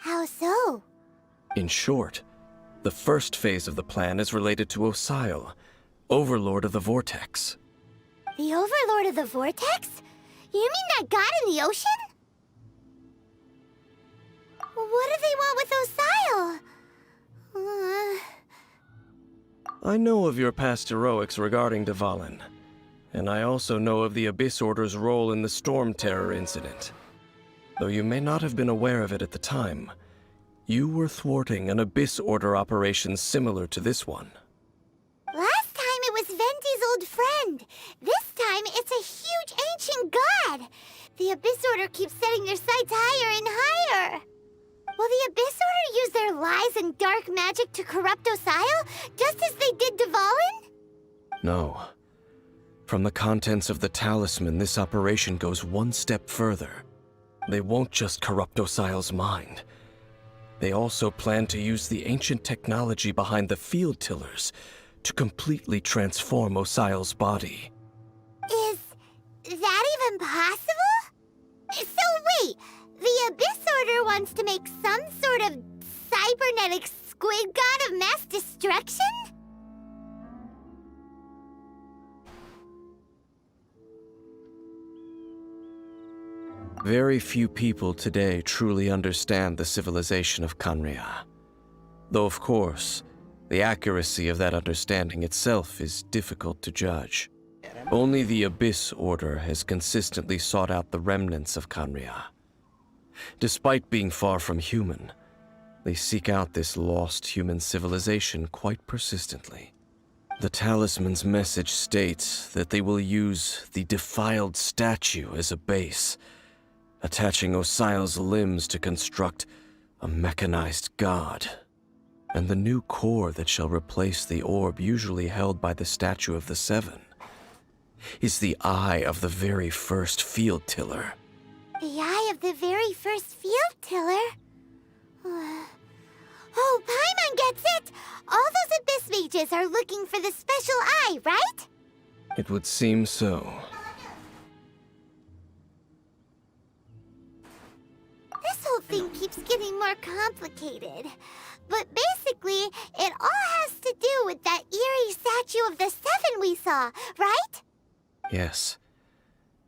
How so? In short, the first phase of the plan is related to Osile, Overlord of the Vortex. The Overlord of the Vortex? You mean that god in the ocean? What do they want with Osile? I know of your past heroics regarding Dvalin. And I also know of the Abyss Order's role in the Storm Terror incident. Though you may not have been aware of it at the time, you were thwarting an Abyss Order operation similar to this one. Last time it was Venti's old friend. This time it's a huge ancient god. The Abyss Order keeps setting their sights higher and higher. Will the Abyss Order use their lies and dark magic to corrupt Osile, just as they did Dvalin? No. From the contents of the talisman, this operation goes one step further. They won't just corrupt Osile's mind. They also plan to use the ancient technology behind the field tillers to completely transform Osile's body. Is that even possible? So wait, the Abyss Order wants to make some sort of cybernetic squid god of mass destruction? Very few people today truly understand the civilization of Khaenri'ah. Though, of course, the accuracy of that understanding itself is difficult to judge. Only the Abyss Order has consistently sought out the remnants of Khaenri'ah. Despite being far from human, they seek out this lost human civilization quite persistently. The talisman's message states that they will use the defiled statue as a base, attaching Osile's limbs to construct a mechanized god. And the new core that shall replace the orb usually held by the Statue of the Seven is the eye of the very first field tiller. The eye of the very first field tiller? Oh, Paimon gets it! All those Abyss mages are looking for the special eye, right? It would seem so. This whole thing keeps getting more complicated. But basically, it all has to do with that eerie Statue of the Seven we saw, right? Yes.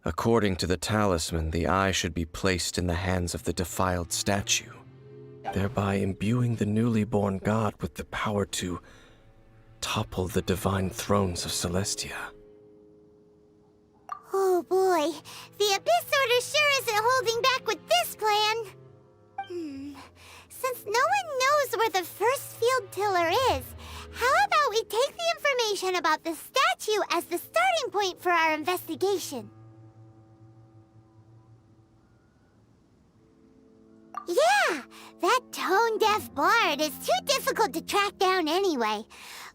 According to the talisman, the eye should be placed in the hands of the defiled statue, thereby imbuing the newly born god with the power to topple the divine thrones of Celestia. Oh boy, the Abyss Order sure isn't holding back with this plan. Since no one knows where the first field tiller is, how about we take the information about the statue as the starting point for our investigation? Yeah, that tone-deaf bard is too difficult to track down anyway.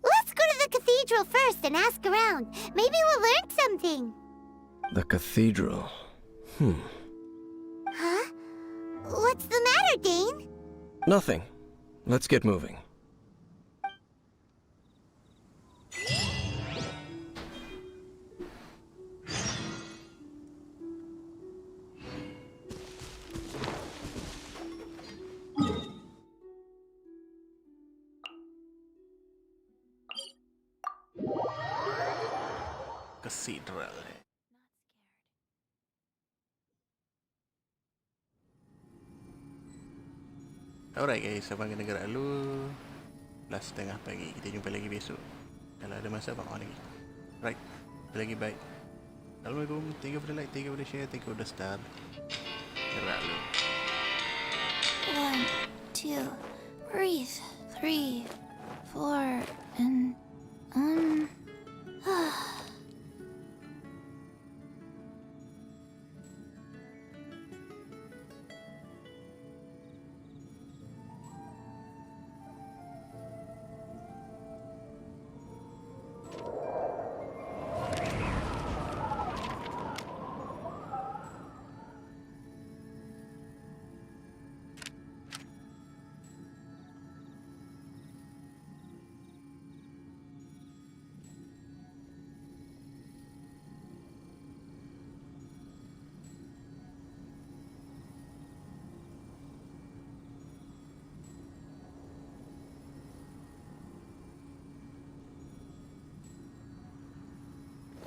Let's go to the cathedral first and ask around. Maybe we'll learn something. The cathedral. Huh? What's the matter, Dane? Nothing. Let's get moving. Cathedral. Alright guys, abang kena gerak dulu. Last setengah pagi. Kita jumpa lagi besok. Kalau ada masa abang on lagi. Right, jumpa lagi, bye. Assalamualaikum. Thank you for the like, thank you for the share, thank you for the star. Gerak dulu. 1, 2, breathe. 3, 4, and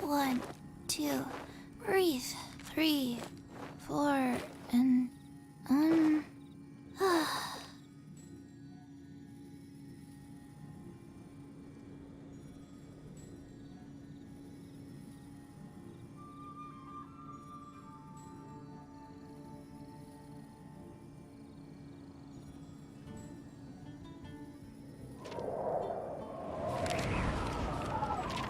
One, 2, breathe. 3, 4, and